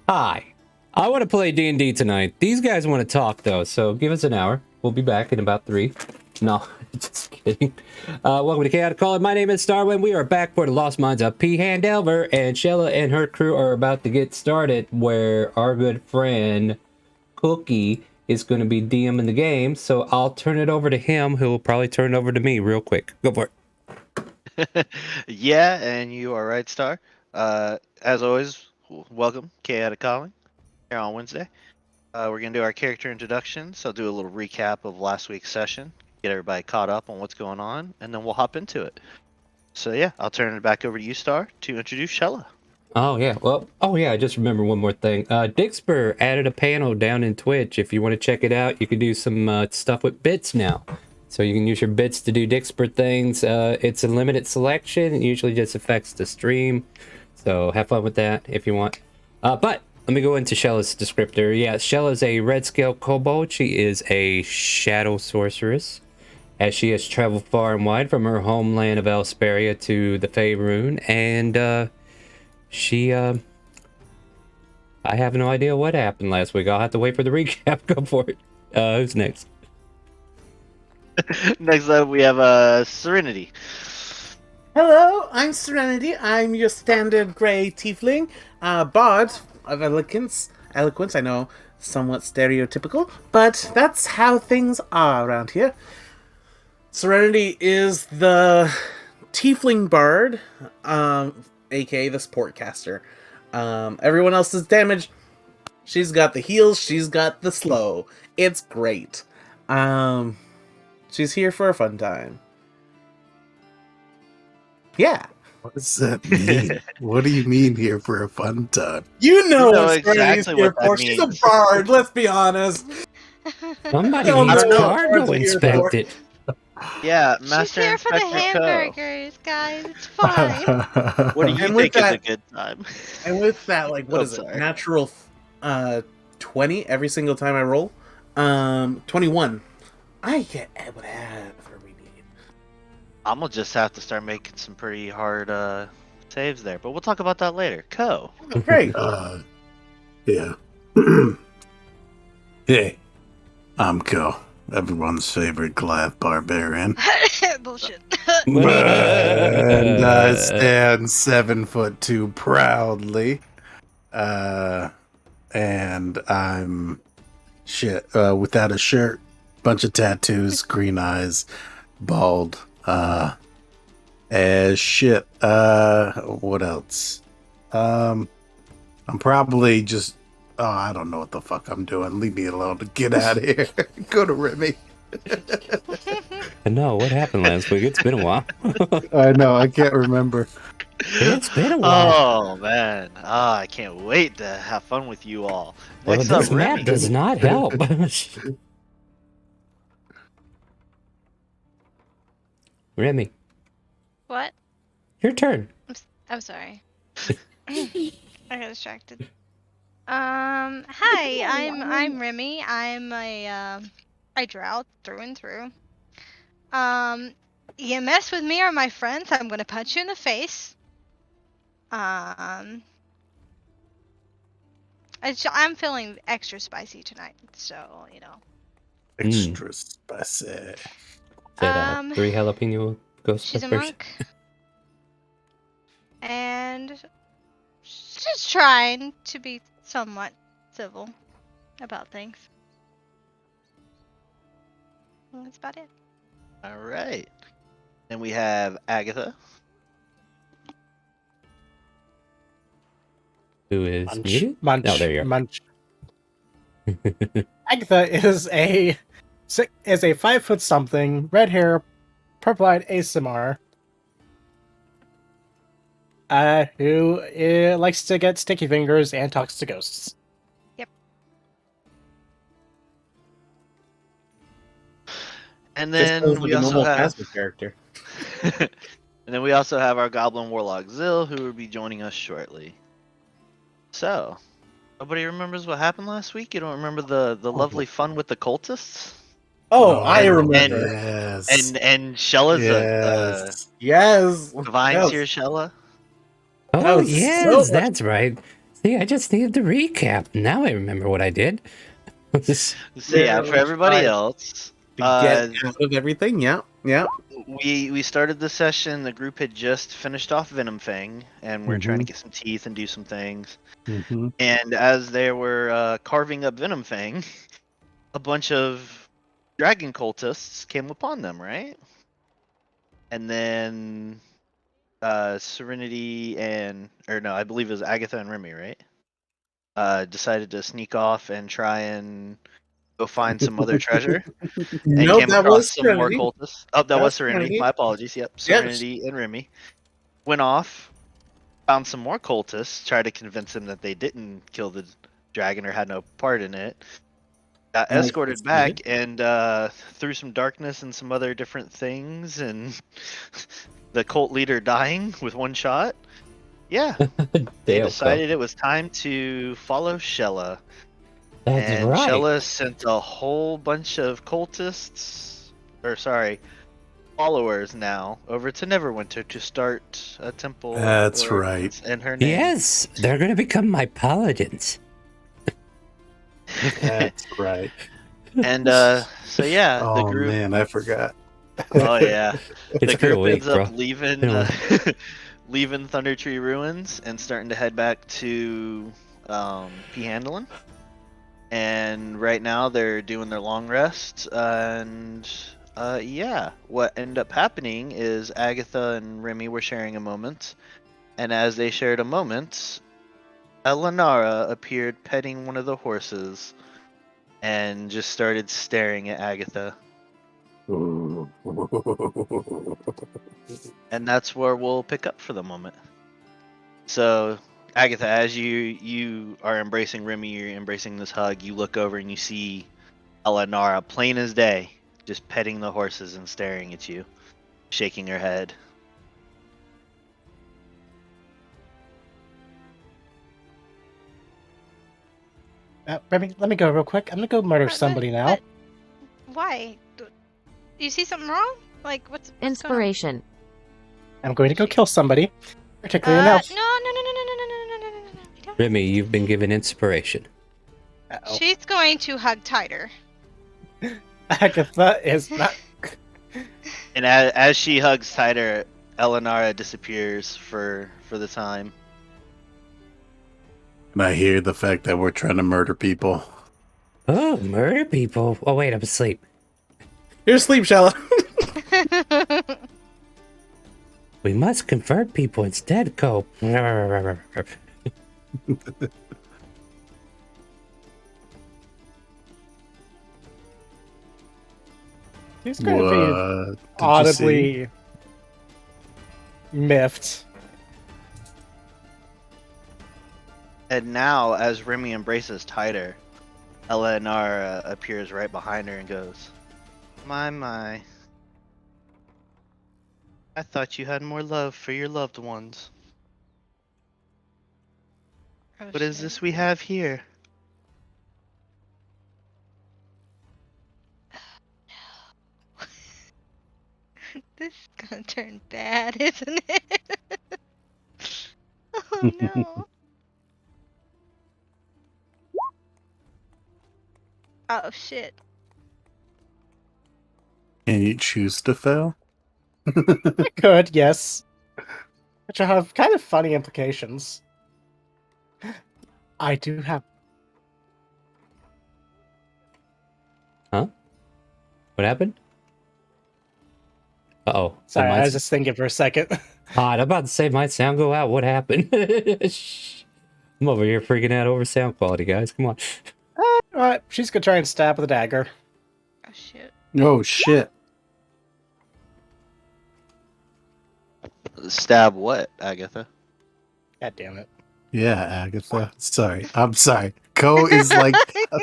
Hi. I want to play D&D tonight. These guys want to talk, though, so give us an hour. We'll be back in about 3. No, just kidding. Welcome to ChaoticCalling. My name is Starwind. We are back for the Lost Mines of Phandelver, and Shella and her crew are about to get started, where our good friend Cookie is going to be DMing the game, so I'll turn it over to him, who will probably turn it over to me real quick. Go for it. Yeah, and you are right, Star. As always, welcome, ChaoticCalling, here on Wednesday. We're going to do our character introductions, so I'll do a little recap of last week's session, get everybody caught up on what's going on, and then we'll hop into it. So yeah, I'll turn it back over to you, Star, to introduce Shella. Oh yeah, I just remember one more thing. Dixper added a panel down in Twitch. If you want to check it out, you can do some stuff with bits now. So you can use your bits to do Dixper things. It's a limited selection. It usually just affects the stream. So have fun with that if you want. But let me go into Shella's descriptor. Yeah, Shella's a red scale kobold. She is a shadow sorceress, as she has traveled far and wide from her homeland of Elsperia to the Faerun, and she, I have no idea what happened last week. I'll have to wait for the recap. Go for it. Who's next? Next up, we have Serenity. Hello, I'm Serenity. I'm your standard gray tiefling, bard of eloquence. Eloquence, I know, somewhat stereotypical, but that's how things are around here. Serenity is the tiefling bard, aka the sportcaster. Everyone else is damaged. She's got the heals. She's got the slow. It's great. She's here for a fun time. Yeah. What does that mean? What do you mean here for a fun time? You know know what Serenity's exactly here what that for. She's a means. bard, let's be honest. Somebody No, needs no, no. cargo What's here inspected. Yeah, She's Master here for the Inspector Co. hamburgers, guys. It's fine. What do you And with think is a that- good time? And with that, like, what Oh, is it? sorry. Natural 20 every single time I roll. 21. I get whatever we need. I'm gonna just have to start making some pretty hard saves there, but we'll talk about that later. Co. Oh, great. Yeah. Hey, I'm Ko, everyone's favorite Goliath barbarian. Bullshit. And I stand 7'2" proudly. And I'm without a shirt, bunch of tattoos, green eyes, bald. As shit. What else? I'm probably just. Oh, I don't know what the fuck I'm doing. Leave me alone. Get out of here. Go to Remy. No, what happened last week? It's been a while. I know. I can't remember. It's been a while. Oh man, I can't wait to have fun with you all. Well, Next this up, map Remy. does not help. Remy, What? your turn. I'm sorry. I got distracted. Hi, I'm Remy. I'm I drought through and through. You mess with me or my friends, I'm gonna punch you in the face. I'm feeling extra spicy tonight, so you know. Extra spicy. Is that 3 jalapeno ghost She's a peppers? monk, and she's just trying to be somewhat civil about things. And that's about it. All right. Then we have Agatha. Who is muted? Munch, Oh, there you are. Munch. Agatha is a 5 foot something, red hair, purple-eyed ASMR, who likes to get sticky fingers and talks to ghosts. And Just then feels like we a also normal have passive character. and then we also have our Goblin Warlock Zill, who will be joining us shortly. So, nobody remembers what happened last week? You don't remember the lovely fun with the cultists? Oh, I remember. Yes. And Shella's yes. Yes. Divine's Yes. here, Shella. Oh, That was yes, so much- that's right. See, I just needed to recap. Now I remember what I did. So yeah, for everybody Right. else, To get out of everything. Yeah. Yeah. we started the session. The group had just finished off Venom Fang, and we're trying to get some teeth and do some things. Mm-hmm. And as they were carving up Venom Fang, a bunch of dragon cultists came upon them, right? And then Serenity I believe it was Agatha and Remy, right? Decided to sneak off and try and go find some other treasure, and Nope, came that across was some more Serenity. cultists. Oh, that That was was Serenity. Serenity. My apologies. Yep, Yep. Serenity and Remy went off, found some more cultists, tried to convince them that they didn't kill the dragon or had no part in it. Got Nice. escorted back and through some darkness and some other different things, and the cult leader dying with one shot. Yeah, they Dale, decided it was time to follow Shella. That's And right. Shella sent a whole bunch of followers now over to Neverwinter to start a temple. That's right. In her name. Yes, they're gonna become my paladins. That's right. And so yeah, the Oh group. man, I forgot. Oh yeah, It's the been a group week, ends up bro. leaving Been a leaving Thunder Tree Ruins and starting to head back to P-Handlin'. And right now they're doing their long rest, and yeah, what ended up happening is Agatha and Remy were sharing a moment, and as they shared a moment, Elenara appeared petting one of the horses and just started staring at Agatha. And that's where we'll pick up for the moment. So, Agatha, as you are embracing Remy, you're embracing this hug, you look over and you see Elenara, plain as day, just petting the horses and staring at you, shaking her head. Remy, let me go real quick. I'm gonna go murder somebody now. But why? Do you see something wrong? Like what's going on? Inspiration. I'm going to go kill somebody, particularly an No, elf. no, no, no, no, no, no, no, no, no, no, no. We don't- Remy, you've been given inspiration. Uh-oh. She's going to hug tighter. Agatha is not. And as she hugs tighter, Elenara disappears for the time. And I hear the fact that we're trying to murder people. Oh, murder people. Oh, wait, I'm asleep. You're asleep, Shella. We must convert people instead, Cope. He's going to be What? Did you see? audibly miffed. And now, as Remy embraces tighter, Elenara appears right behind her and goes, My. I thought you had more love for your loved ones. Oh, What is shit. this we have here? This is gonna turn bad, isn't it? Oh no. Oh shit. Can you choose to fail? Could, yes. Which will have kind of funny implications. I do have. Huh? What happened? Uh-oh. Sorry, Did I was just thinking for a second. I'm about to say my sound go out. What happened? Shh. I'm over here freaking out over sound quality, guys. Come on. Alright, she's gonna try and stab with a dagger. Oh shit. Oh shit. Stab what, Agatha? God damn it. Yeah, Agatha. Sorry. I'm sorry. Ko is like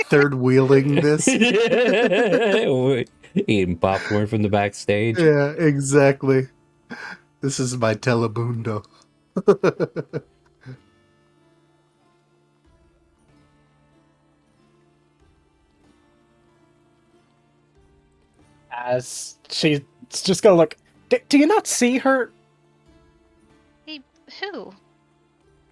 third wheeling this. Eating popcorn from the backstage. Yeah, exactly. This is my telemundo. As she's just gonna look. Do you not see her? Hey, who?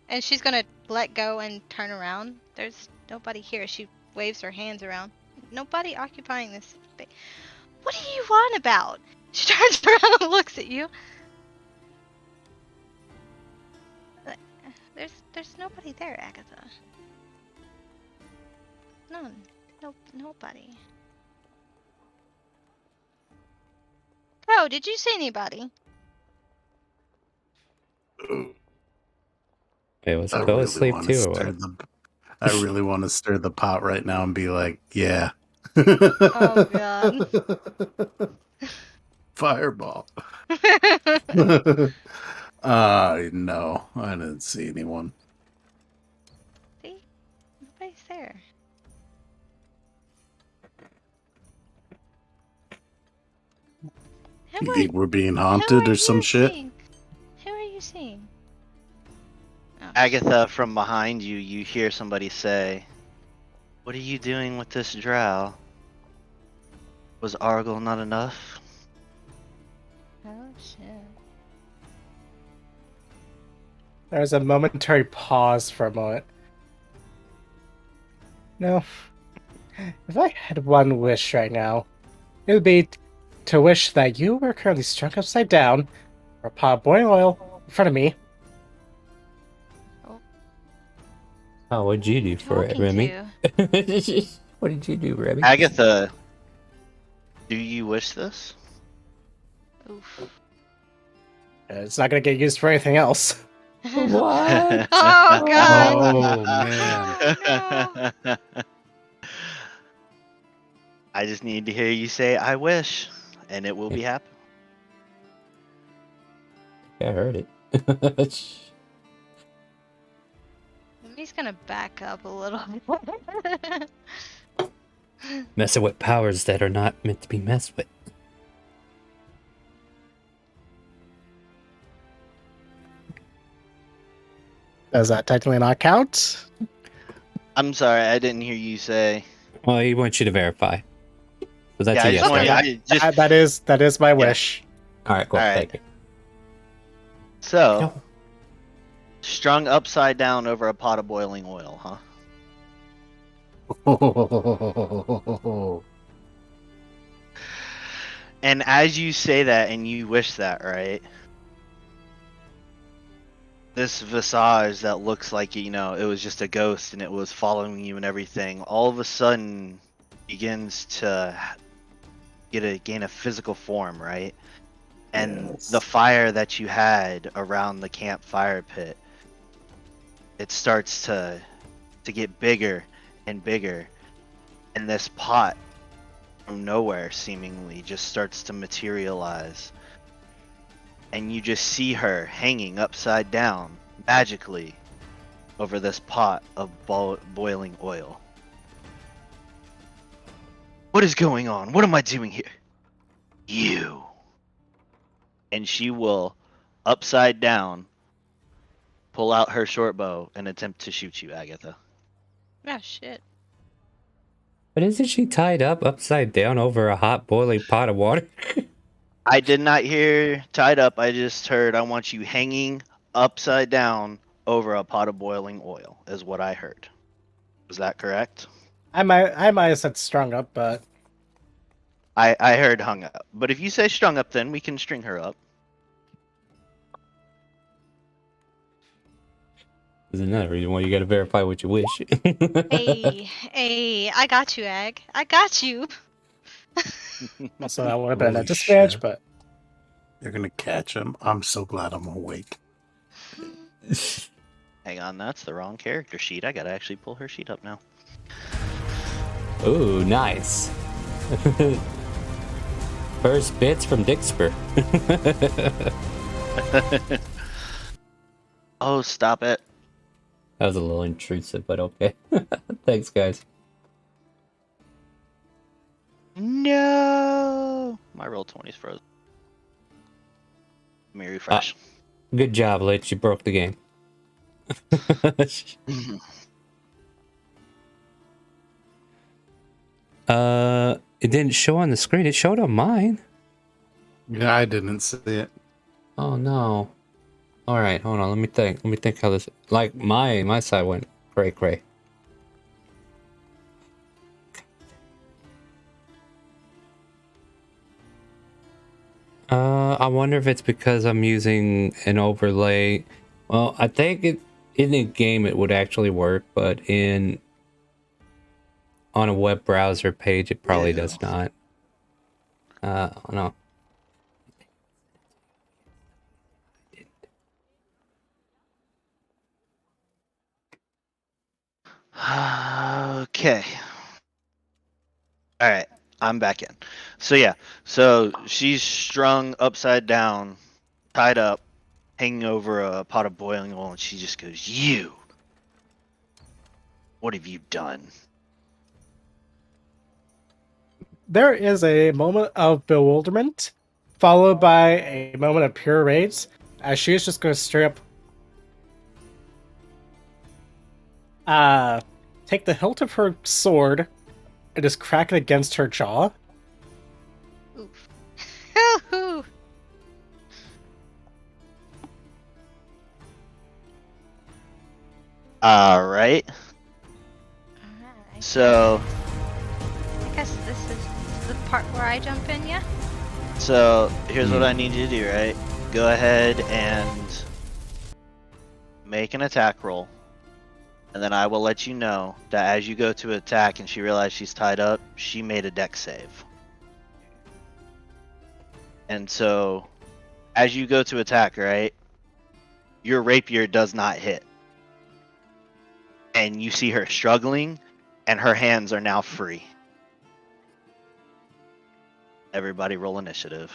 And she's gonna let go and turn around. There's nobody here. She waves her hands around. Nobody occupying this space. What are you on about? She turns around and looks at you. There's nobody there, Agatha. None. Nope, nobody. Oh, did you see anybody? Hey, was I it go to really sleep want to too, or stir what? the. I really want to stir the pot right now and be like, yeah. Oh, God. Fireball. No, I didn't see anyone. See? Nobody's there. Who You are, think we're being who haunted are or some you shit? seeing? Who are you seeing? Oh, Agatha, from behind you, you hear somebody say, "What are you doing with this drow? Was Argyle not enough?" oh shit. There's a momentary pause for a moment. No. If I had one wish right now, it would be to wish that you were currently strung upside down, or a pot of boiling oil in front of me. Oh, what'd you do for it, Talking Remy? to. What did you do, Remy? Agatha, do you wish this? Oof. It's not going to get used for anything else. What? Oh god. Oh, man. Oh no. I just need to hear you say, "I wish," and it will be happy. I heard it. He's gonna back up a little bit. Messing with powers that are not meant to be messed with. Does that technically not count? I'm sorry, I didn't hear you say. Well, he wants you to verify. So that's Yeah, a I yes, just want right? you. I just That is my wish. All right, cool. All right. Thank you. so No. strung upside down over a pot of boiling oil, huh? And as you say that and you wish that, right? This visage that looks like, it was just a ghost and it was following you and everything, all of a sudden begins to gain a physical form, right? And Yes. the fire that you had around the campfire pit, it starts to get bigger and bigger. And this pot from nowhere seemingly just starts to materialize. And you just see her hanging upside down magically over this pot of boiling oil. What is going on? What am I doing here? You. And she will, upside down, pull out her short bow and attempt to shoot you, Agatha. Oh shit. But isn't she tied up upside down over a hot boiling pot of water? I did not hear tied up. I just heard, "I want you hanging upside down over a pot of boiling oil," is what I heard. Was that correct? I might have said strung up, but I heard hung up. But if you say strung up, then we can string her up. There's another reason why you gotta verify what you wish. Hey, I got you, Ag. I got you. also that would have been a Holy disadvantage. shit. But You're gonna catch him. I'm so glad I'm awake. Hang on, that's the wrong character sheet. I gotta actually pull her sheet up now. Ooh, nice. First bits from Dixper. Oh, stop it. That was a little intrusive, but okay. Thanks, guys. No! My roll 20's frozen. Let me refresh. Good job, Lich. You broke the game. It didn't show on the screen. It showed on mine. Yeah, I didn't see it. Oh no. All right, hold on. Let me think. Let me think how this. Like my side went cray cray. I wonder if it's because I'm using an overlay. Well, I think in the game it would actually work, but on a web browser page it probably Yeah. does not. No. Okay. All right, I'm back in. So yeah, so she's strung upside down, tied up, hanging over a pot of boiling oil, and she just goes, "You, what have you done?" There is a moment of bewilderment, followed by a moment of pure rage, as she's just going to straight up take the hilt of her sword and just crack it against her jaw. Oof. Ooh. All right. Alright. So I guess this is the part where I jump in, yeah? here's what I need you to do. Right, go ahead and make an attack roll, and then I will let you know that as you go to attack and she realizes she's tied up, she made a dex save. And so, as you go to attack, right, your rapier does not hit. And you see her struggling, and her hands are now free. Everybody roll initiative.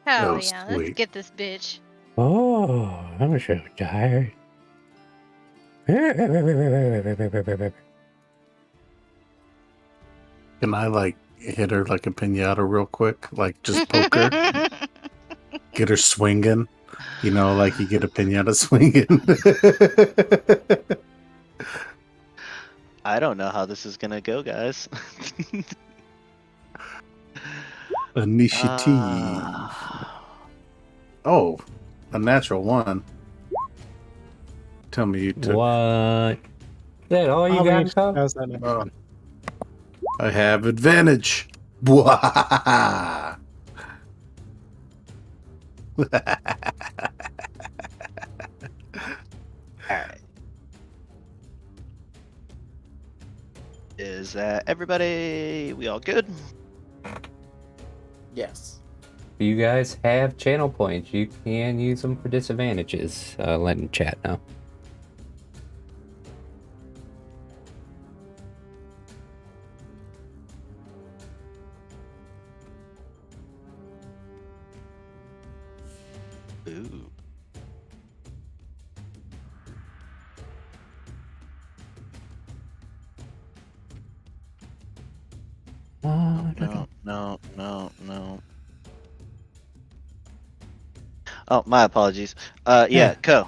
Hell Oh, yeah, sweet. let's get this bitch. Oh, I'm so tired. Can I like hit her like a pinata real quick? Like just poke her, get her swinging. You know, like you get a pinata swinging. I don't know how this is gonna go, guys. Initiative. Oh, a natural one. Tell me you took. What? Is that all you Probably got, Cub? knows that now. I have advantage. Bwah! Alright. Is everybody, we all good? Yes. You guys have channel points. You can use them for disadvantages. Let in chat know. Ooh. No. Oh, my apologies. Yeah, Co.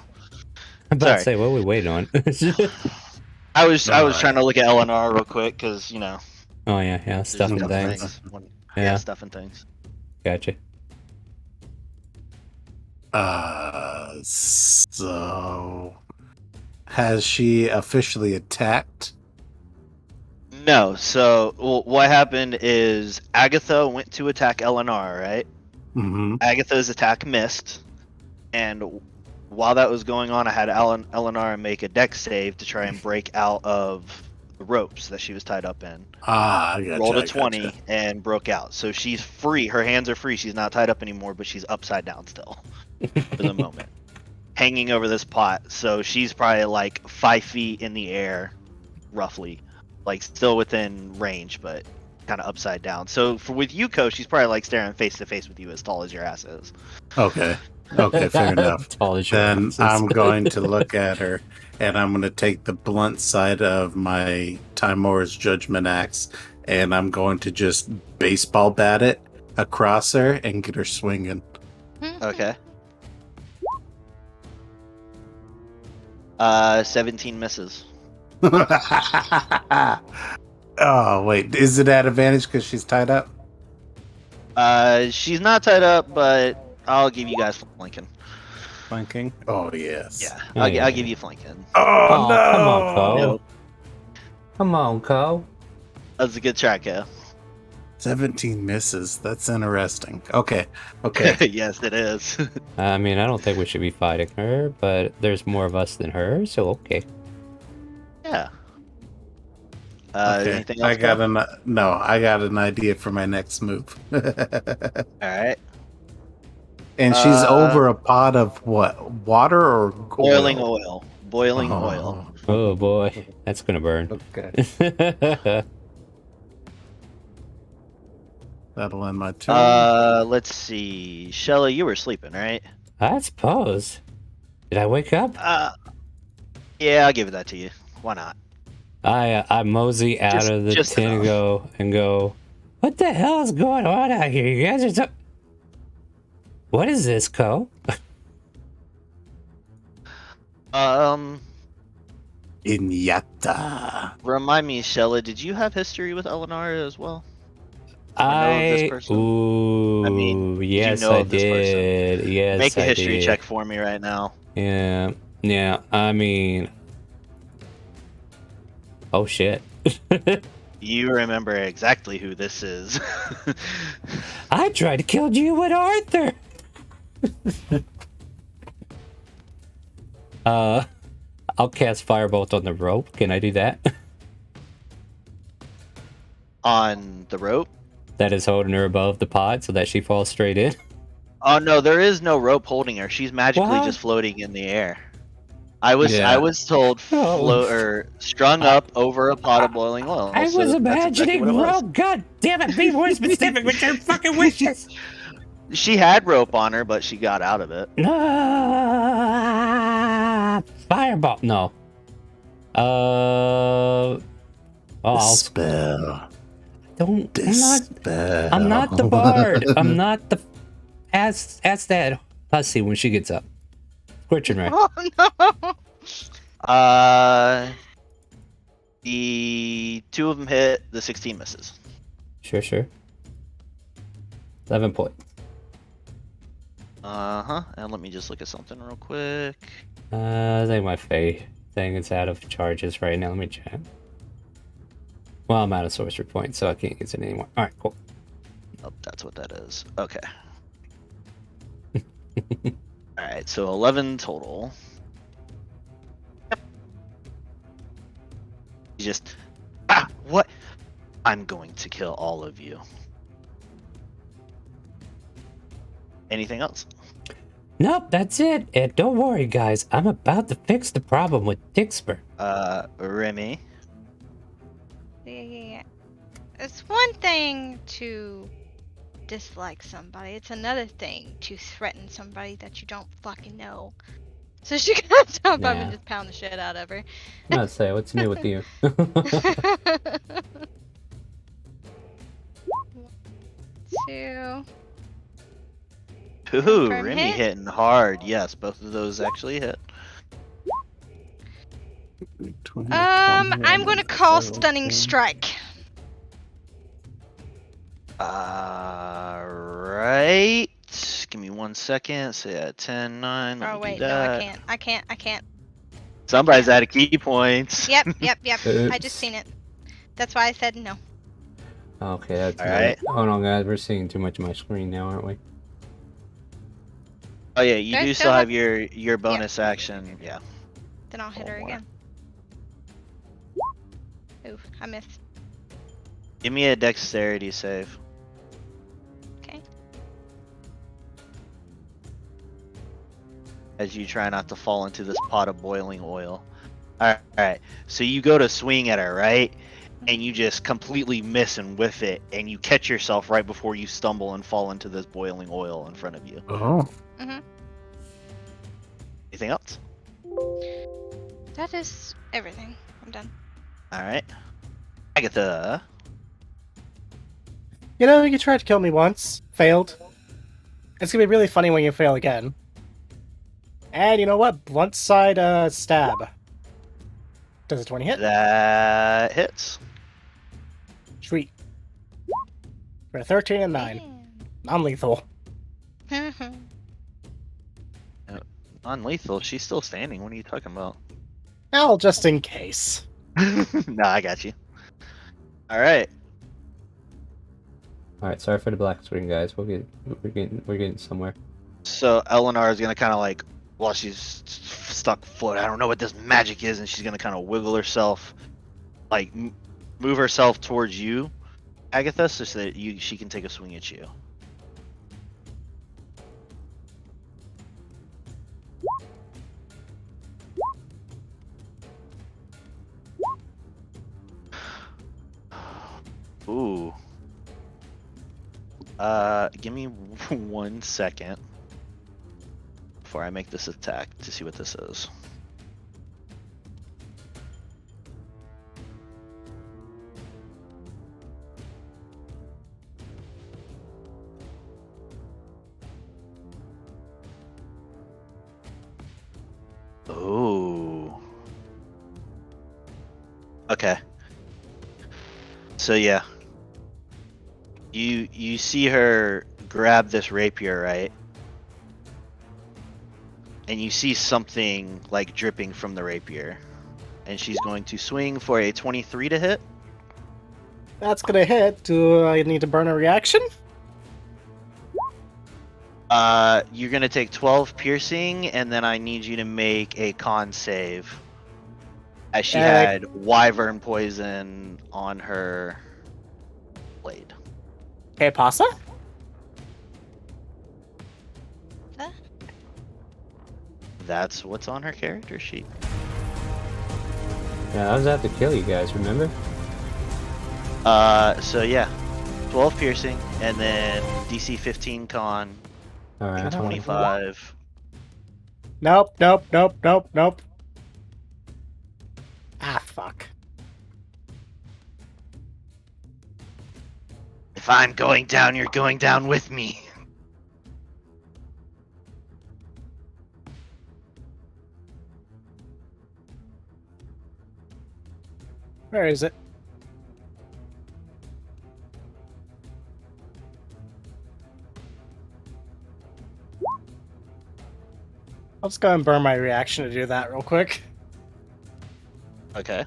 I'm about to Sorry. say, what are we waiting on? I was Alright. trying to look at LNR real quick because Oh yeah, stuff and different things. Yeah, Yeah. stuff and things. Gotcha. So has she officially attacked? No, so what happened is Agatha went to attack LNR, right? Mm-hmm. Agatha's attack missed, and while that was going on, I had Eleanor make a dex save to try and break out of the ropes that she was tied up in. I gotcha. Rolled a I 20 gotcha. and broke out. So she's free. Her hands are free. She's not tied up anymore, but she's upside down still for the moment, hanging over this pot. So she's probably like 5 feet in the air, roughly, like still within range, but kind of upside down. So with Yuko, she's probably like staring face to face with you, as tall as your ass is. Okay. Okay, fair enough. Tall as your Then asses. I'm going to look at her and I'm going to take the blunt side of my Timor's Judgment Axe and I'm going to just baseball bat it across her and get her swinging. Okay. 17 misses. Oh, wait. Is it at advantage because she's tied up? She's not tied up, but I'll give you guys flanking. Flanking. Oh yes. Yeah, Oh, I'll, yeah. I'll give you flanking. Oh Aw, no! come on, Cole. Nope. Come on, Cole. That was a good try, Ko. 17 misses. That's interesting. Okay. Okay. Yes, it is. I mean, I don't think we should be fighting her, but there's more of us than her, so okay. Yeah. Okay. Anything else? I got Ko? I got an idea for my next move. All right. And she's over a pot of what? Water or Boiling oil? oil. Boiling oil. Oh boy, that's gonna burn. Okay. That'll end my turn. Let's see. Shelly, you were sleeping, right? I suppose. Did I wake up? Yeah, I'll give that to you. Why not? I mosey out of the Just tin enough. and go, what the hell is going on out here? You guys are so... What is this, Ko? Inyata. Remind me, Shelly, did you have history with Eleanor as well? know of this person? Ooh, I mean, do you yes, know I of this person? did. Yes, Make a I history did. check for me right now. Yeah, yeah. I mean, oh shit. You remember exactly who this is. I tried to kill you with Arthur. I'll cast Firebolt on the rope. Can I do that? On the rope? That is holding her above the pod so that she falls straight in. Oh no, there is no rope holding her. She's magically What? just floating in the air. I was Yeah. told Oh. float or strung up over a pot of boiling oil. I so was that's imagining exactly what it was. rope. God damn it! Be more specific with your fucking wishes. She had rope on her, but she got out of it. Fireball. No. I'll Dispel. don't. Dispel. I'm not the bard. I'm not the. Ask that hussy when she gets up. Scorching ray. Oh no! The two of them hit. The 16 misses. Sure. 11 points. And let me just look at something real quick. I think my Fey thing is out of charges right now. Let me check. Well, I'm out of sorcery points, so I can't use it anymore. All right, cool. Oh, that's what that is. Okay. All right, so 11 total. You just what? I'm going to kill all of you. Anything else? Nope, that's it. And don't worry, guys. I'm about to fix the problem with Dixper. Remy. Yeah. It's one thing to dislike somebody. It's another thing to threaten somebody that you don't fucking know. So she comes up Yeah. and just pound the shit out of her. I'll say, what's new with you? Two. Ooh, Confirm Remy hit. hitting hard. Yes, both of those actually hit. 20, I'm gonna call 17. Stunning Strike. Right. Give me 1 second. Say at 10, 9. Let Oh me wait, do no, that. I can't. Somebody's out of key points. Yep. I just Oops. seen it. That's why I said no. Okay, that's All good. right. Hold on, guys. We're seeing too much of my screen now, aren't we? Oh yeah, you Do I do still still have- have your bonus action. Yeah. Then I'll hit her One more. again. Ooh, I missed. Give me a dexterity save. Okay. As you try not to fall into this pot of boiling oil. Alright. So you go to swing at her, right? And you just completely miss and whiff it, and you catch yourself right before you stumble and fall into this boiling oil in front of you. Oh. Anything else? That is everything. I'm done. Alright. Agatha. You know, you tried to kill me once, failed. It's gonna be really funny when you fail again. And you know what? Blunt side stab. Does a 20 hit? That hits. Sweet. For a 13 and 9. Non-lethal. Non-lethal. She's still standing. What are you talking about? Well, just in case. No, I got you. All right. All right, sorry for the black screen, guys. We're getting somewhere. So Eleanor is gonna kind of like, while she's stuck foot, I don't know what this magic is, and she's gonna kind of wiggle herself, like move herself towards you, Agatha, so that she can take a swing at you. Ooh. Give me 1 second before I make this attack to see what this is. Oh. Okay. So yeah. You see her grab this rapier, right? And you see something like dripping from the rapier. And she's going to swing for a 23 to hit. That's gonna hit. Do I need to burn a reaction? You're gonna take 12 piercing, and then I need you to make a con save. As she had wyvern poison on her blade. Okay, pasta? Huh? That's what's on her character sheet. Yeah, I was out to kill you guys. Remember? So yeah, 12 piercing, and then DC 15 con, All right. 25. Nope. Ah, fuck. If I'm going down, you're going down with me. Where is it? I'll just go and burn my reaction to do that real quick. Okay.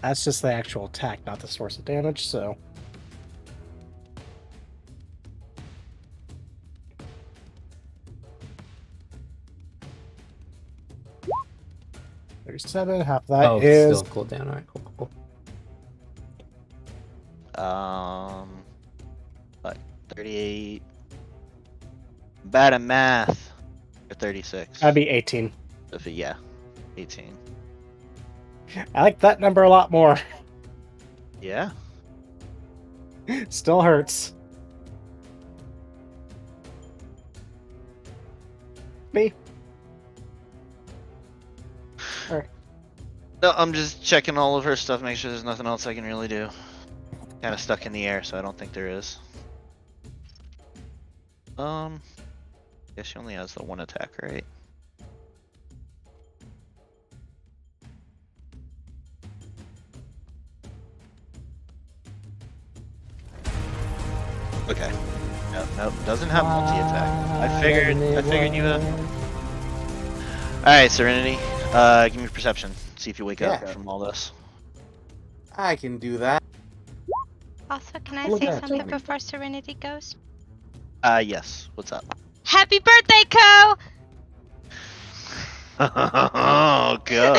That's just the actual attack, not the source of damage, so... $37, half that is... still cool down. All right, cool. What? 38. Bad at math. Or 36. That'd be 18. Yeah, 18. I like that number a lot more. Yeah. Still hurts. Me. No, I'm just checking all of her stuff, make sure there's nothing else I can really do. Kind of stuck in the air, so I don't think there is. Guess she only has the one attack, right? Okay. Nope, doesn't have multi-attack. I figured you would. Alright, Serenity. Give me perception. See if you wake up Yeah. from all this. I can do that. Also, can I Look say at that, something Tommy. before Serenity goes? Yes. What's up? Happy birthday, Co! Oh, go.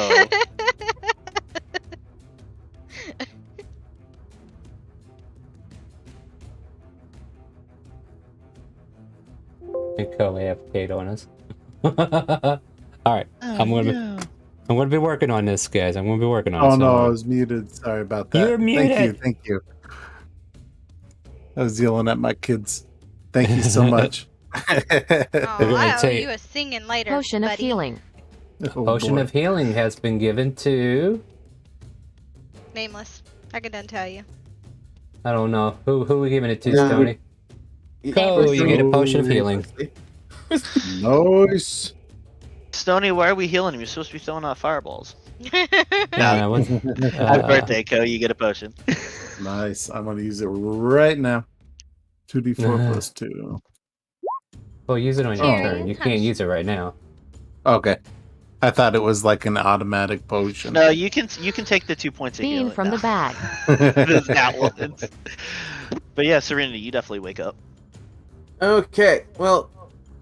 And Co AFK'd on us. All right, I'm gonna be working on this, guys. I'm gonna be working on it. Oh so- no, I was muted. Sorry about that. You're muted. Thank you. I was yelling at my kids. Thank you so much. Oh, gonna I owe take- you a singing later, Potion of buddy. healing. Oh, Potion boy. of healing has been given to. Nameless. I can done tell you. I don't know who we giving it to, No. Stony. Go, you get a potion of healing. Nice. Stony, why are we healing him? You're supposed to be throwing out fireballs. No, what's- Happy birthday, Co. You get a potion. Nice. I'm gonna use it right now. 2d4 plus 2. Well, use it on your Here, turn. You have can't s- use it right now. Okay. I thought it was like an automatic potion. No, you can take the 2 points of Bean healing from now. the bag. Those nat ones. But yeah, Serenity, you definitely wake up. Okay, well,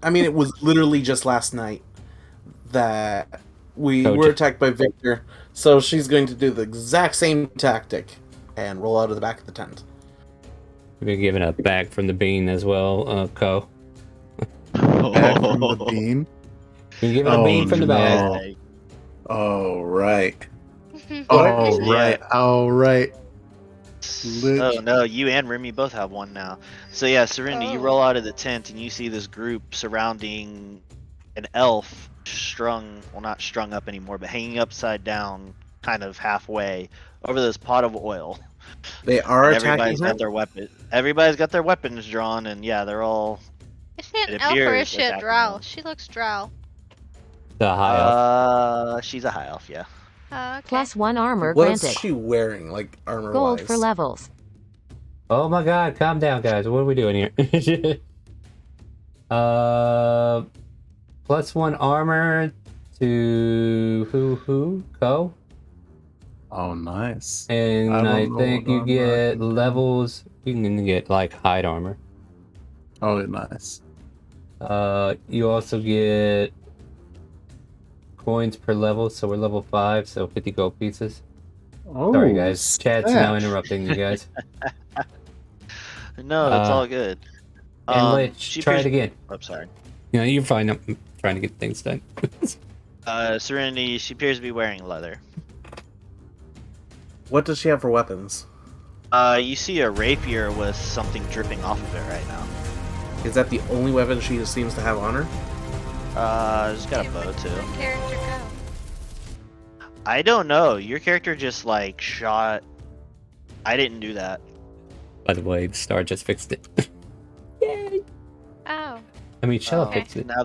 I mean, it was literally just last night that we Oh, were j- attacked by Victor, so she's going to do the exact same tactic and roll out of the back of the tent. We've been given a bag from the bean as well, Co. Back from the bean. You're given a Oh, bean from the bag. no. Oh, right. What? Oh, So, yeah. right. Oh, right. Oh no, you and Remy both have one now. So yeah, Serenity, you Oh. roll out of the tent and you see this group surrounding an elf not strung up anymore, but hanging upside down, kind of halfway over this pot of oil. They are And attacking everybody's her. got their weapon. Everybody's got their weapons drawn, and yeah, they're all. Is she an It elf or appears is she a attacking drow? them. She looks drow. The high elf. She's a high elf, yeah. Okay. +1 armor What's granted. she wearing, like armor Gold wise? for levels. Oh my god, calm down, guys. What are we doing here? +1 armor to who? Co? Oh, nice. And I I don't know think what you armor I get can do. levels. You can get like hide armor. Oh, nice. You also get coins per level, so we're level 5, so 50 gold pieces. Oh, Sorry, guys. Chat's now snap. interrupting you guys. No, it's all good. And let's she try it appears- again. I'm sorry. You know, you're fine. I'm trying to get things done. Serenity, she appears to be wearing leather. What does she have for weapons? You see a rapier with something dripping off of it right now. Is that the only weapon she seems to have on her? She's got a bow too. Where'd the character go? I don't know. Your character just like shot. I didn't do that. By the way, the star just fixed it. Yay! Oh, I mean, Shell Okay. fixed it. Now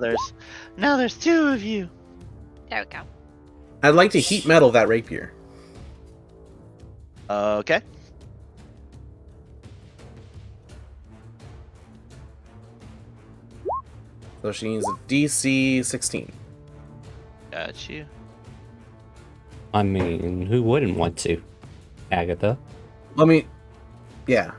there's two of you. there we go. I'd like to heat metal that rapier. Okay. So she needs a DC 16. Got you. I mean, who wouldn't want to? Agatha. Let me. Yeah.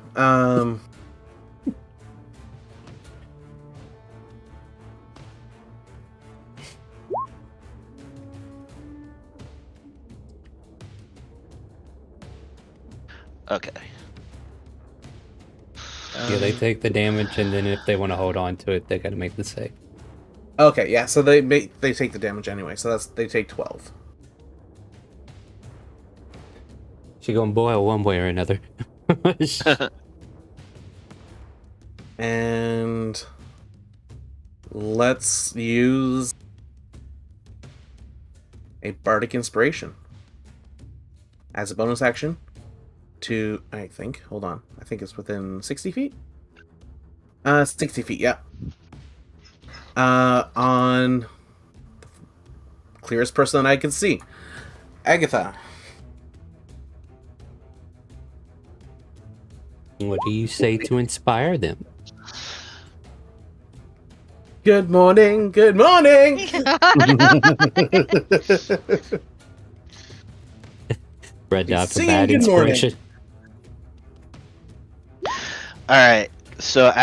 Okay. Yeah, they take the damage, and then if they want to hold on to it, they gotta make the save. Okay, yeah. So they take the damage anyway. So they take 12. She gonna boil one way or another. And let's use a bardic inspiration as a bonus action to, I think, hold on, I think it's within 60 feet? 60 feet, yeah. On the clearest person that I can see. Agatha. What do you say to inspire them? Good morning, good morning! Red dot for Singing bad good morning. inspiration. All right. So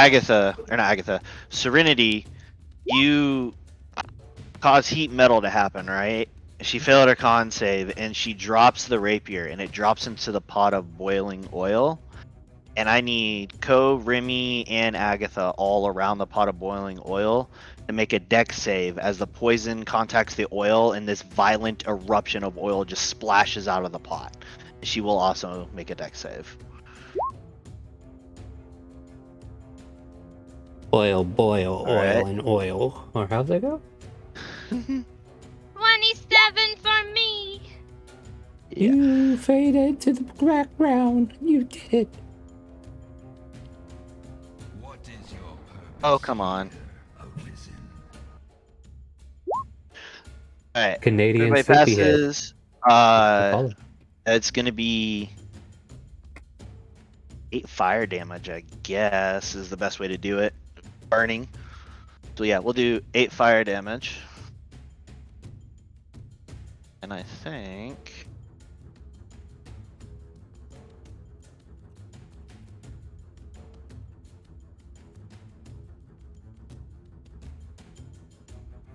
Serenity, you cause heat metal to happen, right? She failed her con save, and she drops the rapier, and it drops into the pot of boiling oil. And I need Ko, Remy, and Agatha all around the pot of boiling oil to make a dex save as the poison contacts the oil, and this violent eruption of oil just splashes out of the pot. She will also make a dex save. Boil, boil, oil, Alright. and oil. Or how's that go? 27 for me. Yeah. You faded to the background. You did it. Oh, come on. Alright. Canadian Everybody sleepyhead. passes. Apollo. It's gonna be 8 fire damage, I guess, is the best way to do it. Burning. So yeah, we'll do 8 fire damage. And I think...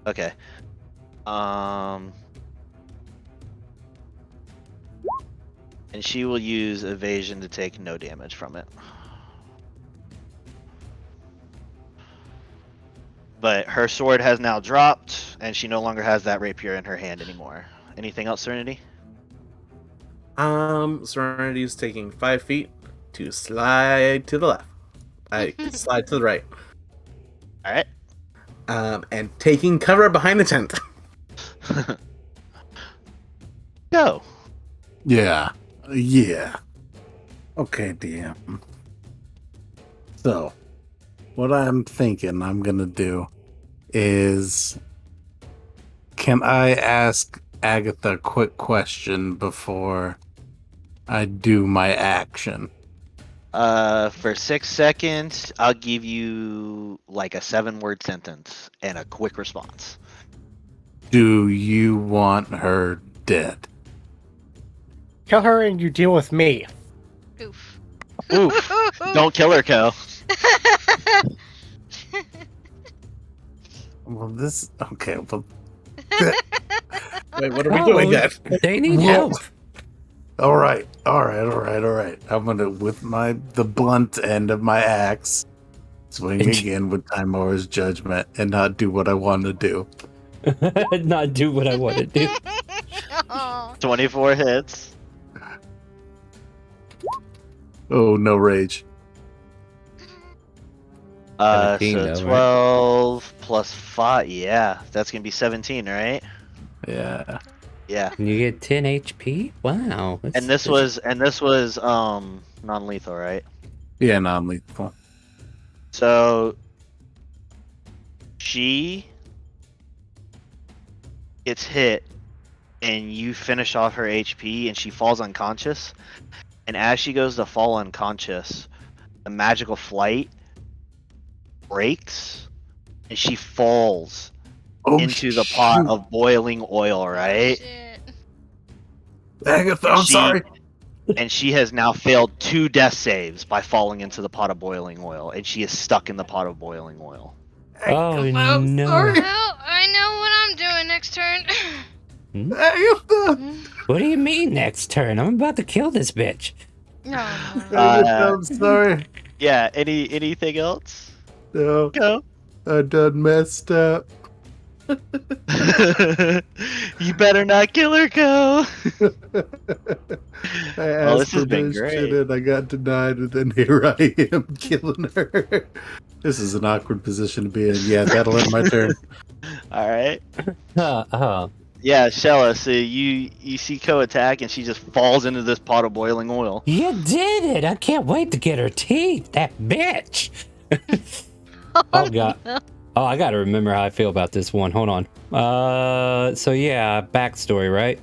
Okay. And she will use evasion to take no damage from it. But her sword has now dropped, and she no longer has that rapier in her hand anymore. Anything else, Serenity? Serenity's taking 5 feet to slide to the left. I slide to the right. All right. And taking cover behind the tent. Go. Yeah. Yeah. Okay, DM. So, what I'm thinking I'm gonna do is, can I ask Agatha a quick question before I do my action? For 6 seconds, I'll give you like a 7-word sentence and a quick response. Do you want her dead? Kill her and you deal with me. Oof. Oof. Don't kill her, Co. Well, this... Okay, well... Wait, what are we doing then? They need Whoa. help. All right. I'm gonna, with the blunt end of my axe, swing again with Timor's judgment and not do what I want to do. Not do what I want to do. Oh. 24 hits. Oh, no rage. 17 So though, right? 12 plus 5. Yeah, that's gonna be 17, right? Yeah. Yeah. And you get 10 HP? Wow. And this was non-lethal, right? Yeah, non-lethal. So she gets hit and you finish off her HP and she falls unconscious. And as she goes to fall unconscious, the magical flight breaks and she falls into the pot of boiling oil, right? Shit. Agatha, I'm sorry. And she has now failed 2 death saves by falling into the pot of boiling oil, and she is stuck in the pot of boiling oil. Oh I'm no. sorry. Well, I know what I'm doing next turn. Agatha. What do you mean next turn? I'm about to kill this bitch. No. Agatha, I'm sorry. Yeah. Anything else? No, Go. I done messed up. You better not kill her, Ko. I asked this has been permission great. and I got denied, and then here I am killing her. This is an awkward position to be in. Yeah, that'll end my turn. All right. Uh-huh. Yeah, Shella. So you see Ko attack, and she just falls into this pot of boiling oil. You did it! I can't wait to get her teeth, that bitch! Oh god. No. Oh, I gotta remember how I feel about this one. Hold on. So yeah, backstory, right?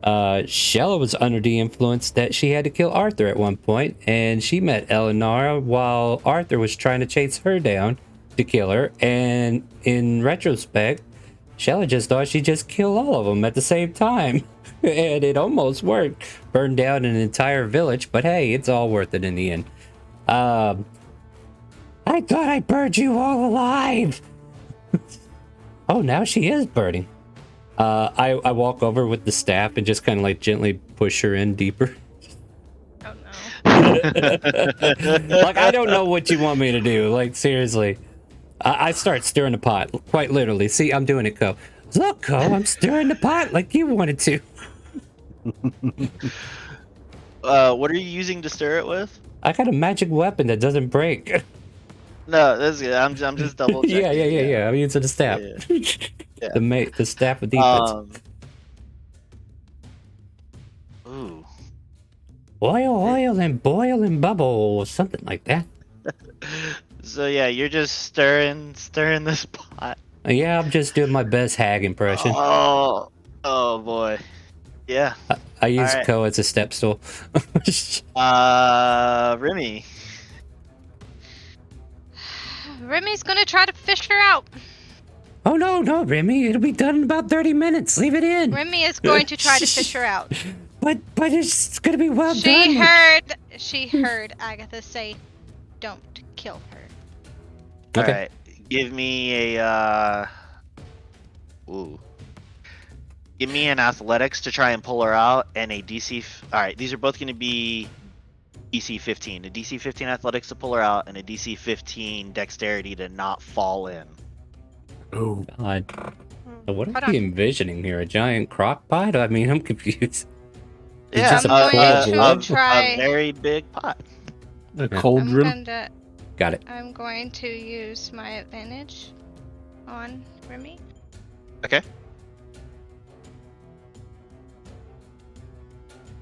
Shella was under the influence that she had to kill Arthur at one point, and she met Eleanor while Arthur was trying to chase her down to kill her, and in retrospect, Shella just thought she'd just kill all of them at the same time. And it almost worked. Burned down an entire village, but hey, it's all worth it in the end. I thought I burned you all alive! Oh, now she is burning. I walk over with the staff and just kind of like gently push her in deeper. Oh no. Like, I don't know what you want me to do. Like, seriously. I start stirring the pot, quite literally. See, I'm doing it, Ko. Look, Ko, I'm stirring the pot like you wanted to. What are you using to stir it with? I got a magic weapon that doesn't break. No, that's good. I'm just double checking. Yeah. I'm using the staff. Yeah. The staff of defense. Ooh. Oil, and boil and bubble, something like that. So yeah, you're just stirring this pot. Yeah, I'm just doing my best hag impression. Oh boy. Yeah. I use Alright. Ko as a step stool. Remy. Remy's gonna try to fish her out. Oh no, Remy, it'll be done in about 30 minutes. Leave it in. Remy is going to try to fish her out. But it's gonna be well done. She heard Agatha say, "Don't kill her." Okay. All right, give me a give me an athletics to try and pull her out, and a DC. All right, these are both going to be DC 15. A DC 15 athletics to pull her out, and a DC 15 dexterity to not fall in. Oh, God. What Hold are we envisioning here? A giant crock pot? I mean, I'm confused. It's Yeah, just a I'm pool going of to blood? try. a very big pot. a cauldron. Got it. I'm going to use my advantage on Remy. Okay.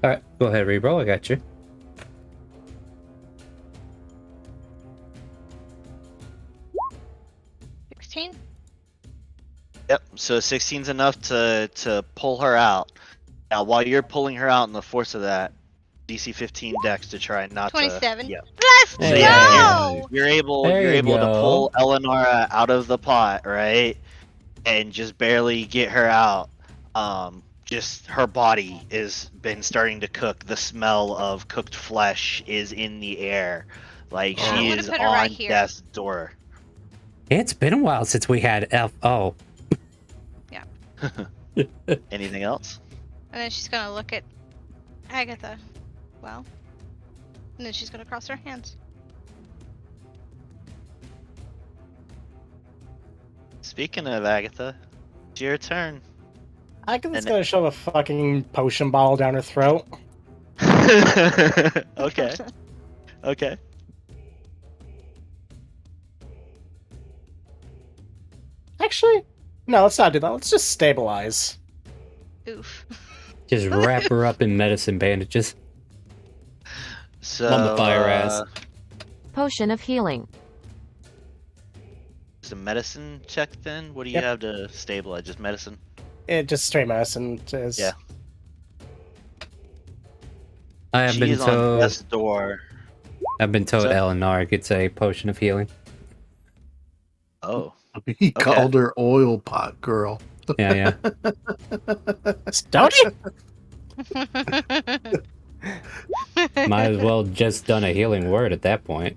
All right, go ahead, reroll. I got you. Yep. So 16's enough to pull her out. Now, while you're pulling her out, in the force of that, DC 15 dex to try not 27. to. Yeah. Let's Hey. go! You're able. There You're you able to go. pull Eleonora out of the pot, right? And just barely get her out. Just her body is been starting to cook. The smell of cooked flesh is in the air. Like I'm she gonna is put her on right here. death's door. It's been a while since we had Oh, Anything else? And then she's gonna look at Agatha. Well. And then she's gonna cross her hands. Speaking of Agatha, it's your turn. Agatha's gonna shove a fucking potion bottle down her throat. Okay. Okay. Actually, no, let's not do that. Let's just stabilize. Oof. just wrap her up in medicine bandages. So Mummify her ass. Potion of healing. Some medicine check then. What do you Yep. have to stabilize? Just medicine. It just straight medicine is. Yeah. I have been She's on told. death's door. I've been told So- Eleanor gets a potion of healing. Oh. He called her oil pot girl. Yeah. Don't you? Might as well just done a healing word at that point.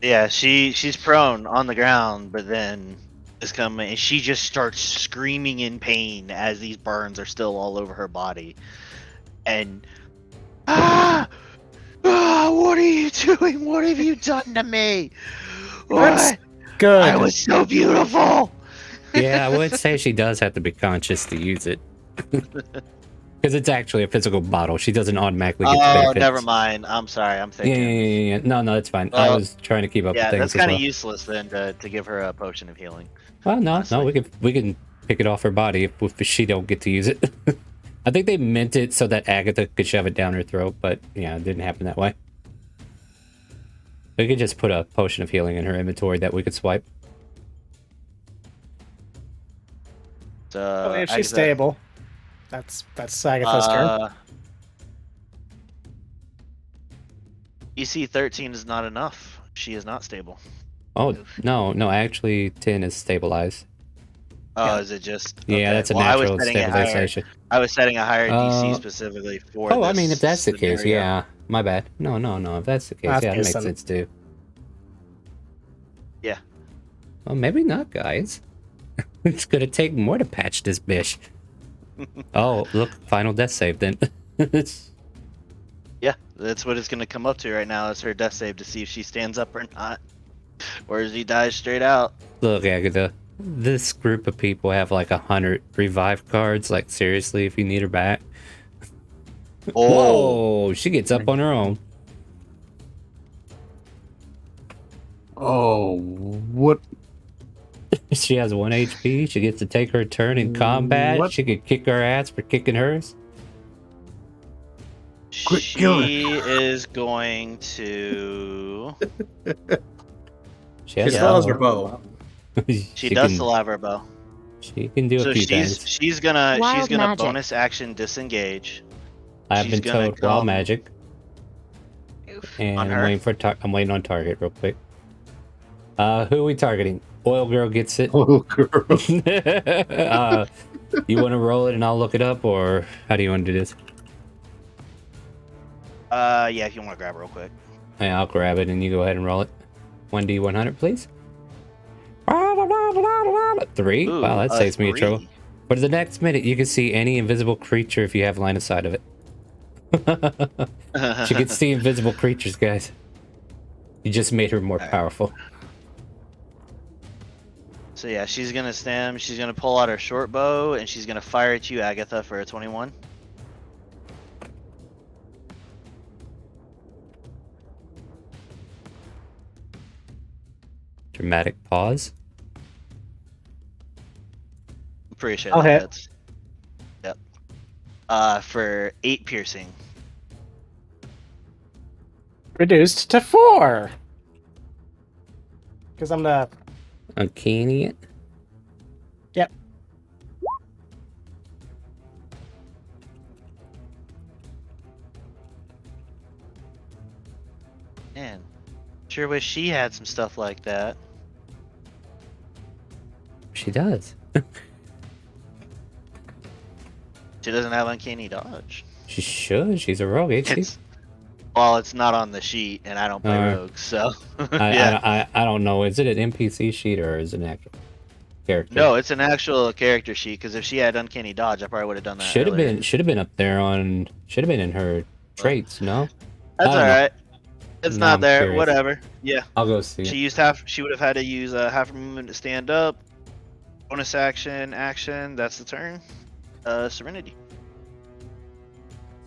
Yeah, she's prone on the ground, but then is coming, and she just starts screaming in pain as these burns are still all over her body. And what are you doing? What have you done to me? That's What? good. I was so beautiful. Yeah, I would say she does have to be conscious to use it. Because it's actually a physical bottle. She doesn't automatically get the Oh, benefits. never mind. I'm sorry. I'm Yeah, thinking. yeah. No, that's fine. I Well, was trying to keep up Yeah, with things that's as kind of well. useless then to give her a potion of healing. Well, no, honestly. we can pick it off her body if she don't get to use it. I think they meant it so that Agatha could shove it down her throat, but yeah, it didn't happen that way. We could just put a potion of healing in her inventory that we could swipe. So Oh, if she's Agatha, stable, that's Agatha's turn. EC 13 is not enough. She is not stable. Oh, no, actually 10 is stabilized. Oh, Yeah. is it just? Yeah, okay. that's a Well, I was natural setting it higher. stabilization. I was setting a higher DC Uh, specifically for. Oh, I this mean, if that's the case, scenario. yeah. My bad. No. If that's the case, That's yeah, that makes decent. sense too. Yeah. Well, maybe not, guys. It's gonna take more to patch this bitch. Oh, look, final death save then. Yeah, that's what it's gonna come up to right now. Is her death save to see if she stands up or not, or if she dies straight out. Look, Agatha, this group of people have like 100 revive cards. Like, seriously, if you need her back. Oh, Whoa, she gets up on her own. Oh, what? She has 1 HP. She gets to take her turn in combat. What? She could kick her ass for kicking hers. Quick, kill her. she is going to. She She has still has a her bow. She does can, still have her bow. She can do So a few she's things. she's gonna Wild bonus action disengage. I've she's been gonna told wild come- magic. Oof. And On I'm her? waiting for I'm waiting on target real quick. Who are we targeting? Oil girl gets it. Oh, girl. You want to roll it and I'll look it up, or how do you want to do this? Yeah, if you want to grab it real quick. Yeah, I'll grab it and you go ahead and roll it. 1d100, please. 3. Ooh, Wow, that saves me a trouble. 3. For the next minute, you can see any invisible creature if you have line of sight of it. She can see invisible creatures, guys. You just made her more Alright. powerful. So yeah, she's gonna stand. She's gonna pull out her short bow and she's gonna fire at you, Agatha, for a 21. Dramatic pause. I'm pretty sure I'll that hit. hits. Yep. For 8 piercing. Reduced to 4. Because I'm the. Uncanny it. Yep. Man, sure wish she had some stuff like that. She does. She doesn't have uncanny dodge. She should. She's a rogue, ain't she? It's not on the sheet, and I don't play Alright. rogues, so I don't know. Is it an NPC sheet or is it an actual character? No, it's an actual character sheet. Because if she had uncanny dodge, I probably would have done that. Should have earlier. been up there on. Should have been in her traits. No, That's I don't all know. right. It's Now not I'm there. curious. Whatever. Yeah. I'll go see. She It. used half. She would have had to use half a movement to stand up. Bonus action. That's the turn. Serenity.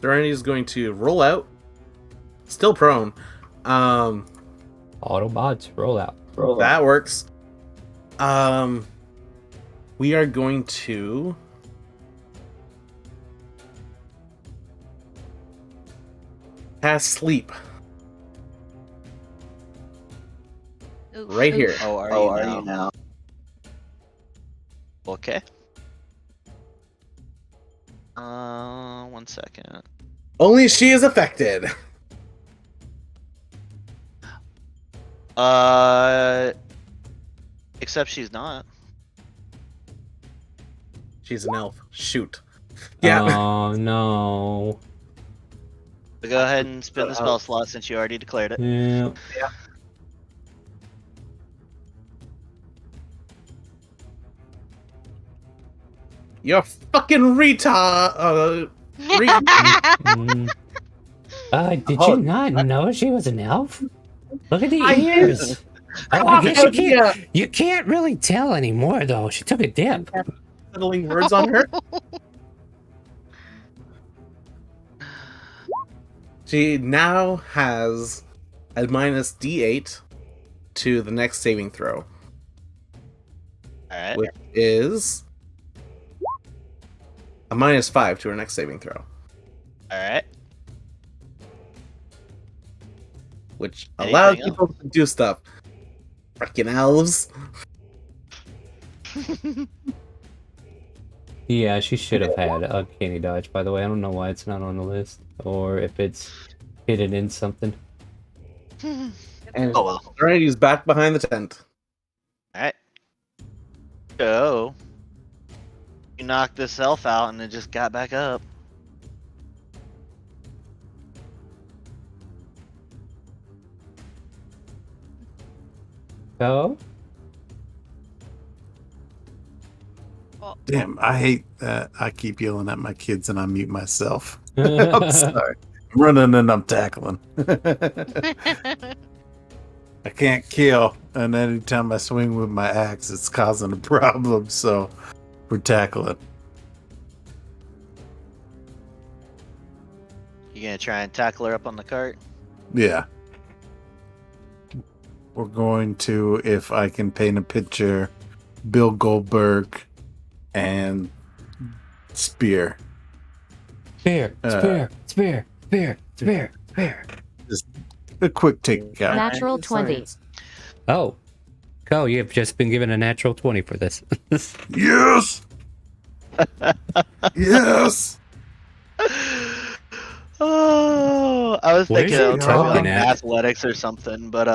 Serenity is going to roll out, still prone. Autobots roll out. That works. We are going to cast sleep Oof. right here. Oh, are you now? Okay. 1 second. Only she is affected. Except she's not. She's an elf. Shoot. Yeah. Oh no. So go ahead and spin the spell slot since you already declared it. Yeah. You're fucking retard. Mm. Did you not know she was an elf? Look at the I did. ears. Oh, I guess you can't really tell anymore though. She took a dip. Settling words on her. She now has a minus D8 to the next saving throw, Alright. which is a minus 5 to her next saving throw, Alright. which Anything allows else? people to do stuff. Freaking elves. Yeah, she should have had uncanny dodge. By the way, I don't know why it's not on the list, or if it's hidden in something. And Oh well. Serenity's back behind the tent. Alright. So you knocked this elf out and it just got back up. So, Damn, I hate that I keep yelling at my kids and I mute myself. I'm sorry. I'm running and I'm tackling. I can't kill, and anytime I swing with my axe, it's causing a problem, so we're tackling. You gonna try and tackle her up on the cart? Yeah. We're going to, if I can paint a picture, Bill Goldberg and Spear. spear. A quick takeout. Natural 20. Oh, Co, you have just been given a natural 20 for this. Yes! Yes! Oh, I was Where's thinking he it was probably like talking at? athletics or something, but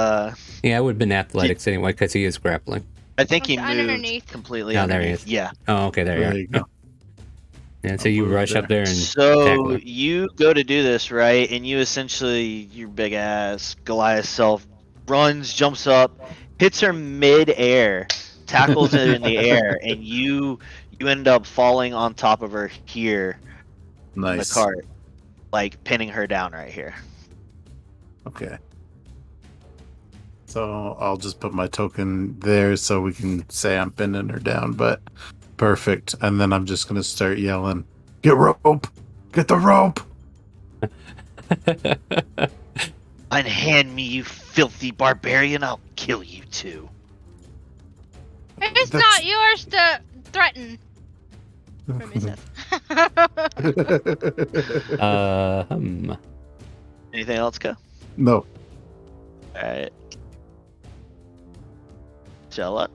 Yeah, it would have been athletics anyway, because he is grappling. I think he It's moved underneath. completely Oh, there he underneath. is. Yeah. Oh, okay, there There you you are. go. Yeah, so I'll you move rush up there. there and So tackle her. you go to do this, right? And you essentially, your big ass Goliath self runs, jumps up, hits her mid-air, tackles her in the air, and you end up falling on top of her here in the Nice. cart, like pinning her down right here. Okay. So I'll just put my token there so we can say I'm pinning her down, but perfect. And then I'm just gonna start yelling, "Get rope! Get the rope!" Unhand me, you filthy barbarian! I'll kill you too. It's That's- not yours to threaten. Remy says. Anything else, Ko? No. Alright. Jella?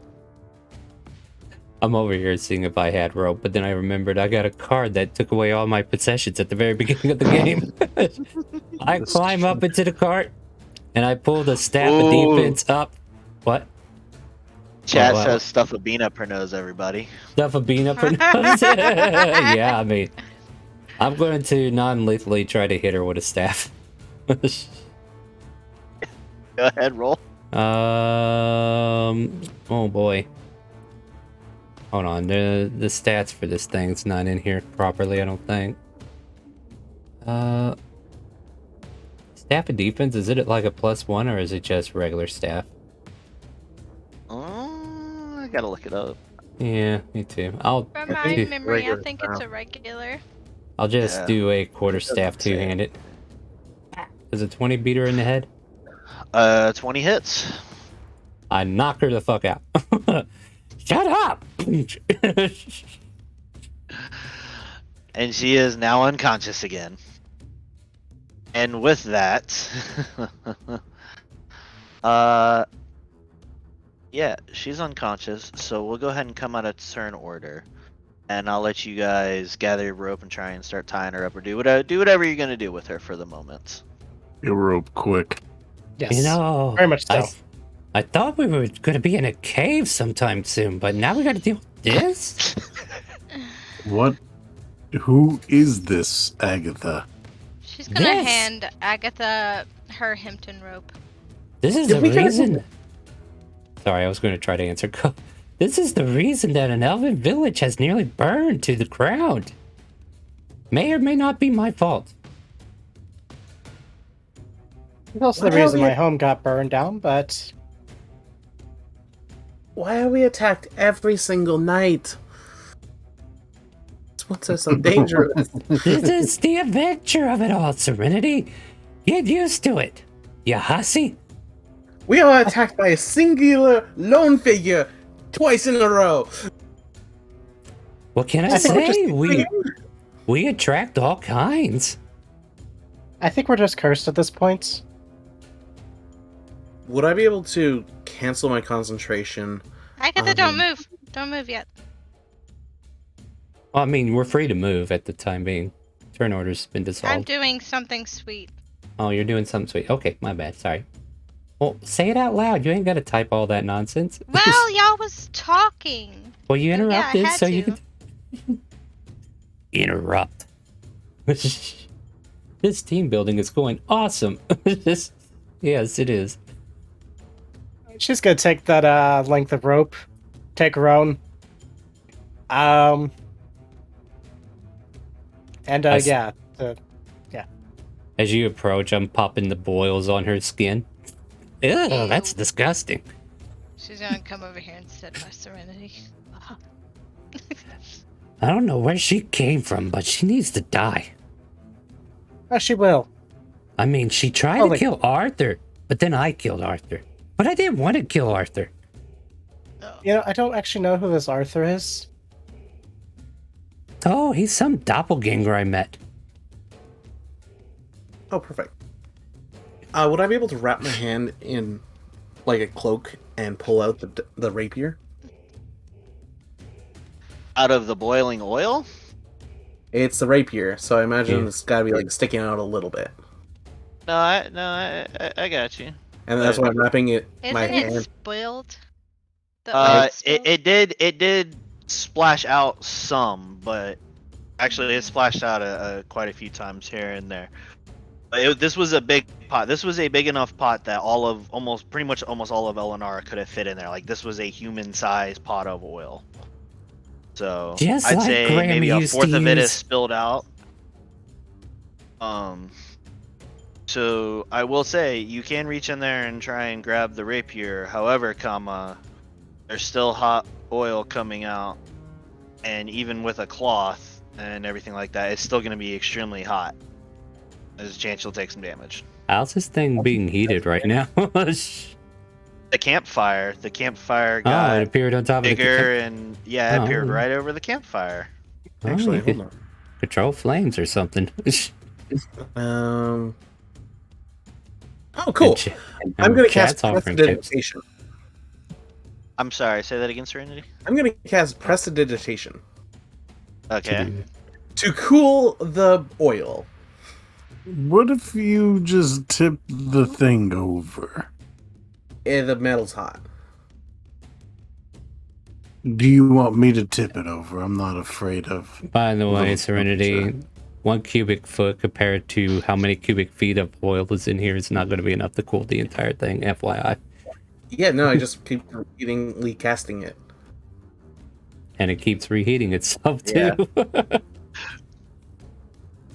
I'm over here seeing if I had rope, but then I remembered I got a card that took away all my possessions at the very beginning of the game. I climb up into the cart, and I pull the staff of Ooh. defense up. What? Chat wow. says stuff a bean up her nose, everybody. Stuff a bean up her nose? Yeah, I mean, I'm going to non-lethally try to hit her with a staff. Go ahead, roll. Oh boy. Hold on, the stats for this thing's not in here properly, I don't think. Staff of defense, is it like a +1 or is it just regular staff? I gotta look it up. Yeah, me too. I'll From I my think memory, I regular think it's a regular. just Yeah. do a quarter It doesn't staff say. two-handed. Does a 20 beat her in the head? 20 hits. I knock her the fuck out. Shut up! And she is now unconscious again. And with that, yeah, she's unconscious, so we'll go ahead and come out of turn order. And I'll let you guys gather your rope and try and start tying her up or do whatever you're gonna do with her for the moment. Get rope quick. Yes. You know, Very much so. I thought we were going to be in a cave sometime soon, but now we got to deal with this? What? Who is this, Agatha? She's gonna Yes. hand Agatha her Himpton rope. This is Did the we get- reason. Sorry, I was going to try to answer. This is the reason that an elven village has nearly burned to the ground. May or may not be my fault. It's also Why the are reason we- my home got burned down, but Why are we attacked every single night? What's so dangerous? This is the adventure of it all, Serenity. Get used to it, you hussy. We are attacked by a singular lone figure twice in a row. What can I I think we're say? just- We attract all kinds. I think we're just cursed at this point. Would I be able to cancel my concentration? Agatha, don't move. Don't move yet. Well, I mean, we're free to move at the time being. Turn order's been I'm dissolved. doing something sweet. Oh, you're doing something sweet. Okay, my bad. Sorry. Well, say it out loud. You ain't got to type all that nonsense. Well, y'all was talking. Well, you interrupted, had so you to. could interrupt. This team building is going awesome. Yes, it is. She's gonna take that length of rope, take her own. And I s- yeah, As you approach, I'm popping the boils on her skin. Ew, that's disgusting. She's gonna come over here and sit by Serenity. I don't know where she came from, but she needs to die. oh, she will. I mean, she tried Oh, to like- kill Arthur, but then I killed Arthur. But I didn't want to kill Arthur. You know, I don't actually know who this Arthur is. Oh, he's some doppelganger I met. Oh, perfect. Would I be able to wrap my hand in like a cloak and pull out the rapier? Out of the boiling oil? It's the rapier, so I imagine Yeah. it's got to be like sticking out a little bit, No, I got you. and that's why I'm wrapping it. My Isn't it hand. spoiled? The oil spilled? It did splash out some, but actually it splashed out quite a few times here and there. But this was a big pot. This was a big enough pot that pretty much almost all of Elenara could have fit in there. Like this was a human-sized pot of oil. So Just I'd like say Graham maybe a used to fourth of it is use. spilled out. So I will say you can reach in there and try and grab the rapier. However, there's still hot oil coming out, and even with a cloth and everything like that, it's still going to be extremely hot. There's a chance you'll take some damage. How's this thing being heated right now? The campfire Oh, got it appeared on top of the bigger, and yeah, it Oh. appeared right over the campfire. Actually, you could hold control flames or something. on. Oh, cool. And I'm gonna chat's cast offering tips. Prestidigitation. I'm sorry, say that again, Serenity. I'm gonna cast Prestidigitation Okay. to cool the oil. What if you just tip the thing over? The metal's hot. Do you want me to tip it over? I'm not afraid of. By the way, Little Serenity, temperature. 1 cubic foot compared to how many cubic feet of oil is in here is not going to be enough to cool the entire thing, FYI. Yeah, no, I just keep repeatedly casting it. And it keeps reheating itself too.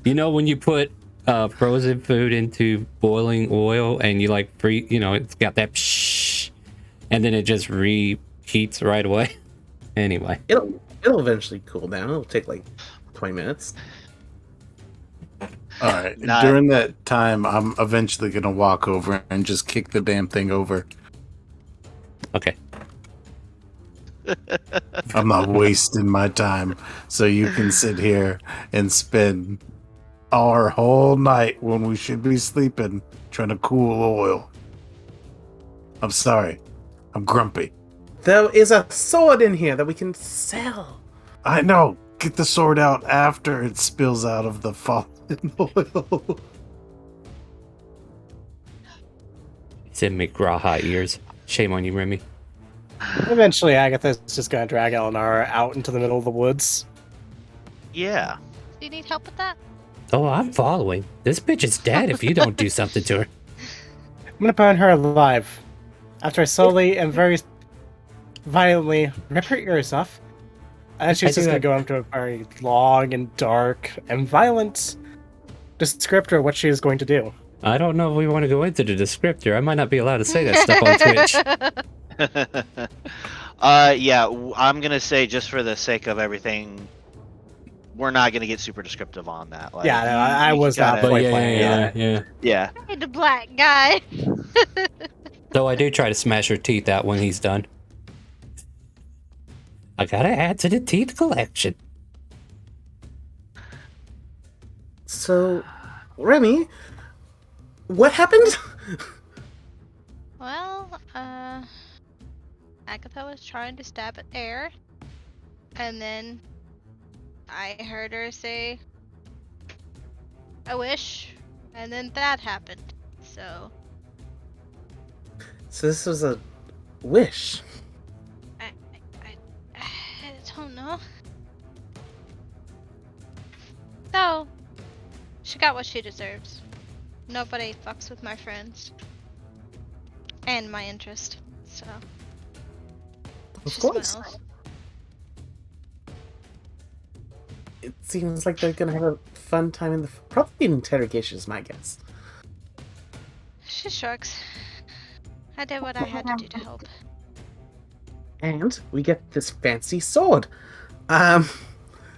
You know when you put frozen food into boiling oil and you like it's got that psh, and then it just reheats right away. Anyway. It'll eventually cool down. It'll take like 20 minutes. All right. Not- During that time, I'm eventually gonna walk over and just kick the damn thing over. Okay. I'm not wasting my time, so you can sit here and spend our whole night when we should be sleeping trying to cool oil. I'm sorry. I'm grumpy. There is a sword in here that we can sell. I know. Get the sword out after it spills out of the fallen oil. It's in McGraha ears. Shame on you, Remy. Eventually, Agatha's just gonna drag Elenara out into the middle of the woods. Yeah. Do you need help with that? Oh, I'm following. This bitch is dead if you don't do something to her. I'm gonna burn her alive. After I slowly and very violently rip her ears off. And she's I do just gonna that. go into a very long and dark and violent descriptor of what she is going to do. I don't know if we want to go into the descriptor. I might not be allowed to say that stuff on Twitch. I'm gonna say just for the sake of everything, we're not gonna get super descriptive on that. Like, Yeah, no, I was not gotta- But Point yeah, blank, yeah. Yeah. Hey, the black guy. Though I do try to smash her teeth out when he's done. I gotta add to the teeth collection. So, Remy, what happened? Well, Agatha was trying to stab at air, and then I heard her say, "I wish," and then that happened. So So this was a wish. I don't know. So she got what she deserves. Nobody fucks with my friends and my interest. So Of she course. smiles. It seems like they're gonna have a fun time in the probably an interrogation is my guess. She shrugs. I did what I had to do to help. And we get this fancy sword.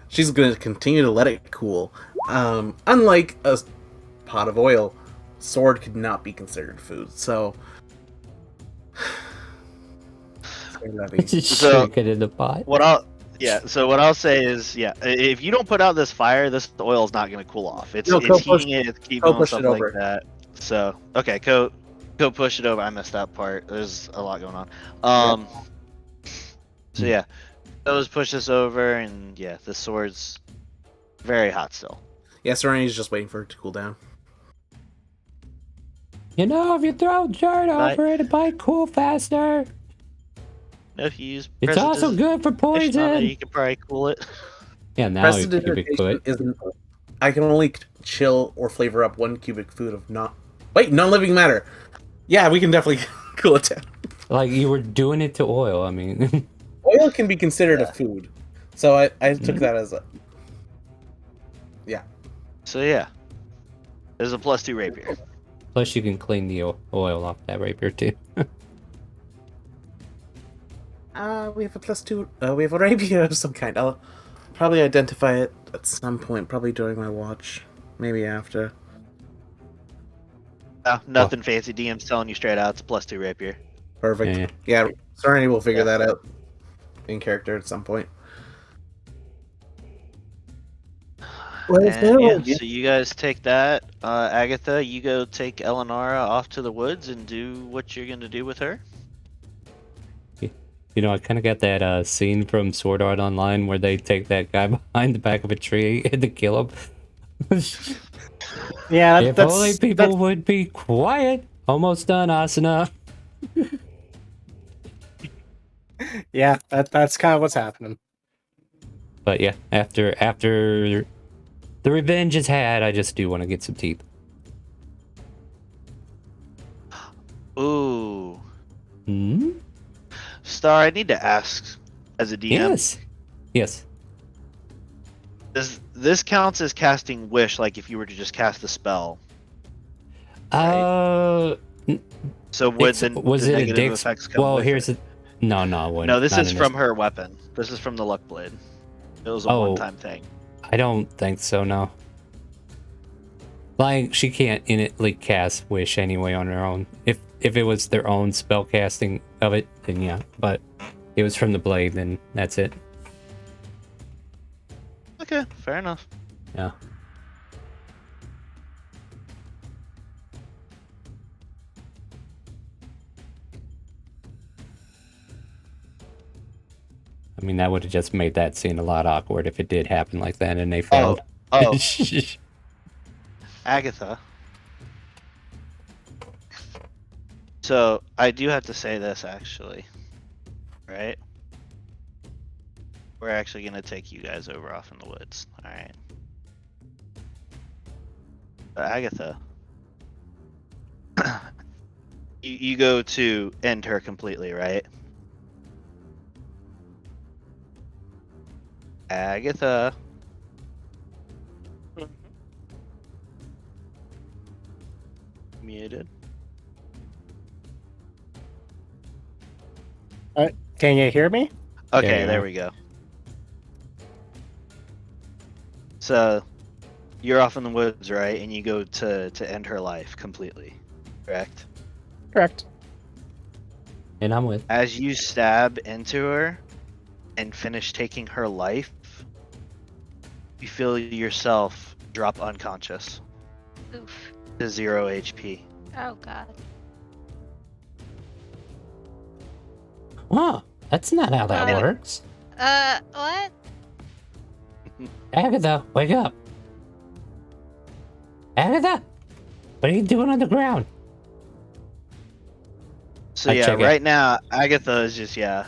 She's gonna continue to let it cool. Unlike a pot of oil, sword could not be considered food. So, very lovely. Just So- shrink it in the pot. So what I'll say is, if you don't put out this fire, this oil is not going to cool off. It's No, it's go push- heating it, it's keeping go it, and push stuff it like over. that. So okay, go push it over. I missed that part. There's a lot going on. So yeah, those push this over, and yeah, the sword's Very hot still. Yeah, Serenity's just waiting for it to cool down. You know, if you throw dirt over it, it might cool faster. If you use It's also good for on it, poison. you can probably cool it. Yeah, now you could cool Prestidigitation it. isn't. I can only chill or flavor up 1 cubic foot of non-living matter. Yeah, we can definitely cool it down. Like you were doing it to oil. I mean, Oil can be considered a food, so I took that as a. Yeah. So yeah, there's a +2 rapier. plus you can clean the oil off that rapier too. We have a +2. We have a rapier of some kind. I'll probably identify it at some point, probably during my watch, maybe after. No, nothing fancy. DM's telling you straight out it's a +2 rapier. Perfect. Yeah, Serenity will figure that out in character at some point. And, so you guys take that. Agatha, you go take Elenara off to the woods and do what you're going to do with her. You know, I kind of got that scene from Sword Art Online where they take that guy behind the back of a tree and to kill him. Yeah, if only people would be quiet. Almost done, Asuna. Yeah, that's kind of what's happening. But yeah, after the revenge is had, I just do want to get some teeth. Ooh. Hmm? Star, I need to ask as a DM. Yes. Does this counts as casting Wish, like if you were to just cast the spell? So would the it a negative effects come Well, with here's it? No, No, this not is in from her weapon. This is from the Luck Blade. It was a one-time thing. I don't think so, no. Like, she can't innately cast Wish anyway on her own. If it was their own spell casting of it, then yeah. But it was from the blade, then that's it. Okay, fair enough. Yeah. I mean, that would have just made that scene a lot awkward if it did happen like that and they failed. Oh. Agatha. So, I do have to say this, actually. Right? We're actually going to take you guys over off in the woods. Alright. Agatha. you go to end her completely, right? Agatha. Muted. Can you hear me? Okay, Yeah. there we go. So, you're off in the woods, right? And you go to end her life completely, correct? Correct. And I'm with. As you stab into her and finish taking her life, you feel yourself drop unconscious Oof. to 0 HP. Oh god. Huh. That's not how that works. What? Agatha, wake up. Agatha? What are you doing on the ground? So yeah, right now Agatha is just you're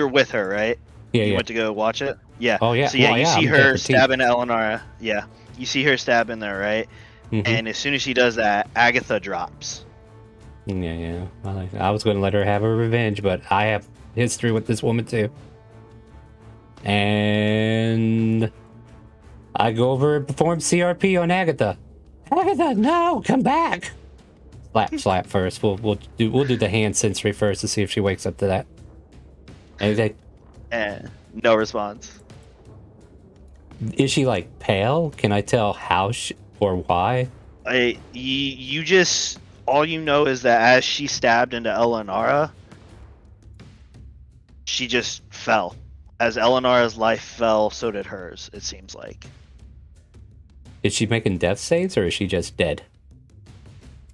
with her, right? Yeah, you yeah. went to go watch it? Yeah. Oh, yeah. So yeah, Well, you yeah, see I'm her taking stabbing Elenara. Yeah. You see her stabbing there, right? Mhm. And as soon as she does that, Agatha drops. Yeah. I was going to let her have her revenge, but I have history with this woman too. And I go over and perform CRP on Agatha. Agatha, no, come back. Slap first. We'll do the hand sensory first to see if she wakes up to that. Anything? And no response. Is she like pale? Can I tell how or why? You just all you know is that as she stabbed into Elenara, she just fell. As Elenara's life fell, so did hers. It seems like. Is she making death saves or is she just dead?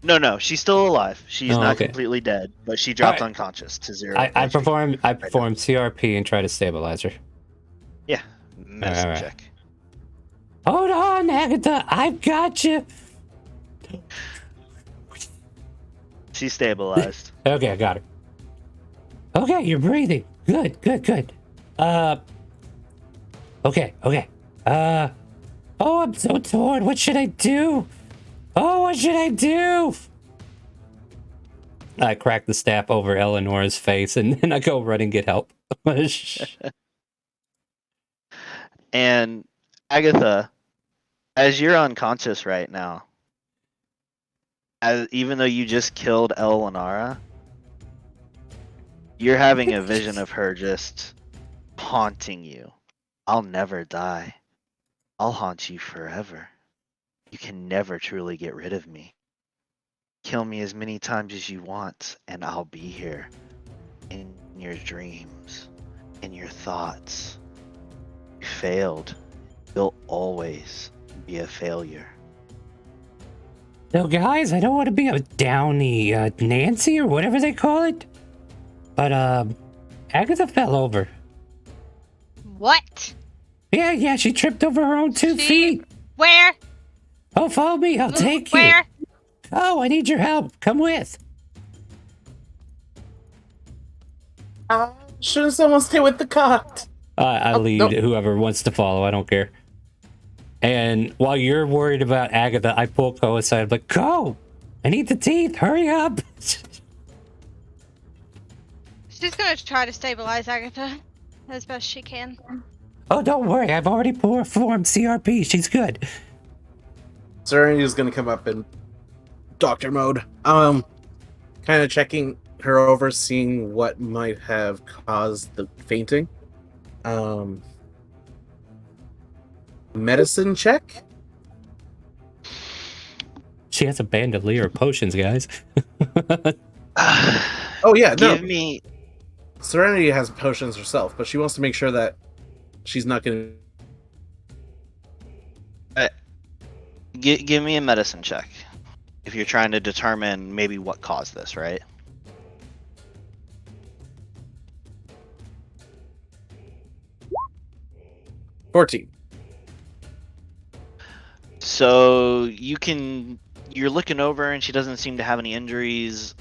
No, she's still alive. She's not okay. completely dead, but she dropped Alright. unconscious to 0. I HP. perform CRP and try to stabilize her. Yeah, medicine Alright. check. Hold on, Agatha. I've got you. She's stabilized. Okay, I got her. Okay, you're breathing. Good, good, good. Okay. Oh, I'm so torn. What should I do? Oh, what should I do? I crack the staff over Eleanor's face and then I go run and get help. And Agatha, as you're unconscious right now, even though you just killed Eleonora, you're having a vision of her just haunting you. I'll never die. I'll haunt you forever. You can never truly get rid of me. Kill me as many times as you want, and I'll be here. In your dreams, in your thoughts. You failed. You'll always be a failure. So, guys, I don't want to be a downy Nancy or whatever they call it, but Agatha fell over. What? Yeah, she tripped over her own 2 feet. Where? Oh, follow me, I'll take you. Where? Oh, I need your help. Come with. Shouldn't someone stay with the cart? I lead nope. whoever wants to follow. I don't care. And while you're worried about Agatha, I pull Ko aside. I'm like, Ko, I need the teeth. Hurry up. She's gonna try to stabilize Agatha as best she can. Oh, don't worry. I've already performed CRP. She's good. Serenity's gonna come up in doctor mode. Kind of checking her over, seeing what might have caused the fainting. Medicine check? She has a bandolier of potions, guys. Oh yeah, no. Give me. Serenity has potions herself, but she wants to make sure that she's not gonna... Give me a medicine check. If you're trying to determine maybe what caused this, right? $14. So you're looking over and she doesn't seem to have any injuries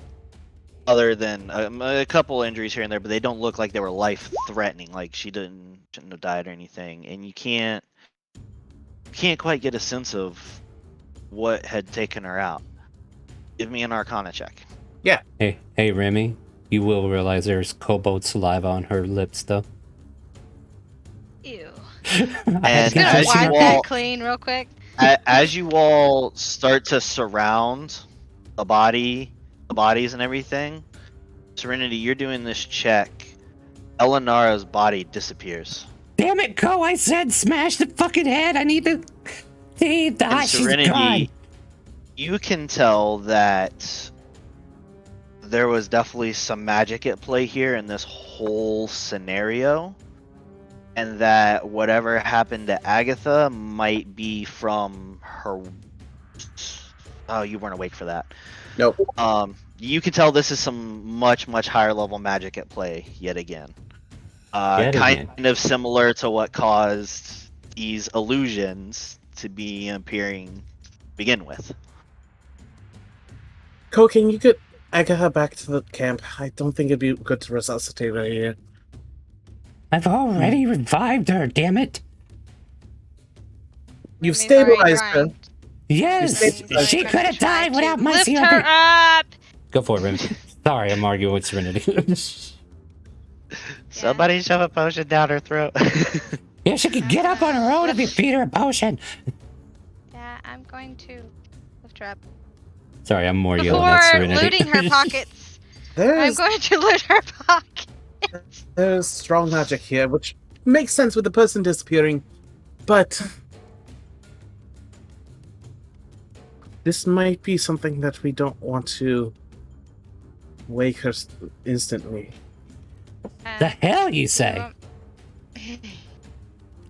other than a couple injuries here and there, but they don't look like they were life-threatening, like shouldn't have died or anything. And you can't quite get a sense of what had taken her out. Give me an Arcana check. Yeah. Hey, Remy. You will realize there's kobold saliva on her lips, though. Ew. And Gonna as wipe you that all clean real quick. as you all start to surround the bodies and everything, Serenity, you're doing this check. Eleonora's body disappears. Damn it, Ko! I said smash the fucking head. I need the teeth. And She's gone. Serenity, you can tell that there was definitely some magic at play here in this whole scenario, and that whatever happened to Agatha might be from her. Oh, you weren't awake for that. Nope. You can tell this is some much higher level magic at play yet again. Kind of similar to what caused these illusions to be appearing to begin with. Ko, can you get Agatha back to the camp? I don't think it'd be good to resuscitate her here. I've already revived her, damn it. You've stabilized her. Yes, she could have died without my Lift CRP. her up! Go for it, Remy. Sorry, I'm arguing with Serenity. Somebody shove a potion down her throat. Yeah, she could get up on her own if you feed her a potion. Yeah, I'm going to lift her up. Sorry, I'm more yelling at Before Serenity. looting her pockets, I'm There's, going to loot her pockets. there's strong magic here, which makes sense with the person disappearing, but this might be something that we don't want to wake her instantly. The hell you say?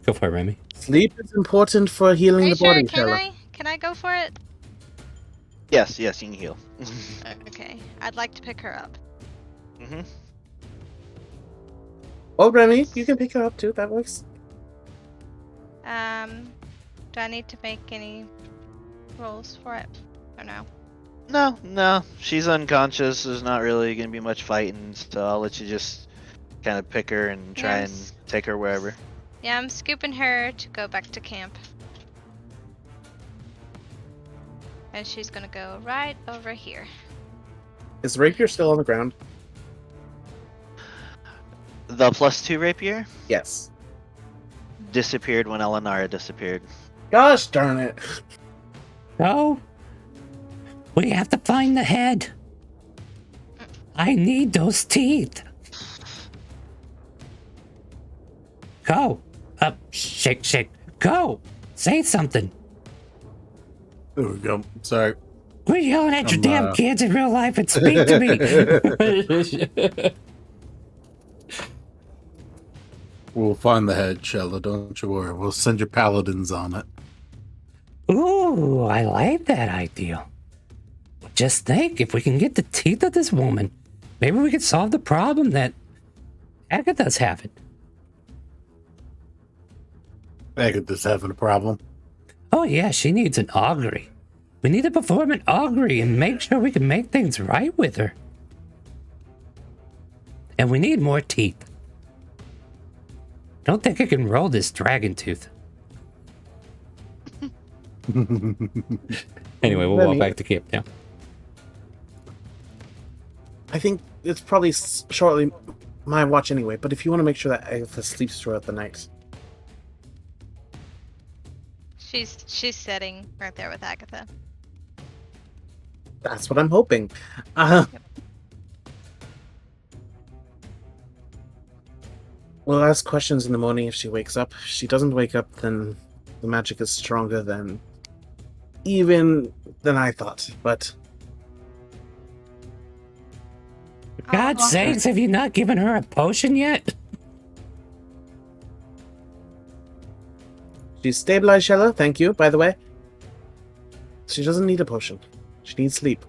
Go for it, Remy. Sleep is important for healing Are you the body, sure? Stella. Can I go for it? Yes, you can heal. Okay, I'd like to pick her up. Mm-hmm. Oh, Remy, you can pick her up too. That works. Do I need to make any rolls for it? Or no? No. She's unconscious. There's not really gonna be much fighting, so I'll let you just kind of pick her and try and take her wherever. Yeah, I'm scooping her to go back to camp. And she's gonna go right over here. Is Rapier still on the ground? The +2 rapier Yes. disappeared when Elenara disappeared. Gosh darn it. No. We have to find the head. I need those teeth. Go. Up. Shake. Go. Say something. There we go. Sorry. Quit yelling at your I'm, damn kids in real life and speak to me. We'll find the head, Shella. Don't you worry. We'll send your paladins on it. Ooh, I like that idea. Just think, if we can get the teeth of this woman, maybe we could solve the problem that Agatha's having. Agatha's having a problem. Oh yeah, she needs an augury. We need to perform an augury and make sure we can make things right with her. And we need more teeth. Don't think I can roll this dragon tooth. Anyway, we'll walk back to camp now. I think it's probably shortly my watch anyway, but if you want to make sure that Agatha sleeps throughout the night. She's sitting right there with Agatha. That's what I'm hoping. We'll ask questions in the morning if she wakes up. If she doesn't wake up, then the magic is stronger than I thought. But For God's sakes, have you not given her a potion yet? she's stabilized, Shella. Thank you, by the way. She doesn't need a potion. She needs sleep.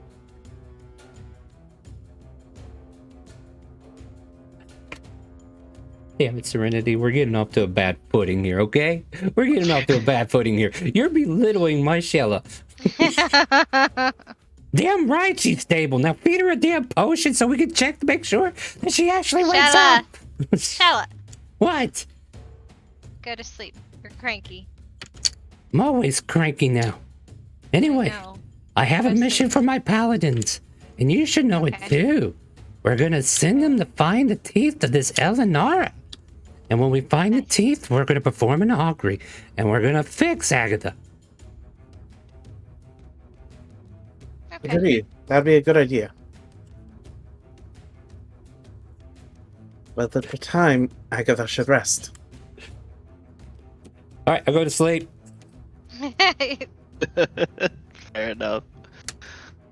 Damn it, Serenity. We're getting off to a bad footing here, okay? We're getting off to a bad footing here. You're belittling my Shella. Damn right she's stable. Now feed her a damn potion so we can check to make sure that she actually wakes up. Shella, What? go to sleep. You're cranky. I'm always cranky now. Anyway, No. I have a Go to mission sleep. for my paladins, and you should know it Okay. too. We're gonna send them to find the teeth of this Elenara. And when we find the teeth, we're gonna perform an augury, and we're gonna fix Agatha. Okay. That'd be a good idea. But at the time, Agatha should rest. All right, I'll go to sleep. Fair enough.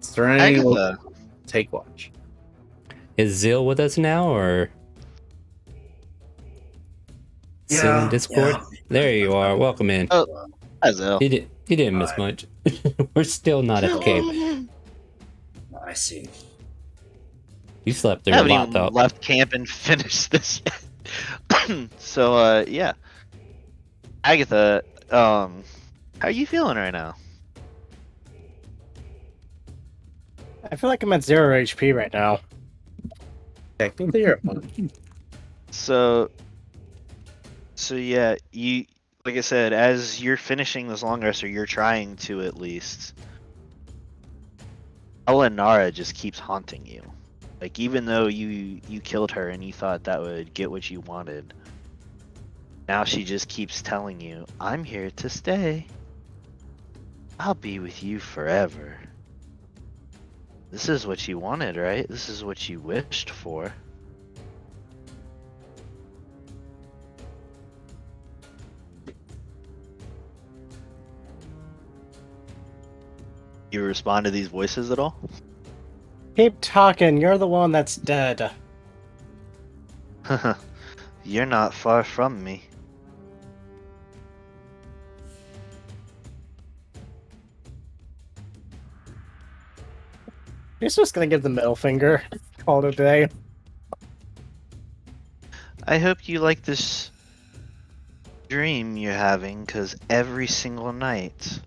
Serenity will Agatha, take watch. Is Zil with us now, or Zil in Discord? There you are. Welcome in. oh, Azil. You didn't miss much. We're still not at the cave. I see. You slept I through a haven't lot, even though. left camp and finished this yet. So, yeah. Agatha, how are you feeling right now? I feel like I'm at 0 HP right now. Technically, you're fine. So yeah, you, like I said, as you're finishing this long rest, or you're trying to at least, Elenara just keeps haunting you. Like, even though you killed her and you thought that would get what you wanted, now she just keeps telling you, I'm here to stay. I'll be with you forever. This is what you wanted, right? This is what you wished for. You respond to these voices at all? Keep talking, you're the one that's dead. You're not far from me. He's just gonna give the middle finger. Call it a day. I hope you like this dream you're having, because every single night,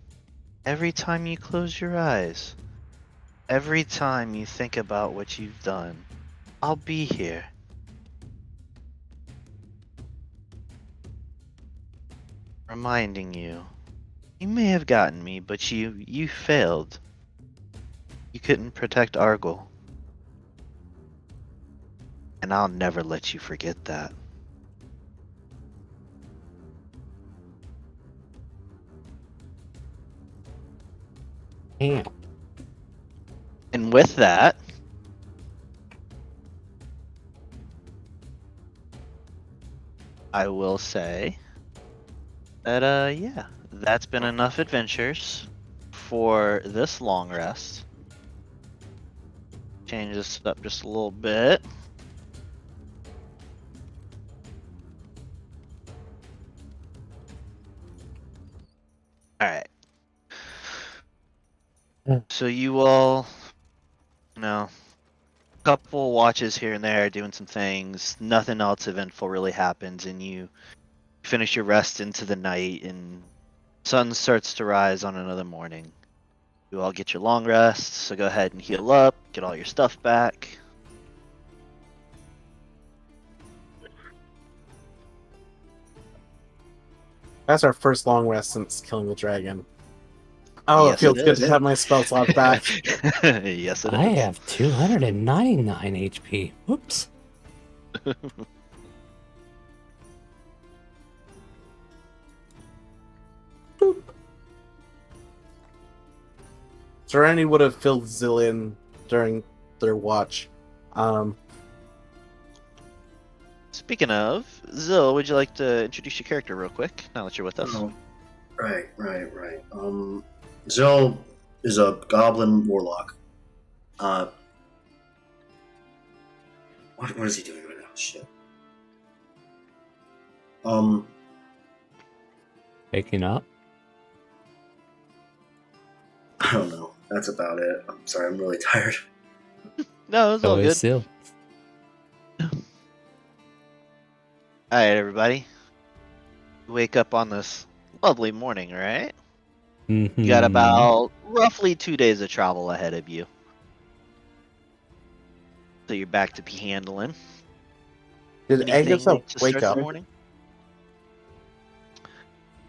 every time you close your eyes, every time you think about what you've done, I'll be here. Reminding you. You may have gotten me, but you failed. You couldn't protect Argyle. And I'll never let you forget that. Damn. And with that, I will say that, yeah, that's been enough adventures for this long rest. Change this up just a little bit. Alright. So you all, couple watches here and there, doing some things. Nothing else eventful really happens, and you finish your rest into the night, and sun starts to rise on another morning. You all get your long rest, so go ahead and heal up, get all your stuff back. That's our first long rest since killing the dragon. Oh, Yes, it feels it good is. to have my spell slot back. Yes, it I is. have 299 HP. Whoops. Serenity would have filled Zill in during their watch. Speaking of, Zill, would you like to introduce your character real quick, now that you're with us? Oh, right. Zell is a goblin warlock. What is he doing right now? Shit. Waking up. I don't know. That's about it. I'm sorry. I'm really tired. No, it's all good. Still. Alright, everybody. You wake up on this lovely morning, right? Mm-hmm. You got about roughly 2 days of travel ahead of you. So you're back to be handling. Did Anything Agatha to wake start up? the morning?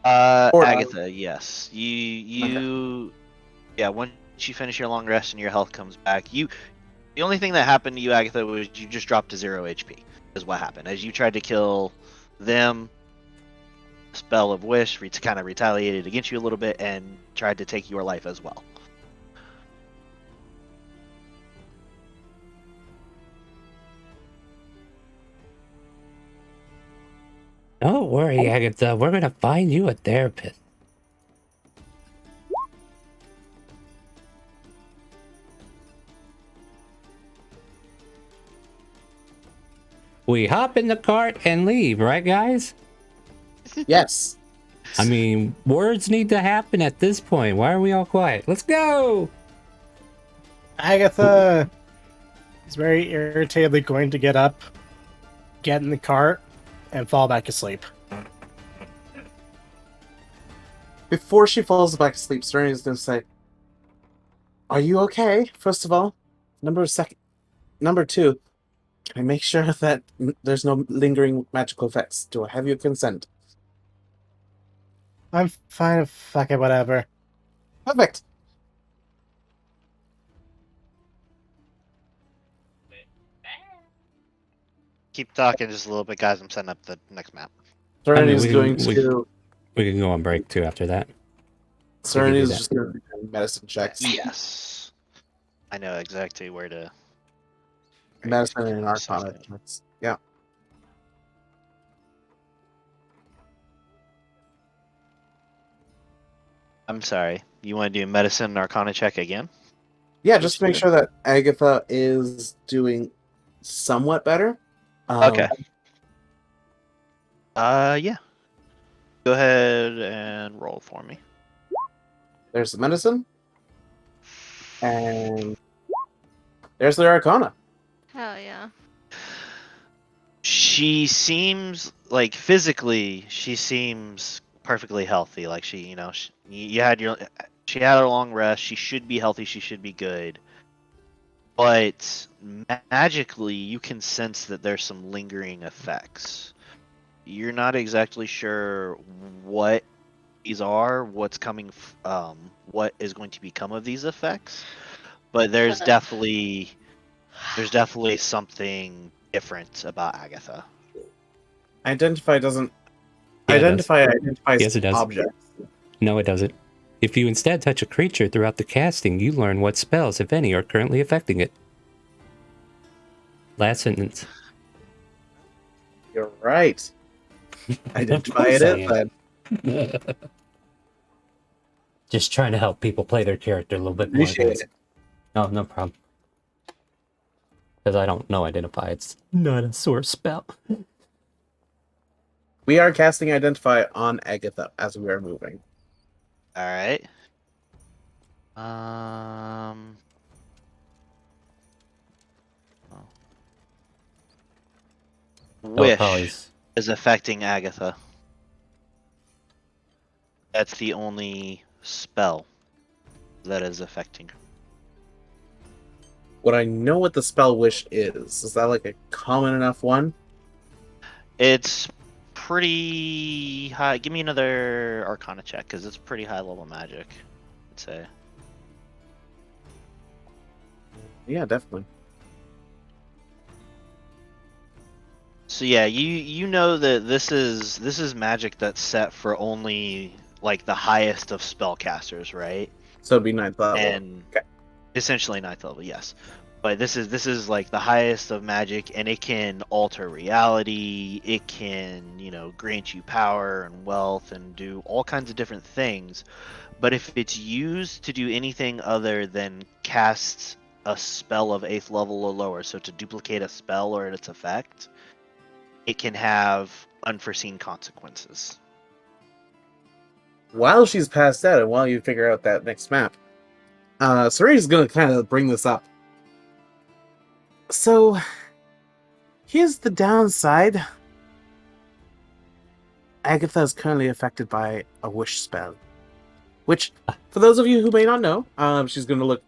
Or- Agatha, yes. Yeah, once you finish your long rest and your health comes back, the only thing that happened to you, Agatha, was you just dropped to 0 HP. Is what happened. As you tried to kill them, spell of wish kind of retaliated against you a little bit and tried to take your life as well. Don't worry, Agatha. We're gonna find you a therapist. We hop in the cart and leave, right, guys? Yes. I mean, words need to happen at this point. Why are we all quiet? Let's go! Agatha is very irritatedly going to get up, get in the cart, and fall back asleep. Before she falls back asleep, Serenity is going to say, "Are you okay? First of all, number two, can I make sure that there's no lingering magical effects? Do I have your consent?" I'm fine, fuck it, whatever. Perfect. Keep talking just a little bit, guys. I'm setting up the next map. Serenity I mean, is going to. We can go on break too after that. Serenity do is that. just going to do medicine checks. Yes. I know exactly where to. Medicine and Give me a Arcana second. checks. Yeah. I'm sorry. You want to do medicine and arcana check again? Yeah, just to make sure that Agatha is doing somewhat better. Okay. Yeah. Go ahead and roll for me. There's the medicine. And there's the Arcana. Hell yeah. She seems like physically, she seems perfectly healthy. Like she, you know, she had a long rest. She should be healthy. She should be good. But magically, you can sense that there's some lingering effects. You're not exactly sure what these are, what's coming, what is going to become of these effects. But there's definitely something different about Agatha. Identify doesn't. Yeah, it does. Identify identifies Yes, it does. objects. No, it doesn't. If you instead touch a creature throughout the casting, you learn what spells, if any, are currently affecting it. Last sentence. You're right. Identify course it I is am. then. Just trying to help people play their character a little bit more. Appreciate Guys. it. No, no problem. Because I don't know identify. It's not a source spell. We are casting Identify on Agatha as we are moving. All right. Oh. Wish apologies. is affecting Agatha. That's the only spell that is affecting her. Would I know what the spell Wish is? Is that like a common enough one? It's pretty high. Give me another Arcana check, because it's pretty high level magic, I'd say. Yeah, definitely. So yeah, you know that this is magic that's set for only like the highest of spellcasters, right? So it'd be 9th level. And essentially 9th level, yes. But this is like the highest of magic, and it can alter reality. It can, you know, grant you power and wealth and do all kinds of different things. But if it's used to do anything other than cast a spell of 8th level or lower, so to duplicate a spell or its effect, it can have unforeseen consequences. While she's passed out and while you figure out that next map, Serena's going to kind of bring this up. So, here's the downside. Agatha is currently affected by a wish spell. Which, for those of you who may not know, she's going to look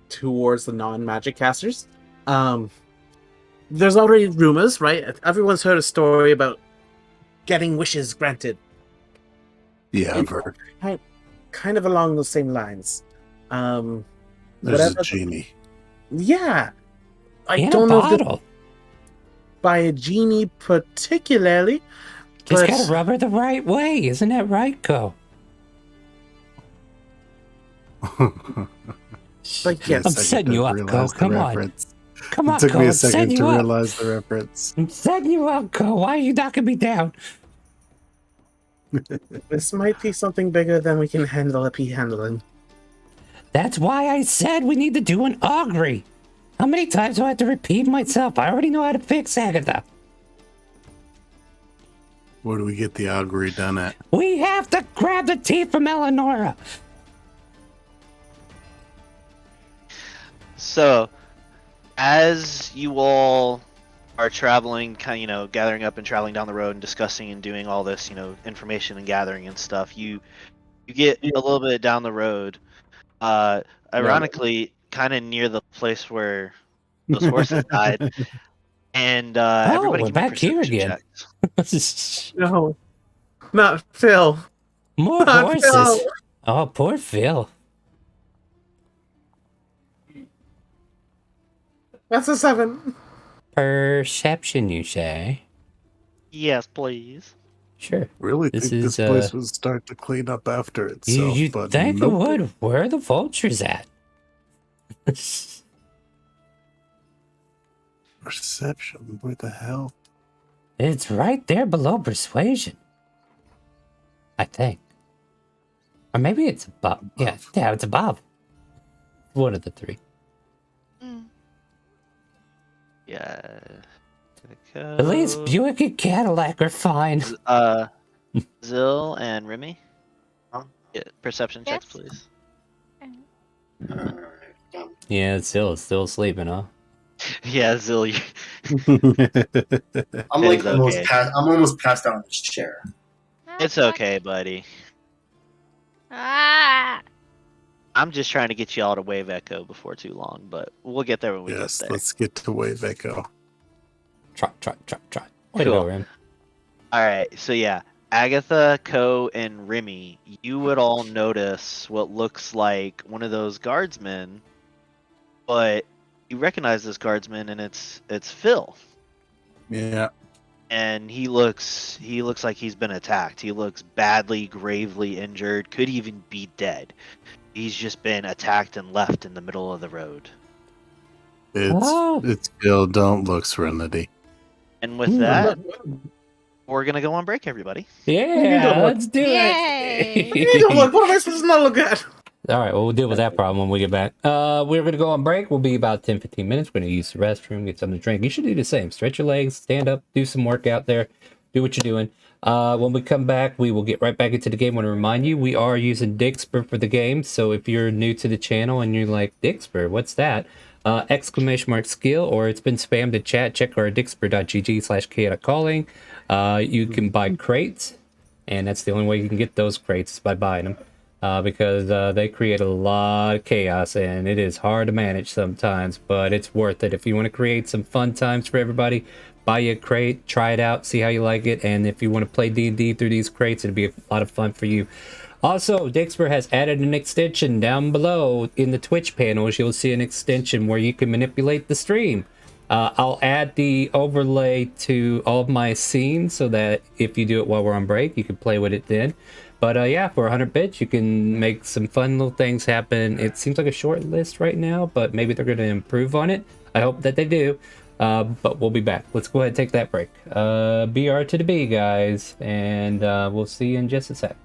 towards the non-magic casters. There's already rumors, right? Everyone's heard a story about getting wishes granted. Yeah, I've heard. Kind of along those same lines. There's Whatever a genie. Yeah. I In don't a know if it's bottle. by a genie particularly. Just but gotta rub her the right way. Isn't that right, Co? But yes, I'm setting you up, Co. Come on. Come on, It took Co. me I'm a setting second you to up. realize the reference. I'm setting you up, Co. Why are you knocking me down? this might be something bigger than we can handle at handling. That's why I said we need to do an augury. How many times do I have to repeat myself? I already know how to fix Agatha. Where do we get the augury done at? We have to grab the teeth from Eleonora. So, as you all are traveling, kind of, you know, gathering up and traveling down the road and discussing and doing all this, you know, information and gathering and stuff, you get a little bit down the road. Ironically, kind of near the place where those horses died, and everybody we're give me back here perception again. checks. No. Not Phil. More Not horses. Phil. Oh, poor Phil. That's a 7. Perception, you say? Yes, please. Sure. Really This think is, this place would start to clean up after You, itself, you but think nope. it would? Where are the vultures at? Perception? Where the hell? It's right there below persuasion. I think. Or maybe it's above. Yeah, it's above. One of the three. Yeah. At least Buick and Cadillac are fine. Zill and Remy. Yeah, perception checks, Yes. please. Yeah, it's still sleeping, huh? Yeah, Zilly. I'm It's like almost okay. past. I'm almost passed out in this chair. Ah, It's fuck. okay, buddy. Ah! I'm just trying to get you all to Wave Echo before too long, but we'll get there when we get Yes, there. let's get to Wave Echo. Trot, trot, trot, trot. Way to Cool. go, Rim. All right, so yeah, Agatha, Ko, and Remy, you would all notice what looks like one of those guardsmen, but you recognize this guardsman, and it's Phil, Yeah. and he looks like he's been attacked. He looks badly, gravely injured, could even be dead. He's just been attacked and left in the middle of the road. Ah. It's Bill. Don't look, Serenity. And with Hmm. that, we're gonna go on break, everybody. Yeah, let's do Yay! I'm it. like, what am I supposed to not look at? All right, well, we'll deal with that problem when we get back. We're going to go on break. We'll be about 10, 15 minutes. We're going to use the restroom, get something to drink. You should do the same. Stretch your legs, stand up, do some work out there, do what you're doing. When we come back, we will get right back into the game. I want to remind you, we are using Dixper for the game. So if you're new to the channel and you're like, Dixper, what's that? Exclamation mark skill, or it's been spammed in chat. Check our dixper.gg/ChaoticCalling. You can buy crates, and that's the only way you can get those crates is by buying them. Because they create a lot of chaos and it is hard to manage sometimes, but it's worth it. If you want to create some fun times for everybody, buy you a crate, try it out, see how you like it, and if you want to play D&D through these crates, it'll be a lot of fun for you. Also, Dixper has added an extension down below in the Twitch panels. You'll see an extension where you can manipulate the stream. I'll add the overlay to all of my scenes so that if you do it while we're on break, you can play with it then. But yeah, for 100 bits, you can make some fun little things happen. It seems like a short list right now, but maybe they're going to improve on it. I hope that they do. But we'll be back. Let's go ahead and take that break. BR to the B, guys. And we'll see you in just a sec.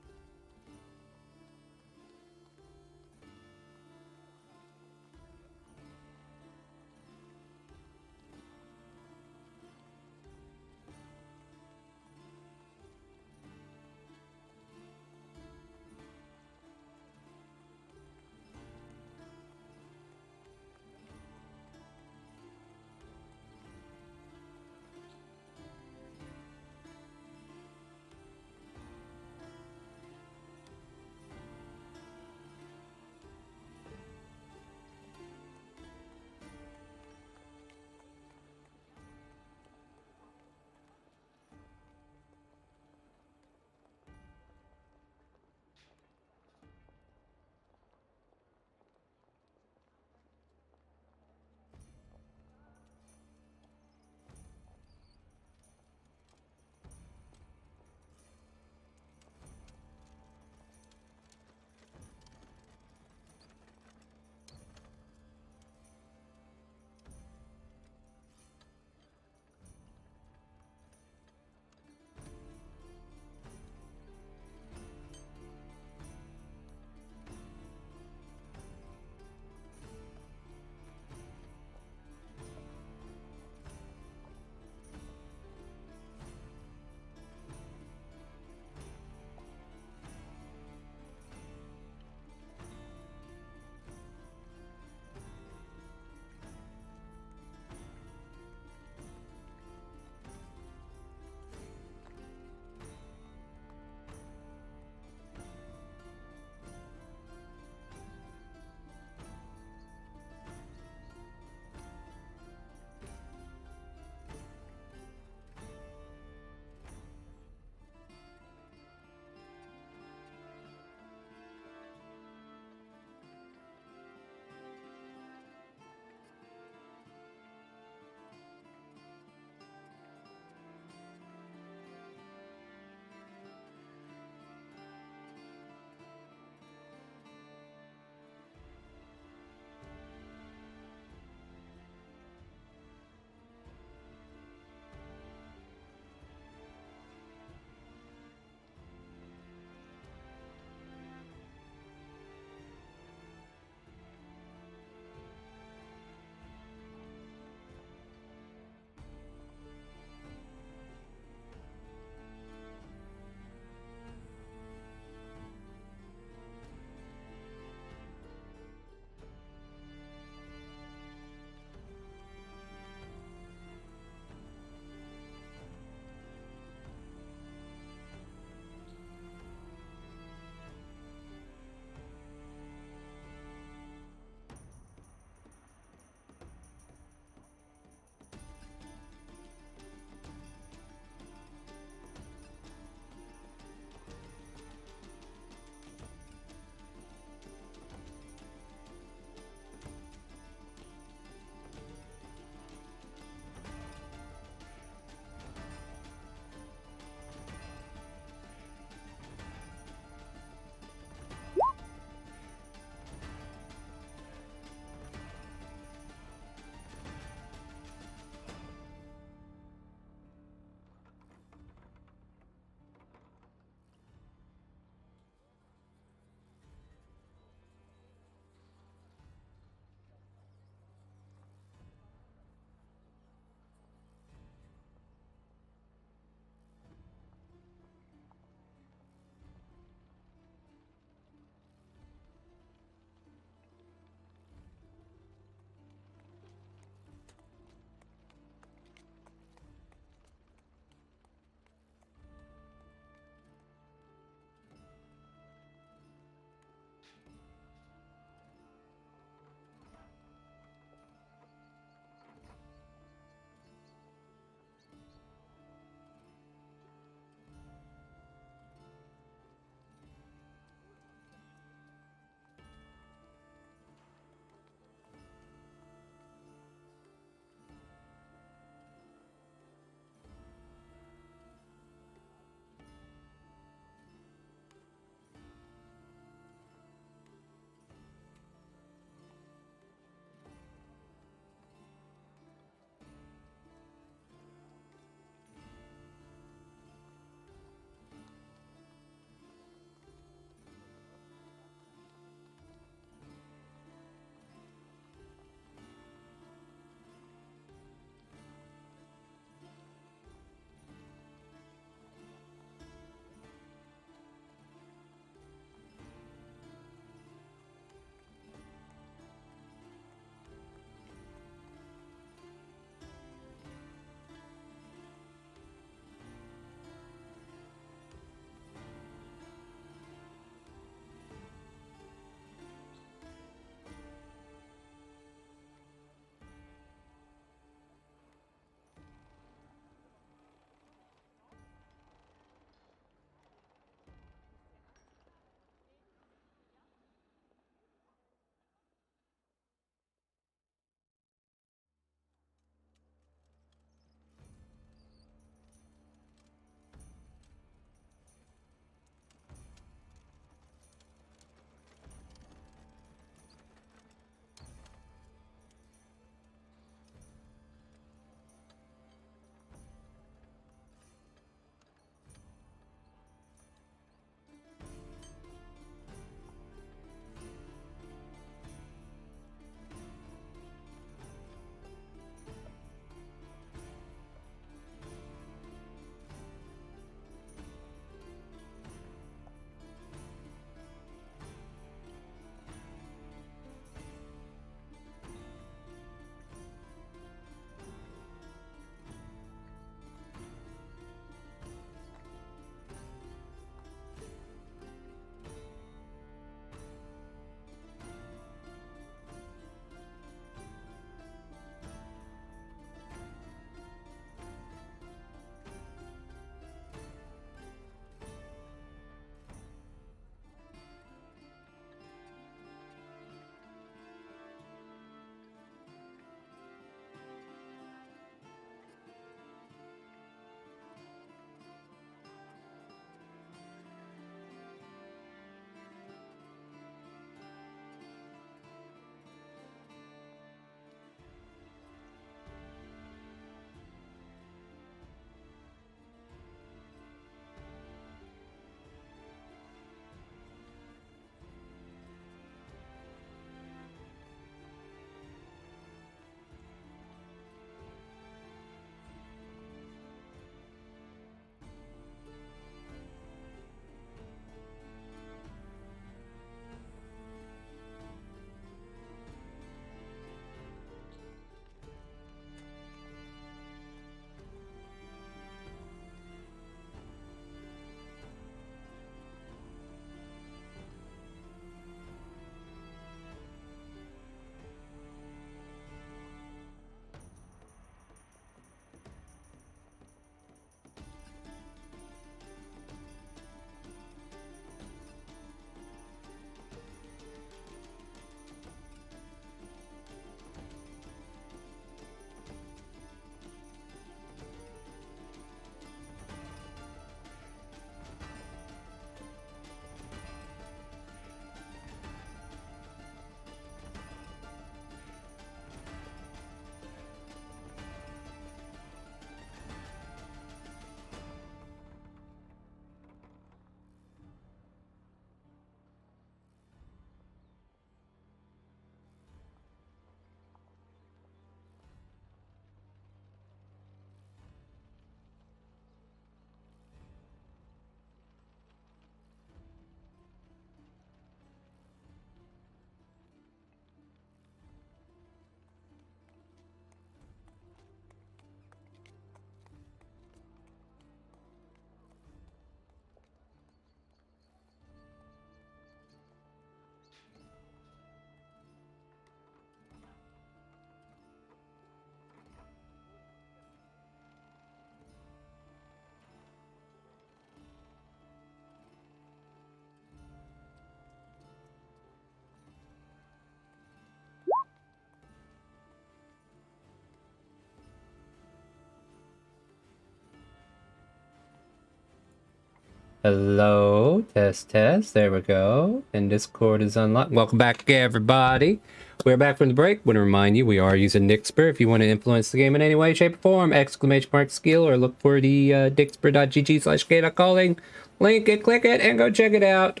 Hello, test, test. There we go. And Discord is unlocked. Welcome back, everybody. We're back from the break. Want to remind you, we are using Dixper. If you want to influence the game in any way, shape, or form, exclamation mark skill, or look for the dixper.gg/ChaoticCalling link it, click it, and go check it out.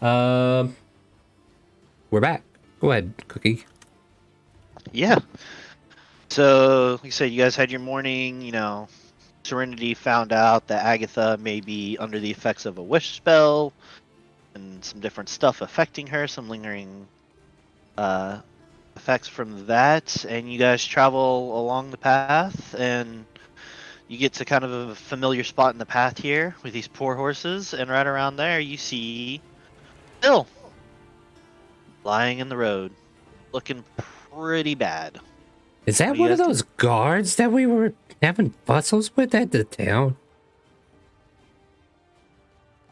We're back. Go ahead, Cookie. Yeah. So, like I said, you guys had your morning, Serenity found out that Agatha may be under the effects of a wish spell and some different stuff affecting her, some lingering effects from that. And you guys travel along the path, and you get to kind of a familiar spot in the path here with these poor horses. And right around there, you see Bill lying in the road, looking pretty bad. Is that What do you one of guys do? those guards that we were having bustles with at the town?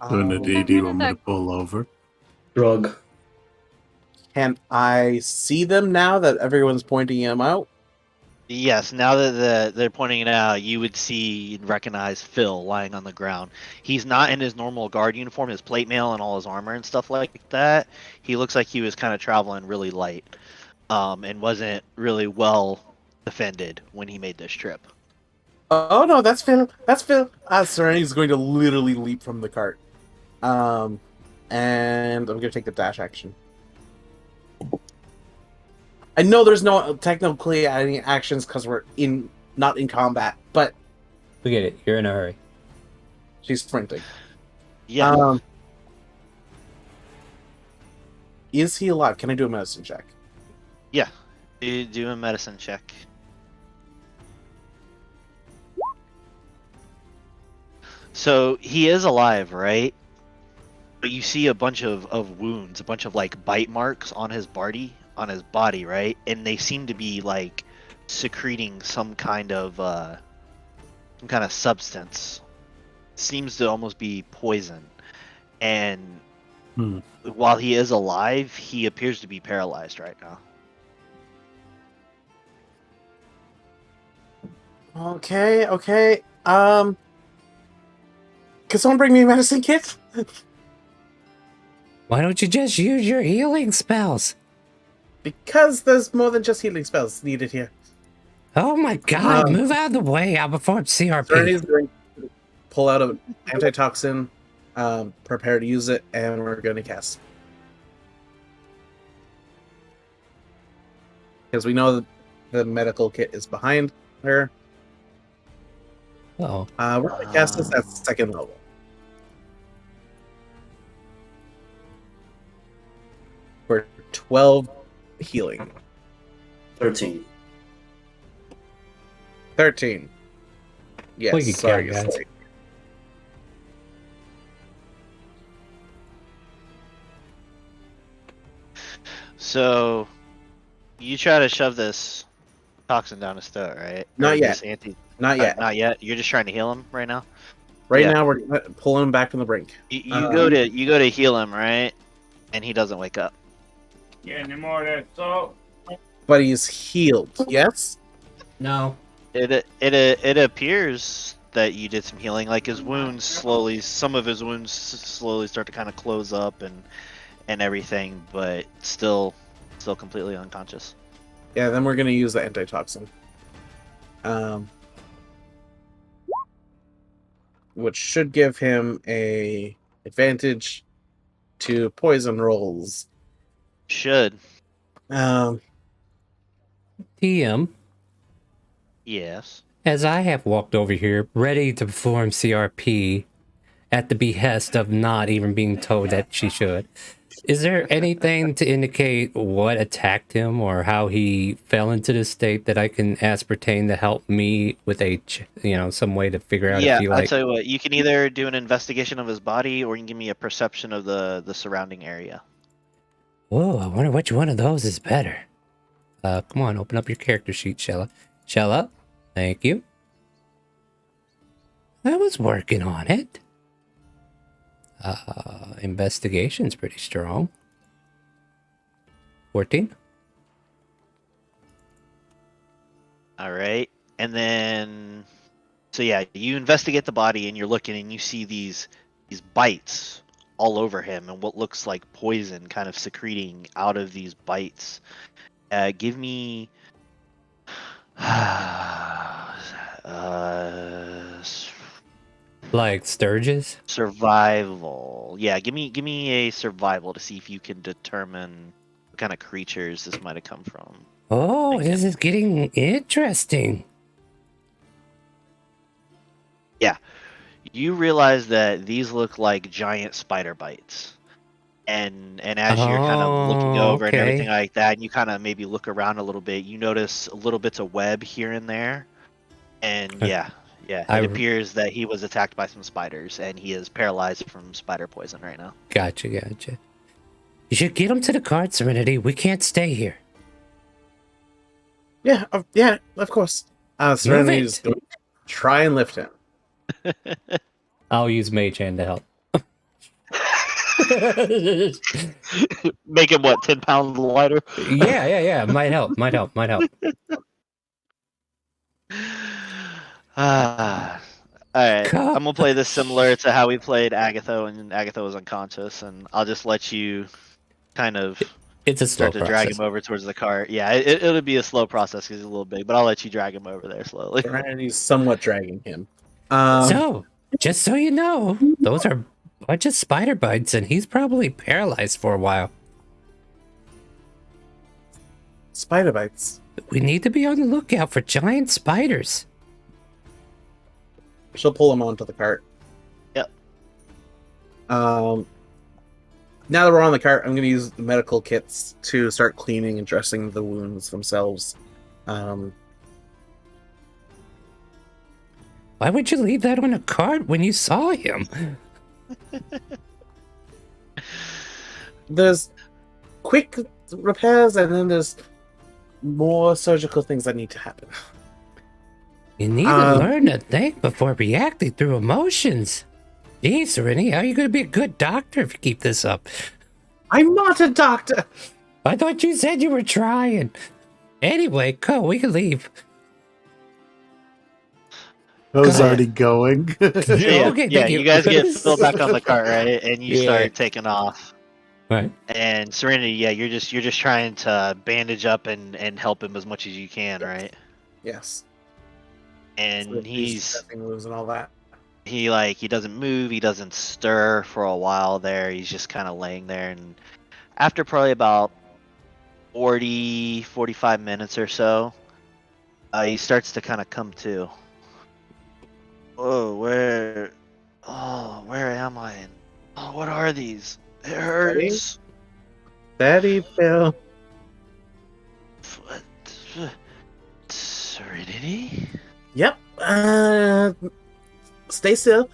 Serenity, do you want me to pull over? Drug. Can I see them now that everyone's pointing them out? Yes, now that they're pointing it out, you would see and recognize Phil lying on the ground. He's not in his normal guard uniform, his plate mail and all his armor and stuff like that. He looks like he was kind of traveling really light, and wasn't really well defended when he made this trip. Oh no, that's Phil. That's Phil. Serenity's going to literally leap from the cart. And I'm going to take the dash action. I know there's no technically any actions because we're not in combat, but We get it. You're in a hurry. she's sprinting. Yeah. Is he alive? Can I do a medicine check? Yeah. Do a medicine check. So he is alive, right? But you see a bunch of wounds, a bunch of like bite marks on his body, right? And they seem to be like secreting some kind of substance. Seems to almost be poison. And while he is alive, he appears to be paralyzed right now. Okay. Can someone bring me a medicine kit? Why don't you just use your healing spells? Because there's more than just healing spells needed here. Oh my god, move out of the way. I'll perform CRP. Serenity's going to pull out an antitoxin, prepare to use it, and we're going to cast. Because we know that the medical kit is behind her. Oh. We're going to cast this at second level. For 12 healing. 13. 13. Yes, We can sorry, count, guys. sorry. So you try to shove this toxin down his throat, right? Not Or yet. this Not yet. Not yet. You're just trying to heal him right now. Right Yeah. now, we're pulling him back from the brink. You go to heal him, right? And he doesn't wake up. Any more of that salt? But he's healed, yes? No. It appears that you did some healing. Like his wounds slowly, some of his wounds slowly start to kind of close up and everything, but still completely unconscious. Yeah, then we're going to use the antitoxin. Which should give him a advantage to poison rolls. Should. TM, Yes. as I have walked over here, ready to perform CRP at the behest of not even being told that she should, is there anything to indicate what attacked him or how he fell into this state that I can ascertain to help me with some way to figure out Yeah, if you I'll like... tell you what. You can either do an investigation of his body, or you can give me a perception of the surrounding area. Whoa, I wonder which one of those is better. Come on, open up your character sheet, Shella. Shella, thank you. I was working on it. Investigation's pretty strong. 14. All right, and then so yeah, you investigate the body and you're looking and you see these these bites all over him, and what looks like poison kind of secreting out of these bites. Give me Like Sturgis? survival. Yeah, give me a survival to see if you can determine what kind of creatures this might have come from. Oh, Thank this you. is getting interesting. You realize that these look like giant spider bites. And as you're kind of looking Oh, over and everything okay. like that, and you kind of maybe look around a little bit, you notice little bits of web here and there. And yeah, I it appears that he was attacked by some spiders, and he is paralyzed from spider poison right now. gotcha. You should get him to the cart, Serenity. We can't stay here. Yeah, of course. Serenity is going to try and lift him. I'll use Mage Hand to help. Make him what, 10 pounds lighter? Yeah. Might help. Alright, Come. I'm gonna play this similar to how we played Agatha, and Agatha was unconscious, and I'll just let you kind of It's a slow start to drag process. him over towards the cart. Yeah, it'll be a slow process because he's a little big, but I'll let you drag him over there slowly. Serenity's somewhat dragging him. So, just so you know, those are a bunch of spider bites, and he's probably paralyzed for a while. Spider bites. We need to be on the lookout for giant spiders. She'll pull him onto the cart. Yep. Now that we're on the cart, I'm going to use the medical kits to start cleaning and dressing the wounds themselves. Why would you leave that on a cart when you saw him? There's quick repairs, and then there's more surgical things that need to happen. You need to learn to think before reacting through emotions. Gee, Serenity, how are you going to be a good doctor if you keep this up? I'm not a doctor! I thought you said you were trying. Anyway, go, we can leave. Co's already going. Yeah, Okay, yeah, thank you. you guys get filled back on the cart, right? And you Yeah. start taking off. Right. And Serenity, yeah, you're just trying to bandage up and help him as much as you can, right? Yes. And he's dressing moves and all that. he doesn't move, he doesn't stir for a while there. He's just kind of laying there, and after probably about 45 minutes or so, he starts to kind of come to. Oh, where am I? Oh, what are these? It hurts. Steady, Phil. What? Serenity? Yep. Stay still.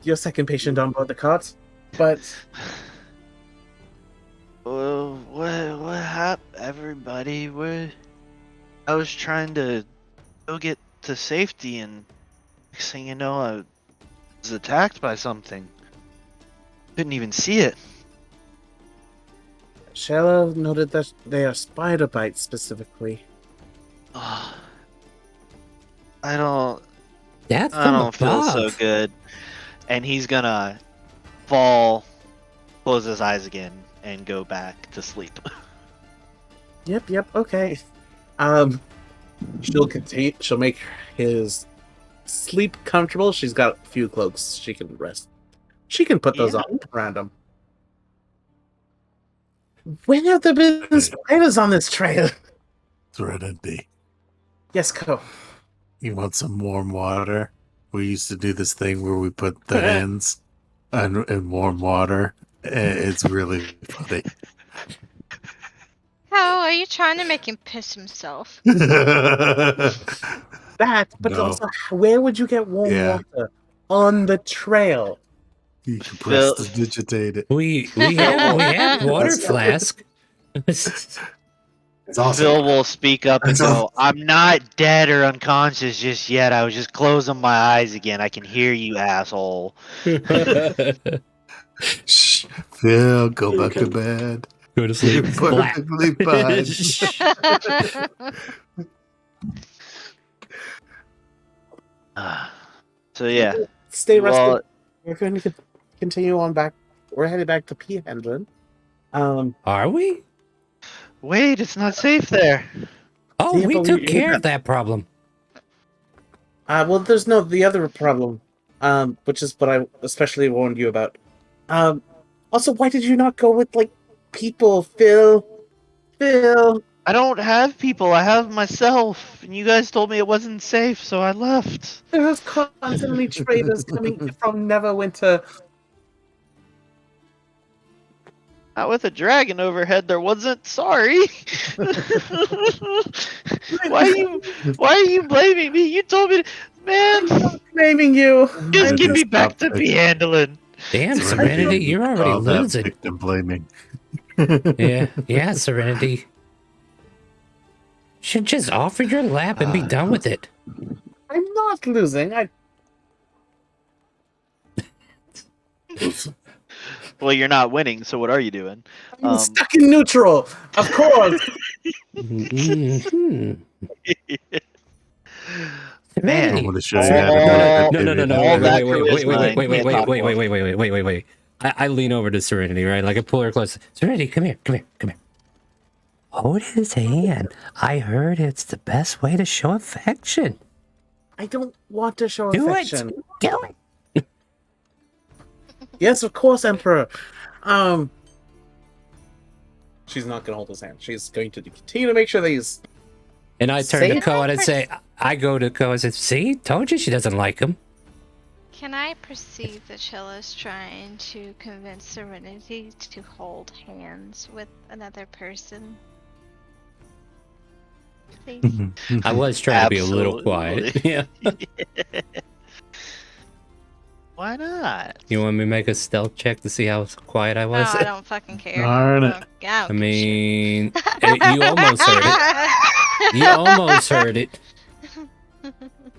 Your second patient on board the cart. But What happened, everybody? I was trying to go get to safety, and next thing you know, I was attacked by something. Couldn't even see it. Shella noted that they are spider bites specifically. Oh, I don't That's I from don't feel above. so good. And he's gonna fall, close his eyes again, and go back to sleep. Yep, okay. She'll continue. She'll make his sleep comfortable. She's got a few cloaks she can rest. She can put those Yeah. on random. When have there been spiders on this trail? Serenity. Yes, Co. You want some warm water? We used to do this thing where we put the hands in warm water. It's really funny. How are you trying to make him piss himself? That, but No. also, where would you get warm water? On the trail. You can press to digitate it. We have water That's- flask. It's awesome. Phil will speak up and go, "I'm not dead or unconscious just yet. I was just closing my eyes again. I can hear you, asshole." Shh, Phil, go back to bed. Go to sleep. You're perfectly fine. So yeah, Stay you rested. all, We're going to get continue on back. We're headed back to P. Hendren. Are we? Wait, it's not safe there. Oh, Yeah, we but took care of that problem. Well, there's the other problem, which is what I especially warned you about. Also, why did you not go with like people, Phil? Phil. I don't have people. I have myself. And you guys told me it wasn't safe, so I left. There's constantly traders coming from Neverwinter. Not with a dragon overhead. There wasn't. Sorry. Why are you blaming me? You told me, man. I'm not blaming you. Just I'm get me just back not to like- be handling. Damn, Serenity, you're already All that losing. victim blaming. Yeah, Serenity. Should just offer your lap and be done with it. I'm not losing. Well, you're not winning, so what are you doing? I'm stuck in neutral. Of course. Mhm. Man. I'm going to show you Serenity. how to No, do that. All that wait. I lean over to Serenity, right? Like I pull her close. Serenity, come here. Hold his hand. I heard it's the best way to show affection. I don't want to show Do affection. it. Do it. Yes, of course, Emperor. She's not gonna hold his hand. She's going to continue to make sure that he's. And I turn to Say- Ko and I say, I go to Ko and say, see, told you she doesn't like him. Can I perceive that Shella's trying to convince Serenity to hold hands with another person? Please. I was trying to be a little quiet. Absolutely. Yeah. Why not? You want me to make a stealth check to see how quiet I No, was? I don't fucking care. Darn it. I mean, you almost heard it. You almost heard it.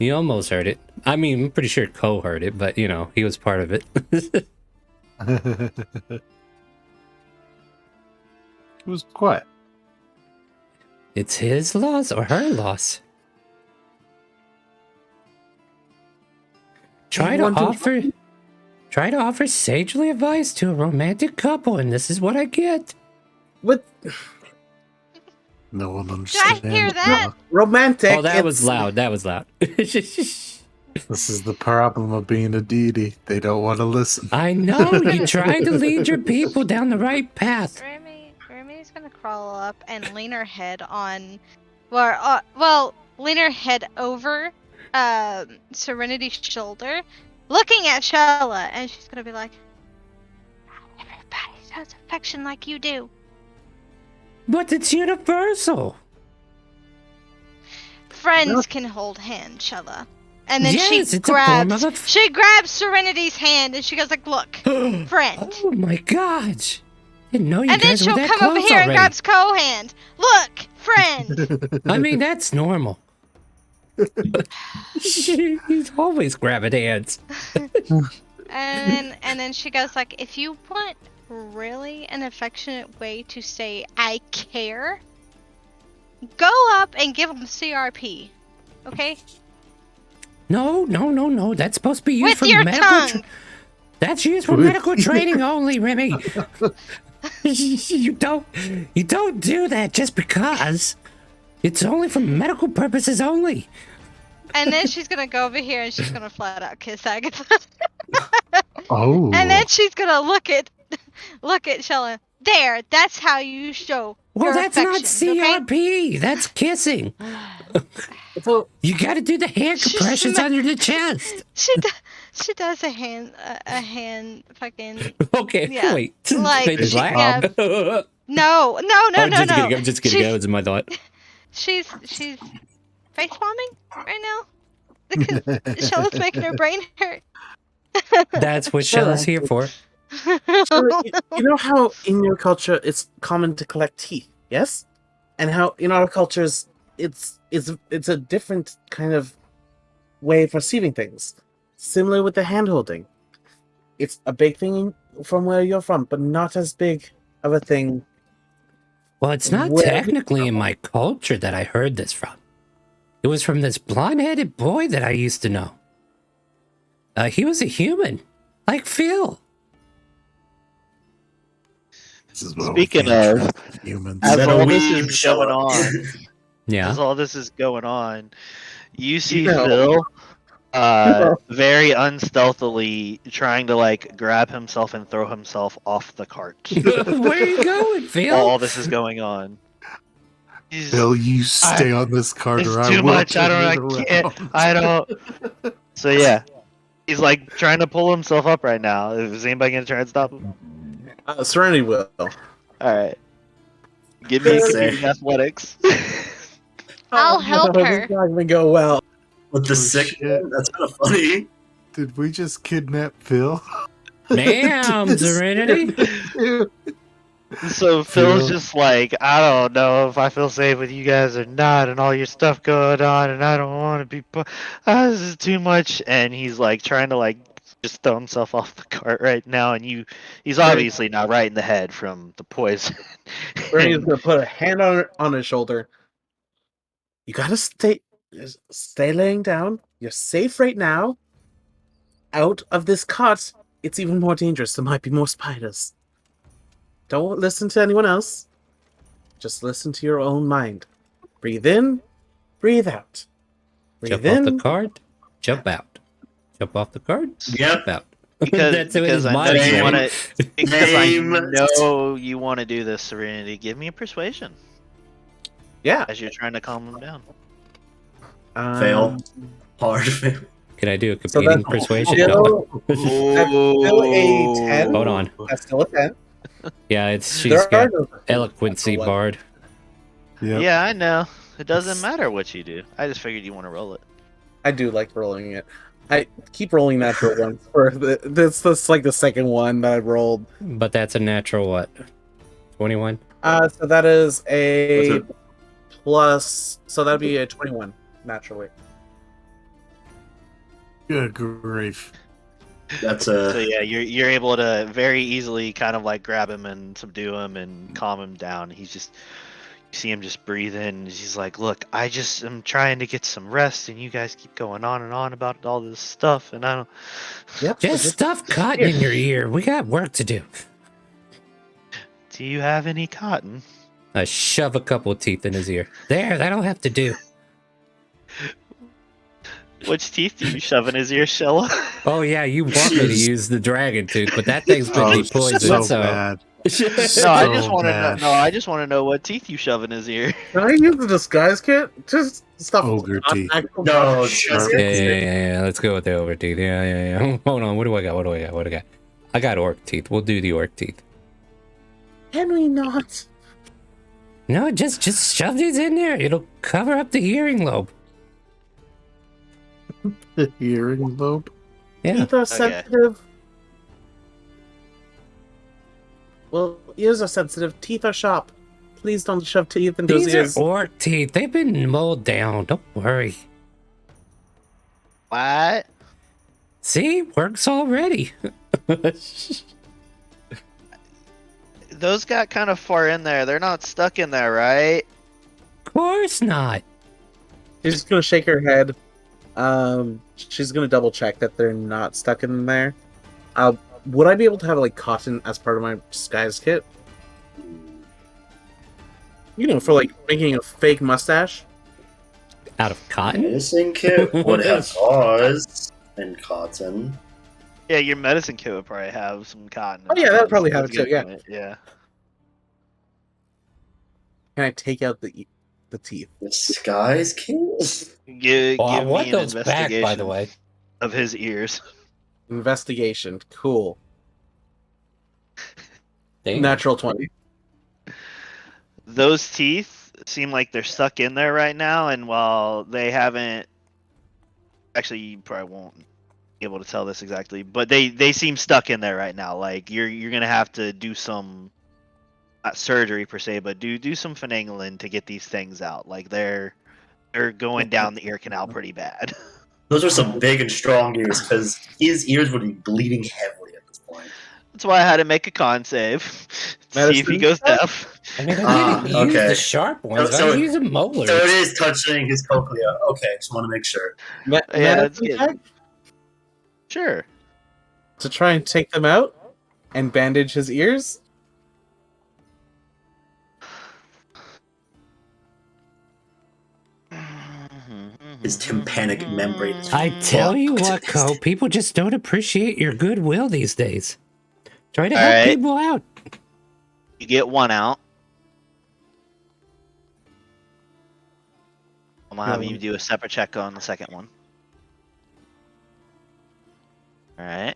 You almost heard it. I mean, I'm pretty sure Ko heard it, but you know, he was part of it. It was quiet. It's his loss or her loss. Try to offer sagely advice to a romantic couple, and this is what I get. What No one Do I understands. hear that? romantic? Oh, that was it's- loud. That was loud. This is the problem of being a deity. They don't want to listen. I know you tried to lead your people down the right path. Remy's gonna crawl up and lean her head on, well, lean her head over Serenity's shoulder, looking at Shella, and she's gonna be like, "Not everybody shows affection like you do." But it's universal. Friends can hold hands, Shella. And then Yes, she it's a form of grabs Serenity's hand and she goes like, "Look, friend." Oh my gosh. Didn't know you And then guys were she'll that come over close here and already. grabs Co-hand. "Look, friend." I mean, that's normal. He's always grabbing hands. And then she goes like, "If you want really an affectionate way to say I care, go up and give them CRP, okay? No. That's supposed to be used With for your medical. tongue." That's used for medical training only, Remy. You don't do that just because. It's only for medical purposes only. And then she's gonna go over here and she's gonna flat out kiss Agatha. Oh. And then she's gonna look at Shella. There, that's how you show Well, your that's not affection, okay? CRP. That's kissing. So, You got to do the hand She's compressions ma- under the chest. She does a hand fucking. Okay, Yeah, wait. like, Made me she- laugh. yeah. No. I'm just kidding. She's- That was my thought. She's face bombing right now because Shella's making her brain hurt. That's what Shella's here for. you know how in your culture it's common to collect teeth, yes? And how in our cultures it's a different kind of way of perceiving things. Similar with the hand holding. It's a big thing from where you're from, but not as big of a thing. Well, it's not Where- technically in my culture that I heard this from. It was from this blonde-headed boy that I used to know. He was a human, like Phil. This is what Speaking we can't of, trust humans. as Then a all this weeb is show going up. on, Yeah. as all this is going on, you see know. Phil very unstealthily trying to like grab himself and throw himself off the cart. Where are you going, Phil? All this is going on. He's, Bill, you stay on this cart it's or I too will much. I turn don't. it I can't. around. I don't. So yeah, he's like trying to pull himself up right now. Is anybody gonna try and stop him? Serenity will. All right. Give me a Say. computing athletics. I'll help no, her. This is not gonna go well. With the Oh, sick shit. one? That's kind of funny. Did we just kidnap Phil? Damn, Serenity. So Phil's Phil. just like, I don't know if I feel safe with you guys or not, and all your stuff going on, and I don't want to be. This is too much, and he's like trying to like just throw himself off the cart right now, and he's obviously not right in the head from the poison. Serenity's gonna put a hand on his shoulder. You gotta stay laying down. You're safe right now. Out of this cot, it's even more dangerous. There might be more spiders. Don't listen to anyone else. Just listen to your own mind. Breathe in, breathe out. Breathe Jump off the in. cart, jump out. Jump off the cart, Yep. jump out. because That's what because his I know mind you said. want to because Name- I know you want to do this, Serenity. Give me a persuasion Yeah. as you're trying to calm him down. Fail. Hard fail. Can I do a So competing that's persuasion? still, No. that's still a 10. Hold on. That's still a 10. Yeah, she's There got are no eloquency What? bard. Yep. Yeah, I know. It doesn't matter what you do. I just figured you want to roll it. I do like rolling it. I keep rolling natural ones for this like the second one that I rolled. But that's a natural what? 21? So that is a What's it? plus. So that'd be a 21 naturally. Good grief. That's So a. yeah, you're able to very easily kind of like grab him and subdue him and calm him down. He's just you see him just breathe in. He's like, "Look, I just am trying to get some rest, and you guys keep going on and on about all this stuff, and I don't." Yep. Just stuff cotton in your ear. We got work to do. Do you have any cotton? I shove a couple teeth in his ear. There, that'll have to do. Which teeth do you shove in his ear, Shella? Oh yeah, you want me to use the dragon tooth, but that thing's been Oh, depoisoned, so bad. No, I just So want to know. bad. No, I just want to know what teeth you shove in his ear. Can I use the disguise kit? Just stuff. Ogre teeth. No, Sharp. Yeah. Let's go with the over teeth. Yeah. Hold on, what do I got? I got orc teeth. We'll do the orc teeth. Can we not? No, just shove these in there. It'll cover up the hearing lobe. The hearing lobe. Yeah. Teeth are sensitive. Well, ears are sensitive. Teeth are sharp. Please don't shove teeth into his These ears. are orc teeth. They've been molded down. Don't worry. What? See, works already. Those got kind of far in there. They're not stuck in there, right? Of course not. She's just gonna shake her head. She's gonna double check that they're not stuck in there. Would I be able to have like cotton as part of my disguise kit? You know, for like making a fake mustache. Out of cotton? Medicine kit would have gauze and cotton. Yeah, your medicine kit would probably have some cotton. Oh, yeah, that would probably have That's it too, a good yeah. point, Yeah. Can I take out the teeth? Disguise kit? Give Oh, I me want an those back, by the investigation way. of his ears. Investigation. Cool. Damn. Natural 20. Those teeth seem like they're stuck in there right now, and while they haven't, actually, you probably won't be able to tell this exactly, but they seem stuck in there right now. Like you're gonna have to do some, not surgery per se, but do some finagling to get these things out. Like they're going down the ear canal pretty bad. Those are some big and strong ears, because his ears would be bleeding heavily at this point. That's why I had to make a con save to see if he Medicine goes check? deaf. I mean, I didn't use okay. the sharp ones. So- I was using molars. So it is touching his cochlea. Okay, just want to make sure. Yeah, it's Medicine good. check Sure. to try and take them out and bandage his ears. His tympanic membrane is I tell you fucked. what, Co, people just don't appreciate your goodwill these days. Try to All help right. people out. You get one out. I'm gonna have you do a separate check on the second one. All right.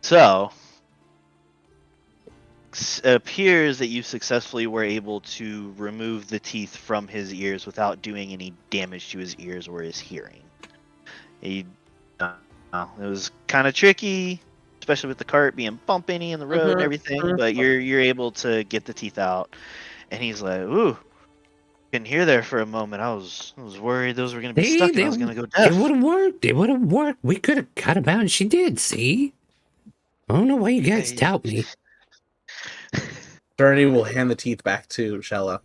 So, it appears that you successfully were able to remove the teeth from his ears without doing any damage to his ears or his hearing. It was kind of tricky, especially with the cart being bumpy in the road and everything. But you're able to get the teeth out, and he's like, "Ooh, couldn't hear there for a moment. I was worried those were gonna be stuck and I was gonna go deaf." It would have worked. It would have worked. We could have cut him out, and she did. See, I don't know why you guys doubt me. Bernie will hand the teeth back to Shella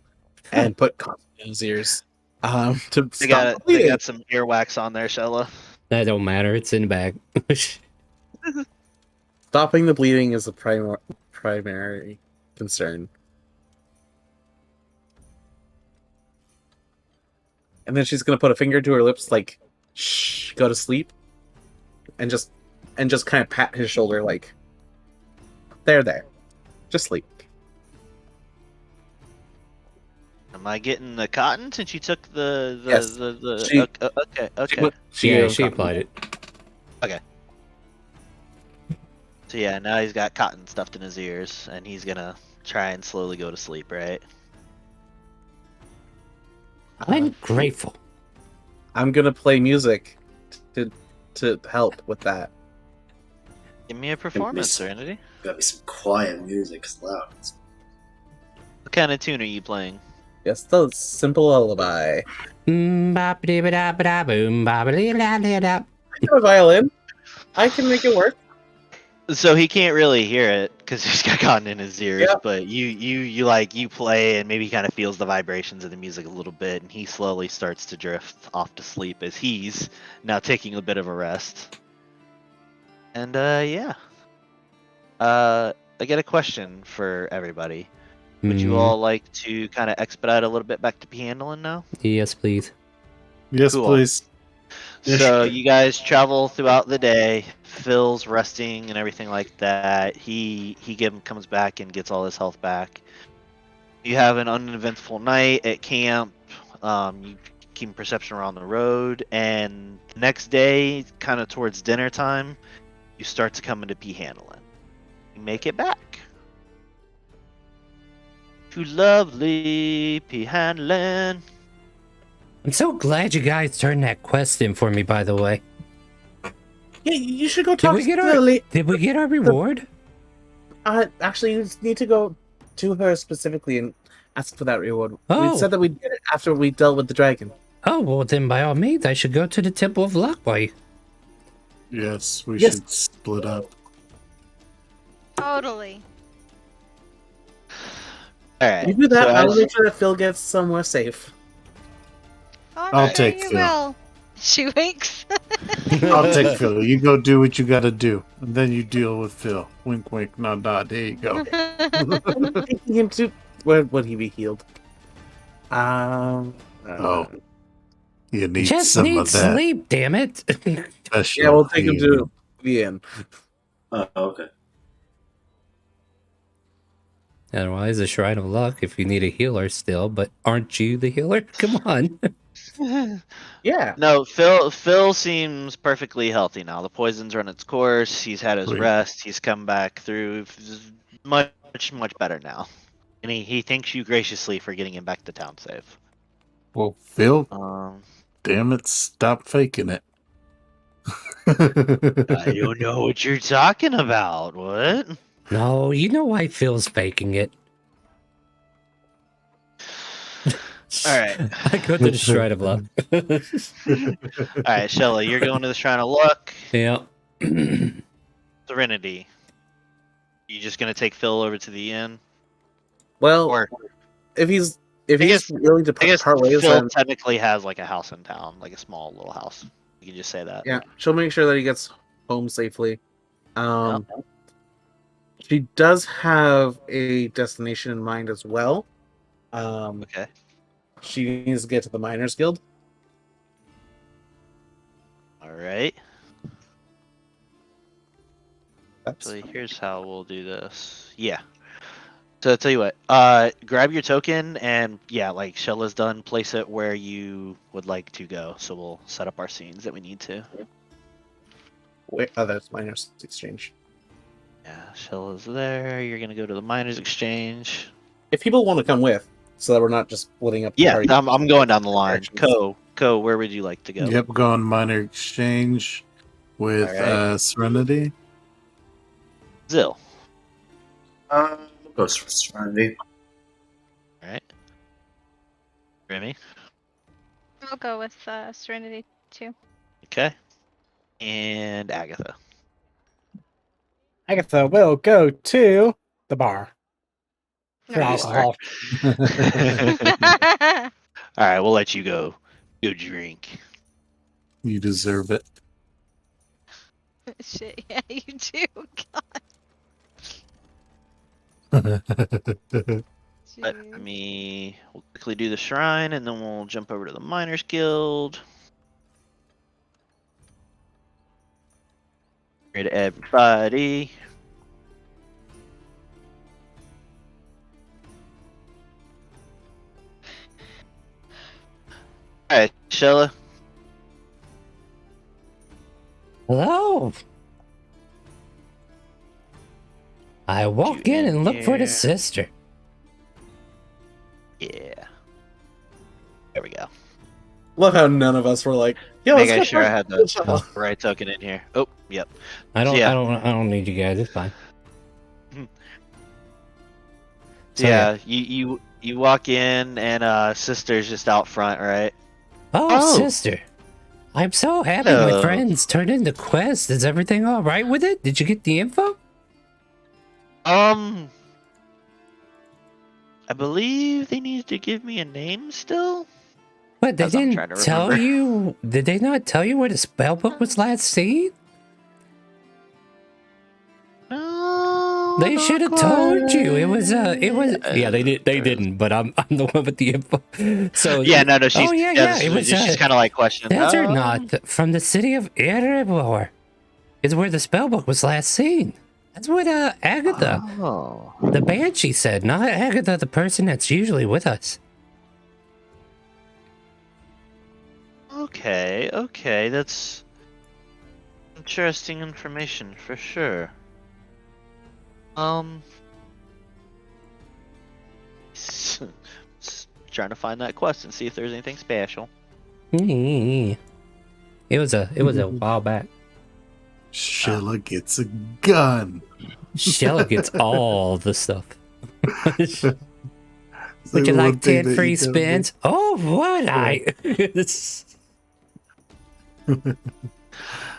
and put cotton in his ears. To They stop got bleeding. some earwax on there, Shella. That don't matter. It's in the bag. Stopping the bleeding is the primary concern. And then she's gonna put a finger to her lips, like, "Shh, go to sleep," and just kind of pat his shoulder, like, there, just sleep. Am I getting the cotton since you took the Yes. She- okay. She applied it. So yeah, now he's got cotton stuffed in his ears, and he's gonna try and slowly go to sleep, right? I'm grateful. I'm gonna play music to help with that. Give me a performance, Serenity. Gotta be some quiet music. It's loud. What kind of tune are you playing? Yes, the simple lullaby. I have a violin. I can make it work. So he can't really hear it because he's got cotton in his ears. Yeah. But you play and maybe kind of feels the vibrations of the music a little bit, and he slowly starts to drift off to sleep as he's now taking a bit of a rest. And yeah, I get a question for everybody. Would you all like to kind of expedite a little bit back to P-handling now? Yes, please. Yes, Cool. please. So you guys travel throughout the day. Phil's resting and everything like that. He comes back and gets all his health back. You have an uneventful night at camp. You keep perception around the road, and the next day, kind of towards dinner time, you start to come into P-handling. You make it back to lovely P-handling. I'm so glad you guys turned that quest in for me, by the way. Yeah, you should go Did talk we get to our the lady. Did we get our reward? Actually, you just need to go to her specifically and ask for that reward. Oh. We said that we'd get it after we dealt with the dragon. Oh, well then by all means I should go to the Temple of Luckboy. Yes, we Yes. should split up. Totally. All right. You do that, so I'll as- make sure that Phil gets somewhere safe. Oh, I'll sure take you Phil. will. She winks. I'll take Phil. You go do what you gotta do, and then you deal with Phil. Wink, wink, nod, nod. There you go. Taking him to where would he be healed? Oh, you need Just some need of that. sleep, damn it. Special Yeah, we'll take him healing. to the inn. Oh, okay. Otherwise, a Shrine of Luck if you need a healer still, but aren't you the healer? Come on. Yeah. No, Phil seems perfectly healthy now. The poison's run its course. He's had his Sweet. rest. He's come back through much better now. And he thanks you graciously for getting him back to town safe. Well, Phil, Um, damn it, stop faking it. I don't know what you're talking about. What? No, you know why Phil's faking it. All right. I go to the Shrine of Luck. All right, Shella, you're going to the Shrine of Luck. Yeah. Serenity. You just gonna take Phil over to the inn? Well, Or if he's I guess- willing to I guess part ways, Phil then technically has like a house in town, like a small little house. You can just say that. yeah, she'll make sure that he gets home safely. She does have a destination in mind as well. Okay. She needs to get to the Miners Guild. All right. That's Actually, here's how we'll do this. Yeah. So I'll tell you what. Grab your token and yeah, like Shella's done. Place it where you would like to go. So we'll set up our scenes that we need to. wait. Oh, that's Miners Exchange. Yeah, Shella's there. You're gonna go to the Miners Exchange. If people want to come with, so that we're not just splitting up the Yeah, party. I'm going down the line. Directions. Co, where would you like to go? Yep, going minor exchange with Alright. Serenity. Zill. We'll go for Serenity. All right. Remy. I'll go with Serenity too. Okay. And Agatha. Agatha will go to the bar for No. alcohol. All right, we'll let you go. Go drink. You deserve it. Shit, yeah, you do. God. Let Jeez. me. We'll quickly do the shrine, and then we'll jump over to the Miners Guild. Here to everybody. All right, Shella. Hello. I walk in and look for the here. sister. Yeah. There we go. Love how none of us were like, "Yo, let's Making go sure I had find the right token in here. Oh, yep. I don't. Yeah. I don't need you guys. It's fine. So, yeah, you walk in and sister's just out front, right? Oh, sister. I'm so happy my Hello. friends turned in the quest. Is everything all right with it? Did you get the info? I believe they need to give me a name still. But they As I'm didn't trying to tell remember. you. Did they not tell you where the spellbook was last seen? No, They not should have told you. It was. quite. Yeah, they did. They didn't. But I'm the one with the info. So. Yeah, no, she's. Oh yeah. It was. She's kind of like questioning. That's or not from the city of Erebor. Is where the spellbook was last seen. That's what Agatha, Oh. the banshee, said. Not Agatha, the person that's usually with us. Okay, that's interesting information for sure. Trying to find that quest and see if there's anything special. It was a while back. Sheila gets a gun. Shella gets all the stuff. Would Like you one like thing 10 that free you don't spins? Oh, would I?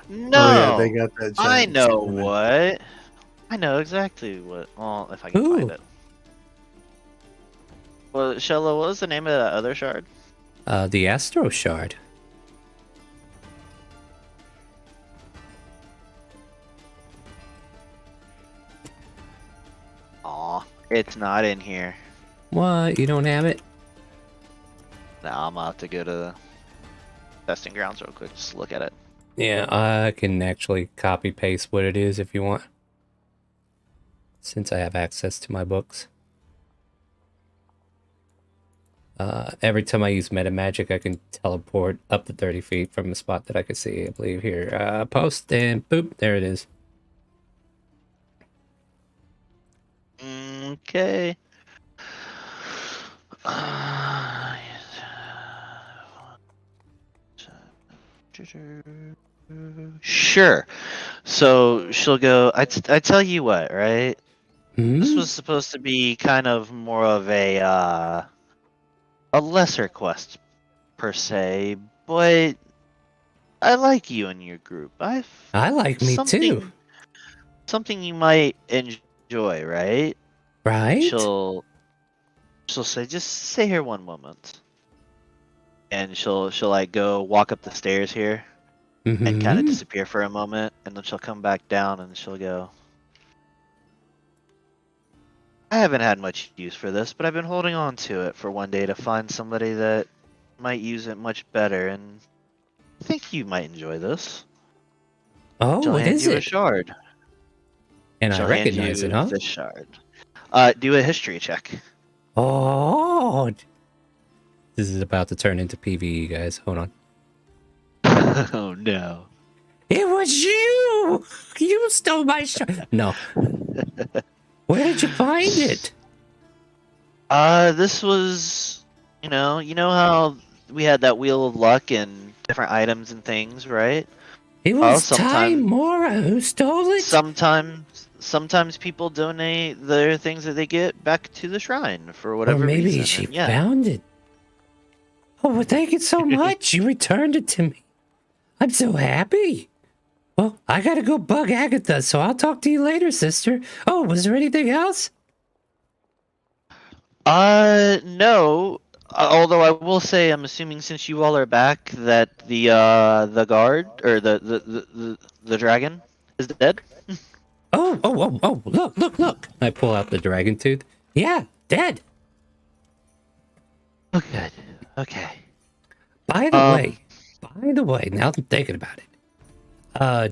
No, Oh yeah, they got that. I giant know cinnamon. what. I know exactly what. Well, if I can Ooh. find it. Well, Shella, what was the name of that other shard? The Astro Shard. Aw, it's not in here. What? You don't have it? Now I'm gonna have to go to testing grounds real quick just to look at it. Yeah, I can actually copy paste what it is if you want. Since I have access to my books. Every time I use meta magic, I can teleport up to 30 feet from a spot that I can see. I believe here. Post and boop, there it is. Okay. Sure. So she'll go. I tell you what, right? This Hmm? was supposed to be kind of more of a lesser quest per se, but I like you and your group. I like me too. Something you might enjoy, right? Right? She'll say, just stay here one moment, and she'll like go walk up the stairs here and kind of Mhm. disappear for a moment, and then she'll come back down and she'll go, I haven't had much use for this, but I've been holding on to it for one day to find somebody that might use it much better, and I think you might enjoy this. Oh, She'll what hand is you a it? shard. And I She'll hand recognize it, you huh? this shard. Do a history check. Oh, this is about to turn into PvE, guys. Hold on. Oh no. It was you! You stole my shot. No. Where did you find it? This was, you know how we had that wheel of luck and different items and things, right? It Well, was Ty Mora who stole it? sometimes people donate their things that they get back to the shrine for Or whatever maybe reason. she And yeah. found it. Oh, well, thank you so much. You returned it to me. I'm so happy. Well, I gotta go bug Agatha, so I'll talk to you later, sister. Oh, was there anything else? No. Although I will say, I'm assuming since you all are back, that the guard or the dragon is dead. Oh, look. I pull out the dragon tooth. Yeah, dead. Oh, good. Okay. By the way, now that I'm thinking about it,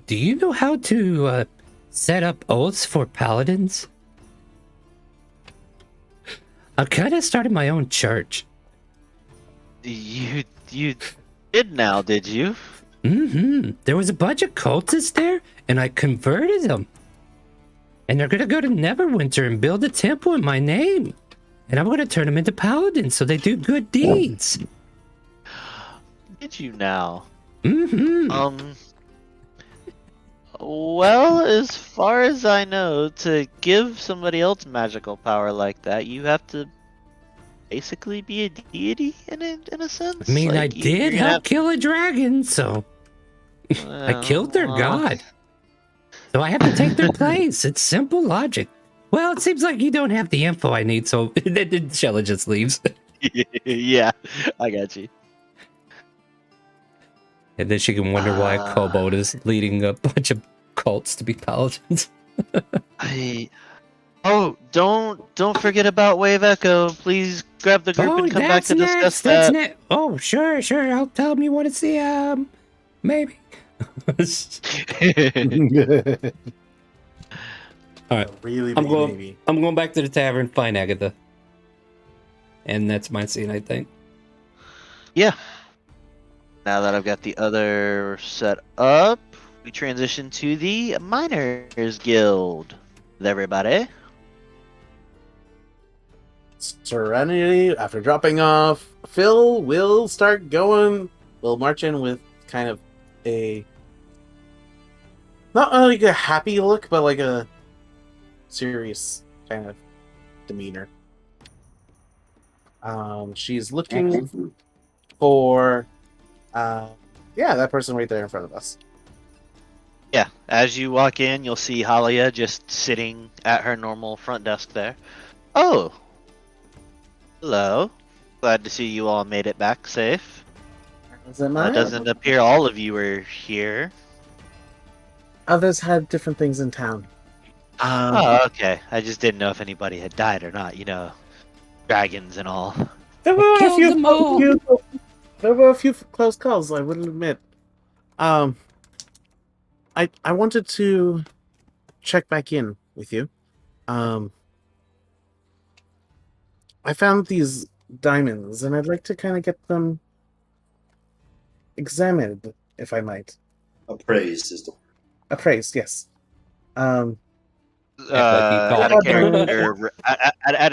do you know how to set up oaths for paladins? I kind of started my own church. You did now, did you? Mm-hmm. There was a bunch of cultists there, and I converted them. And they're gonna go to Neverwinter and build a temple in my name. And I'm gonna turn them into paladins so they do good deeds. Did you now? Mm-hmm. Well, as far as I know, to give somebody else magical power like that, you have to basically be a deity in a sense. I mean, like, I did help kill a dragon, so I killed their god. So I have to take their place. It's simple logic. Well, it seems like you don't have the info I need, so Shella just leaves. Yeah, I got you. And then she can wonder why a kobold is leading a bunch of cults to be paladins. Don't forget about Wave Echo. Please grab the group and come back to discuss that. Oh, sure. I'll tell him you want to see maybe. All right. Really I'm maybe. going back to the tavern, find Agatha. And that's my scene, I think. Yeah. Now that I've got the other set up, we transition to the Miners Guild. With everybody. Serenity, after dropping off, Phil will start going. We'll march in with kind of a not like a happy look, but like a serious kind of demeanor. She's looking for that person right there in front of us. Yeah, as you walk in, you'll see Halia just sitting at her normal front desk there. Oh, hello. Glad to see you all made it back safe. It doesn't appear all of you are here. Others had different things in town. Okay. I just didn't know if anybody had died or not. Dragons and all. There were a few close calls, I will admit. I wanted to check back in with you. I found these diamonds, and I'd like to kind of get them examined, if I might. Appraised is the Appraised, yes. Add a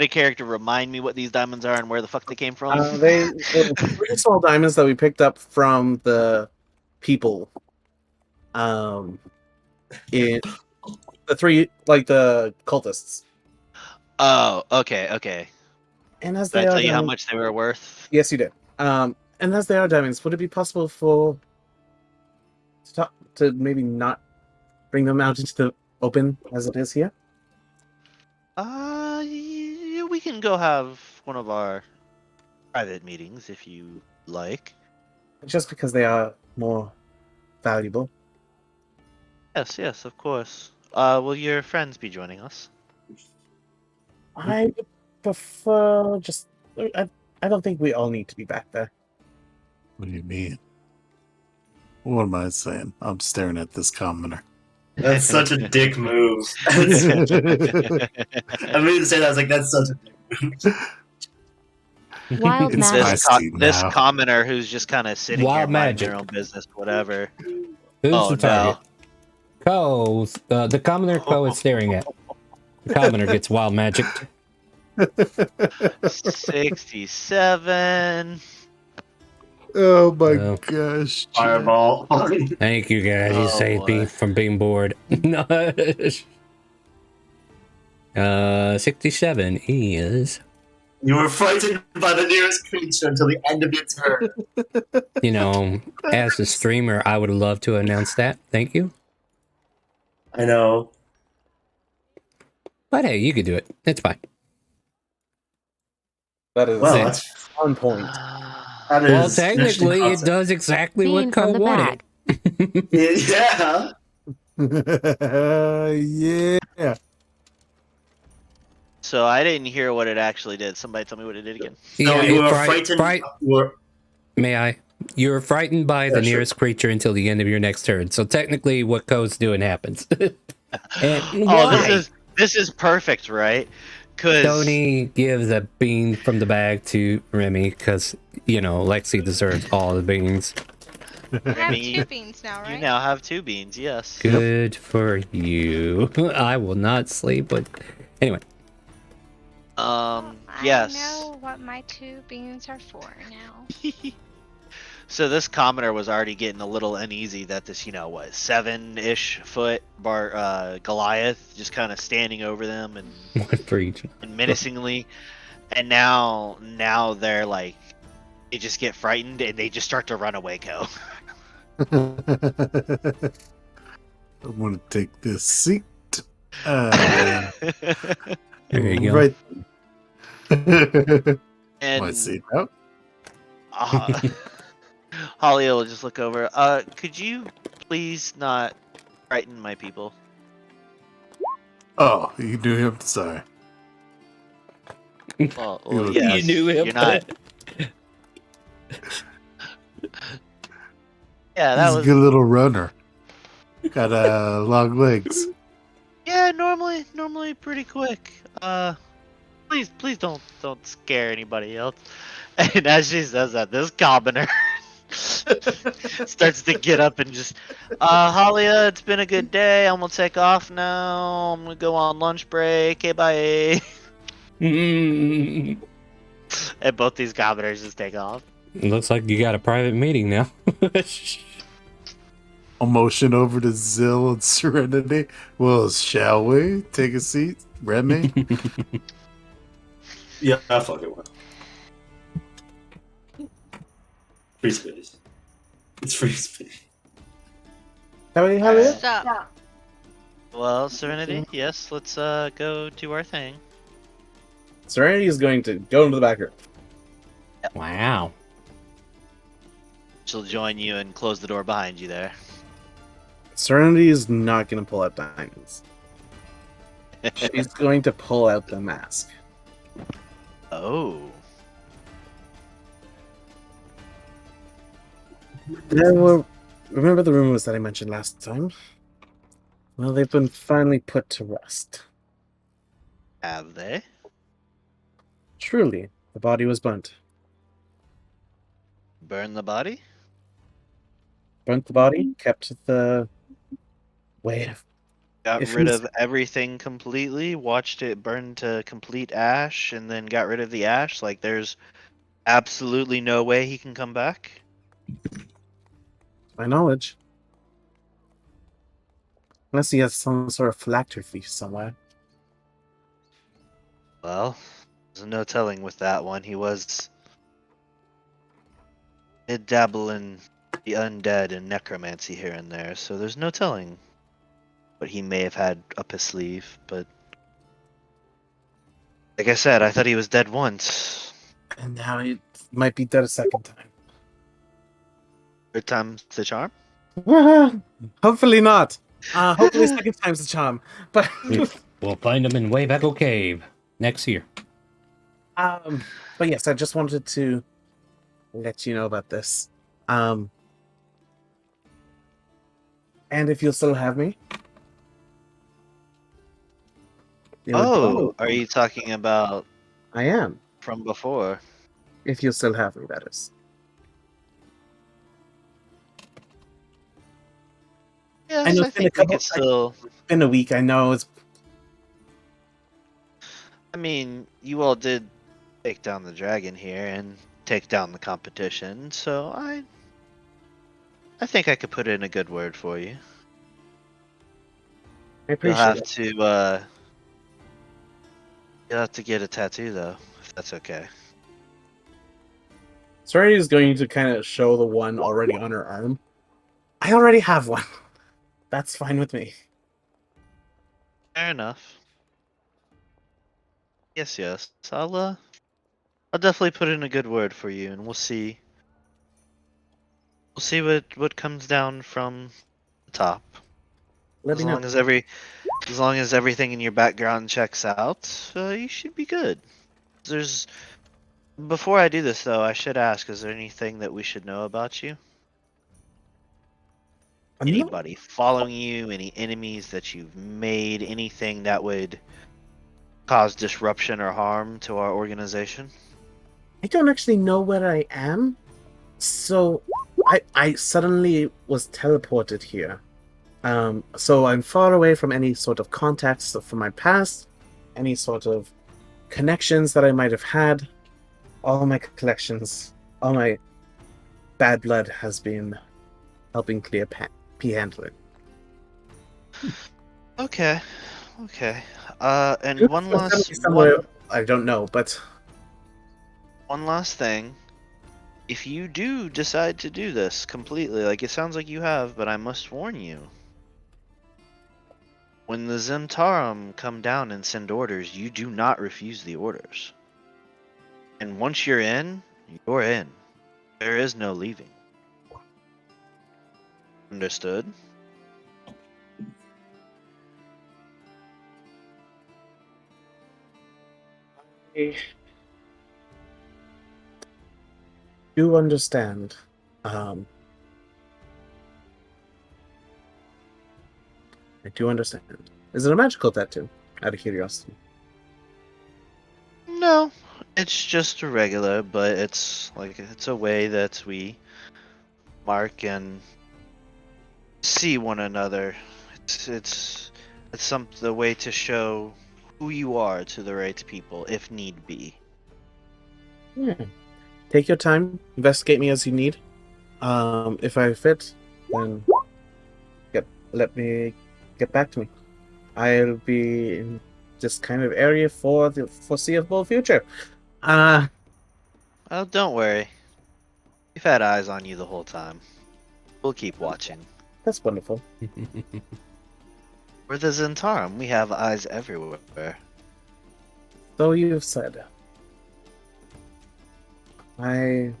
character. Remind me what these diamonds are and where the fuck they came from. They were 3 small diamonds that we picked up from the people. In the 3, like the cultists. Oh, okay. And as Did I they tell are you how diamonds, much they were worth? yes, you did. And as they are diamonds, would it be possible to maybe not bring them out into the open as it is here? Yeah, we can go have one of our private meetings if you like. Just because they are more valuable. Yes, of course. Will your friends be joining us? I would prefer just. I don't think we all need to be back there. What do you mean? What am I saying? I'm staring at this commoner. That's such a dick move. I mean to say that, I was like, that's such a dick move. Wild It's magic. spicy This now. commoner who's just kind of sitting Wild here minding their magic. own business, whatever. Who's Oh, the target? no. The commoner Co is staring at. The commoner gets wild magic. 67. Oh my Oh. gosh. Fireball. Thank you guys. You Oh, saved me boy. from being bored. 67 is, You were frightened by the nearest creature until the end of your turn. you know, as a streamer, I would love to announce that. Thank you. I know. But hey, you could do it. It's fine. That is Well, a that's fun point. that Well, is an interesting technically, it concept. does exactly Bean what from Co the wanted. bag. Yeah. Yeah. So I didn't hear what it actually did. Somebody tell me what it did again. No, Yeah, you it were frightened. You were, May I? You're frightened by Yeah, the sure. nearest creature until the end of your next turn. So technically, what Co's doing happens. And Oh, why? this is perfect, right? Because Tony gives a bean from the bag to Remy because, you know, Lexi deserves all the beans. I have Remy, 2 beans now, right? you now have 2 beans. Yes. Good for you. I will not sleep with. Anyway, Yes. I know what my 2 beans are for now. So this commoner was already getting a little uneasy that this, 7-ish foot Goliath just kind of standing over them and one for each. menacingly, and now they're like, they just get frightened and they just start to run away. Go. I want to take this seat. There you go. Right. And My seat out. Holly will just look over. Could you please not frighten my people? Oh, you knew him. Sorry. Well, You yes. knew him. You're not. Yeah, that He's was. a good little runner. Got long legs. Yeah, normally pretty quick. Please don't scare anybody else. And as she says that, this commoner starts to get up and just, Halia, it's been a good day. I'm gonna take off now. I'm gonna go on lunch break. Okay, bye. Mm. And both these commoners just take off. Looks like you got a private meeting now. I'll motion over to Zill and Serenity. Well, shall we take a seat, Remy? yeah, I fucking will. Free space. It's free space. How Stop. Well, Serenity, yes, let's go do our thing. Serenity is going to go into the back room. Wow. She'll join you and close the door behind you there. Serenity is not going to pull out diamonds. She's going to pull out the mask. Oh. Remember the rumors that I mentioned last time? Well, they've been finally put to rest. Have they? Truly, the body was burnt. Burn the body? Burnt the body, kept the way. Got If rid he's- of everything completely, watched it burn to complete ash, and then got rid of the ash? Like, there's absolutely no way he can come back? My knowledge. Unless he has some sort of phylactery feast somewhere. Well, there's no telling with that one. He was... did dabble in the undead and necromancy here and there, so there's no telling what he may have had up his sleeve, but... like I said, I thought he was dead once. And now he might be dead a second time. Third time's the charm? Hopefully not. Hopefully second time's the charm. But We'll find him in Wayback Cave. next year. But yes, I just wanted to let you know about this. And if you'll still have me, it would Oh, probably. are you talking about I am. from before? If you'll still have me, that is. I Yes, know I it's been a think we couple. could still. It's been a week. I know it's. I mean, you all did take down the dragon here and take down the competition, so I think I could put in a good word for you. I You'll appreciate have it. to you'll have to get a tattoo though, if that's okay. Sorry is going to kind of show the one already on her arm. I already have one. That's fine with me. Fair enough. Yes, yes. I'll definitely put in a good word for you, and we'll see. We'll see what comes down from the top. Let me know. As long as everything in your background checks out, you should be good. There's Before I do this though, I should ask: is there anything that we should know about you? I'm not. Anybody following you? Any enemies that you've made? Anything that would cause disruption or harm to our organization? I don't actually know where I am, so I suddenly was teleported here. So I'm far away from any sort of contacts from my past, any sort of connections that I might have had. All my collections, all my bad blood has been helping clear P-handling. Okay, okay. And It's gonna be somewhere I don't know, but one last thing. If you do decide to do this completely, like it sounds like you have, but I must warn you. When the Zentarum come down and send orders, you do not refuse the orders. And once you're in, you're in. There is no leaving. Understood? I do understand. I do understand. Is it a magical tattoo? Out of curiosity. No, it's just a regular, but it's a way that we mark and see one another. It's the way to show who you are to the right people, if need be. Yeah. Take your time. Investigate me as you need. If I fit, then let me get back to me. I'll be in this kind of area for the foreseeable future. Oh, don't worry. We've had eyes on you the whole time. We'll keep watching. That's wonderful. We're the Zentarum. We have eyes everywhere. So you've said. I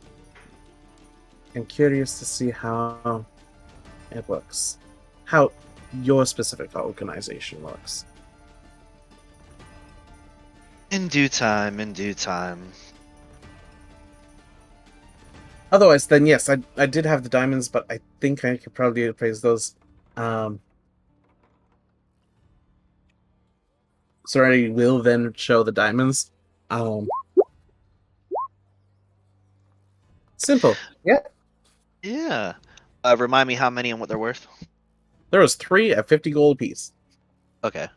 am curious to see how it works. How your specific organization works. In due time, in due time. Otherwise, then yes, I did have the diamonds, but I think I could probably appraise those. So I will then show the diamonds. Simple. Yeah. Yeah. Remind me how many and what they're worth. There was 3 at 50 gold apiece. Okay.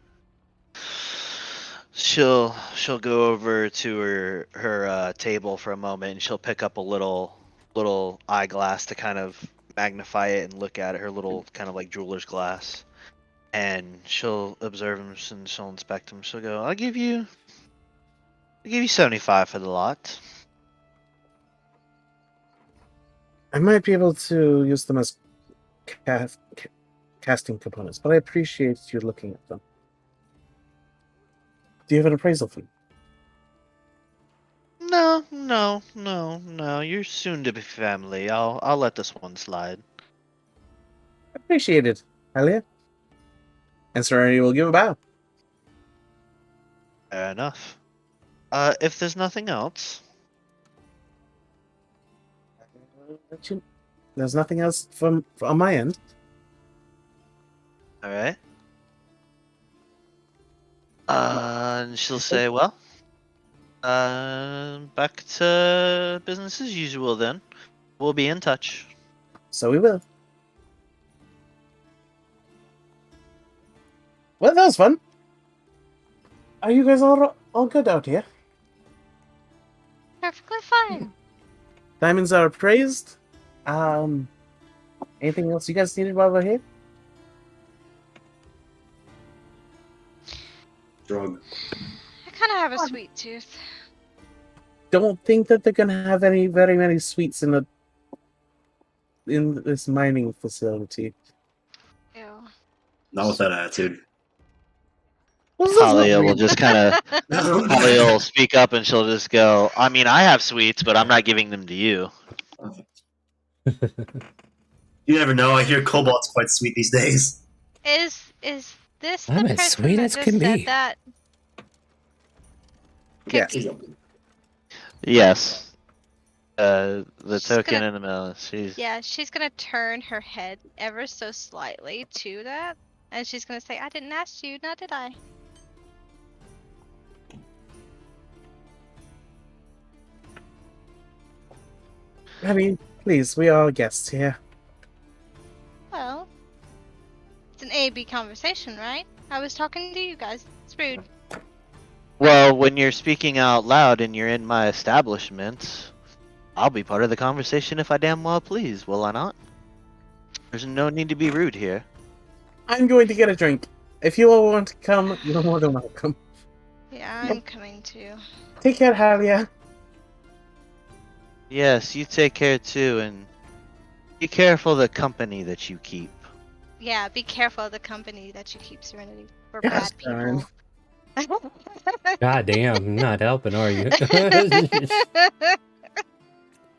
She'll go over to her table for a moment, and she'll pick up a little eyeglass to kind of magnify it and look at it. Her little kind of like jeweler's glass, and she'll observe them and she'll inspect them. She'll go, I'll give you 75 for the lot. I might be able to use them as casting components, but I appreciate you looking at them. Do you have an appraisal fee? No. You're soon to be family. I'll let this one slide. Appreciated, Alia. And Serenity will give a bow. Fair enough. If there's nothing else, There's nothing else from on my end. all right. And she'll say, "Well, back to business as usual then. We'll be in touch." So we will. Well, that was fun. Are you guys all good out here? Perfectly fine. Diamonds are appraised. Anything else you guys needed while we're here? Drug. I kind of have a sweet tooth. Don't think that they're gonna have very many sweets in this mining facility. Ew. Not with that attitude. Talia will just kind of Talia will speak up and she'll just go, "I mean, I have sweets, but I'm not giving them to you." You never know. I hear cobalt's quite sweet these days. Is this the I'm as person sweet that as just can said be. that? Yes. Yes. The She's token gonna- in the middle. She's Yeah, she's gonna turn her head ever so slightly to that, and she's gonna say, "I didn't ask you, not did I?" I mean, please, we are guests here. Well, it's an A-B conversation, right? I was talking to you guys. It's rude. Well, when you're speaking out loud and you're in my establishment, I'll be part of the conversation if I damn well please, will I not? There's no need to be rude here. I'm going to get a drink. If you all want to come, you're more than welcome. Yeah, I'm coming too. Take care, Halia. Yes, you take care too, and be careful of the company that you keep. Yeah, be careful of the company that you keep, Serenity. We're Yes, bad darn. people. God damn, not helping, are you?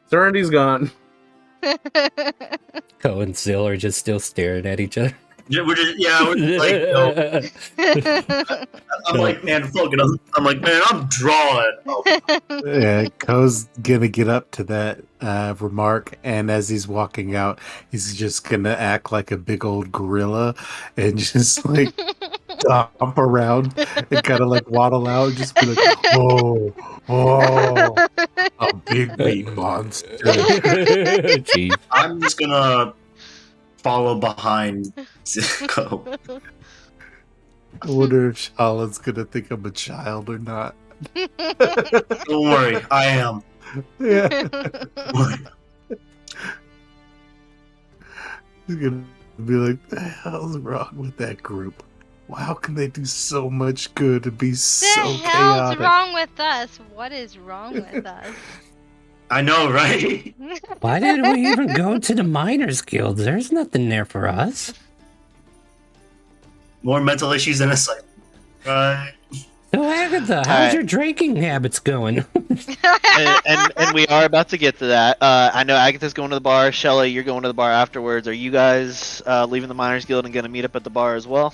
Serenity's gone. Co and Zill are just still staring at each other. Yeah, we're just like, no. I'm like, man, fucking. I'm like, man, I'm drawing. Oh, Yeah, Ko's gonna get up to that remark, and as he's walking out, he's just gonna act like a big old gorilla and just like stomp around and kind of like waddle out and just be like, "Oh, oh, a big meat monster." Chief. I'm just gonna follow behind Zico. I wonder if Shala's gonna think I'm a child or not. Don't worry, I am. Yeah, Don't worry. he's gonna be like, "The hell's wrong with that group? How can they do so much good and be The so hell's chaotic?" wrong with us? What is wrong with us? I know, right? Why did we even go to the Miners Guild? There's nothing there for us. More mental issues than a sight. Right. So Agatha, how's Alright. your drinking habits going? and we are about to get to that. I know Agatha's going to the bar. Shelly, you're going to the bar afterwards. Are you guys leaving the Miners Guild and going to meet up at the bar as well?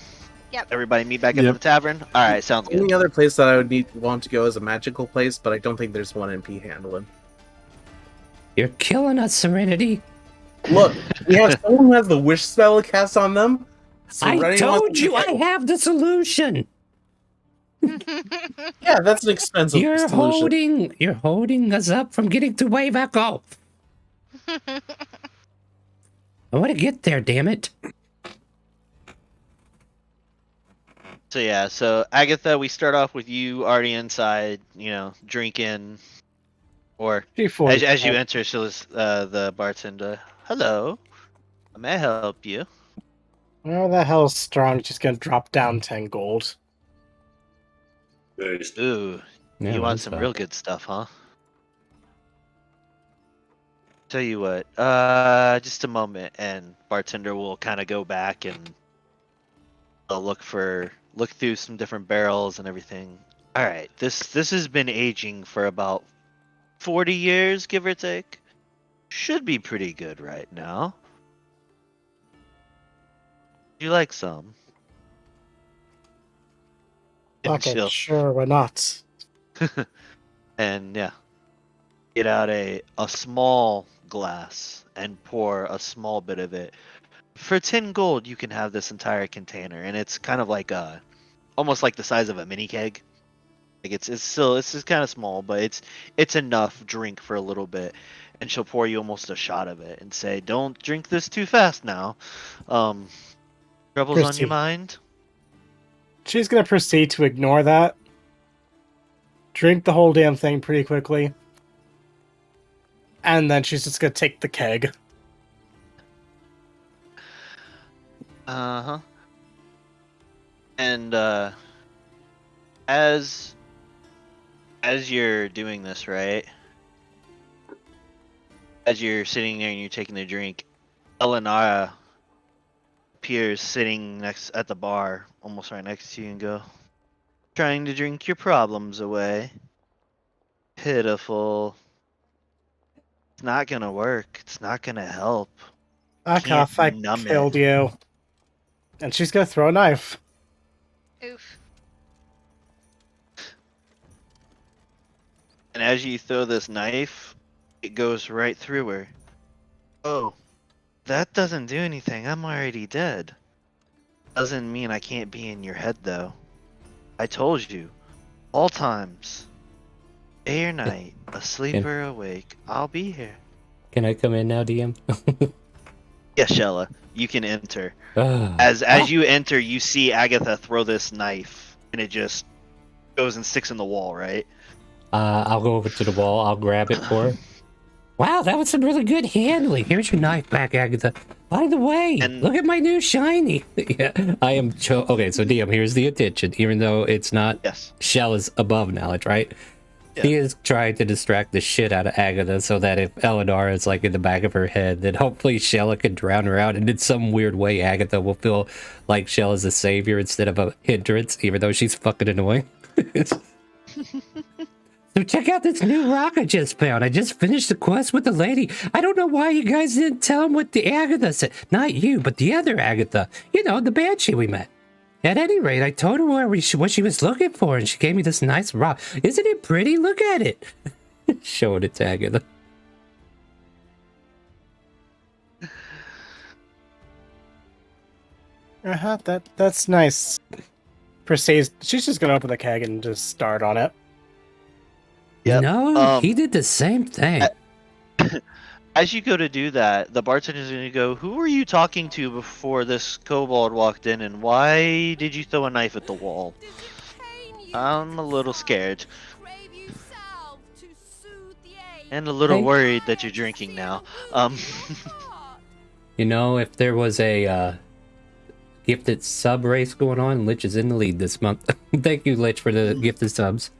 Yep. Everybody meet back up Yep. at the tavern? Alright, sounds good. Only other place that I would want to go is a magical place, but I don't think there's one in P. Handlin. You're killing us, Serenity. Look, we have someone who has the wish spell cast on them. I Serenity wants told to you get- I have the solution. Yeah, that's an expensive solution. You're holding us up from getting to Wave Echo. I want to get there, damn it. So yeah, so Agatha, we start off with you already inside, drinking, or G4. as you enter, she'll the bartender. Hello, may I help you? Where the hell's Strong just gonna drop down 10 gold? There's Ooh, Yeah, you want that's some fine. real good stuff, huh? Tell you what, just a moment, and bartender will kind of go back and they'll look through some different barrels and everything. All right, this has been aging for about 40 years, give or take. Should be pretty good right now. You like some? And Okay, she'll- sure, why not? And yeah, get out a small glass and pour a small bit of it. For 10 gold, you can have this entire container, and it's kind of like almost like the size of a mini keg. Like it's just kind of small, but it's enough drink for a little bit. And she'll pour you almost a shot of it and say, "Don't drink this too fast now. Um, troubles on your Proceed. mind." She's gonna proceed to ignore that. Drink the whole damn thing pretty quickly. And then she's just gonna take the keg. Uh-huh. And as you're doing this, right? As you're sitting there and you're taking the drink, Elenara appears sitting next at the bar, almost right next to you, and go, "Trying to drink your problems away. Pitiful. It's not gonna work. It's not gonna help. Back Can't off, I numb killed it." you. And she's gonna throw a knife. Oof. And as you throw this knife, it goes right through her. "Oh, that doesn't do anything. I'm already dead. Doesn't mean I can't be in your head, though. I told you, all times, day or night, asleep or awake, I'll be here." Can I come in now, DM? Yes, Shella, you can enter. Ah. As you enter, you see Agatha throw this knife, and it just goes and sticks in the wall, right? I'll go over to the wall. I'll grab it for her. Wow, that was some really good handling. Here's your knife back, Agatha. By the way, look at my new shiny. Yeah, I am. Okay, so DM, here's the attention. Even though it's not, Shell is above knowledge, right? Yeah. He is trying to distract the shit out of Agatha so that if Elenara is like in the back of her head, then hopefully Shella can drown her out, and in some weird way, Agatha will feel like Shell is a savior instead of a hindrance, even though she's fucking annoying. So check out this new rock I just found. I just finished the quest with the lady. I don't know why you guys didn't tell him what the Agatha said. Not you, but the other Agatha. You know, the banshee we met. At any rate, I told her what she was looking for, and she gave me this nice rock. Isn't it pretty? Look at it. Showing it to Agatha. That's nice. Proceeds. She's just gonna open the keg and just start on it. Yep. No, he did the same thing. As you go to do that, the bartender's going to go, "Who were you talking to before this kobold walked in, and why did you throw a knife at the wall?" I'm a little scared. And a little worried that you're drinking now. You know, if there was a gifted sub race going on, Lich is in the lead this month. Thank you, Lich, for the gifted subs.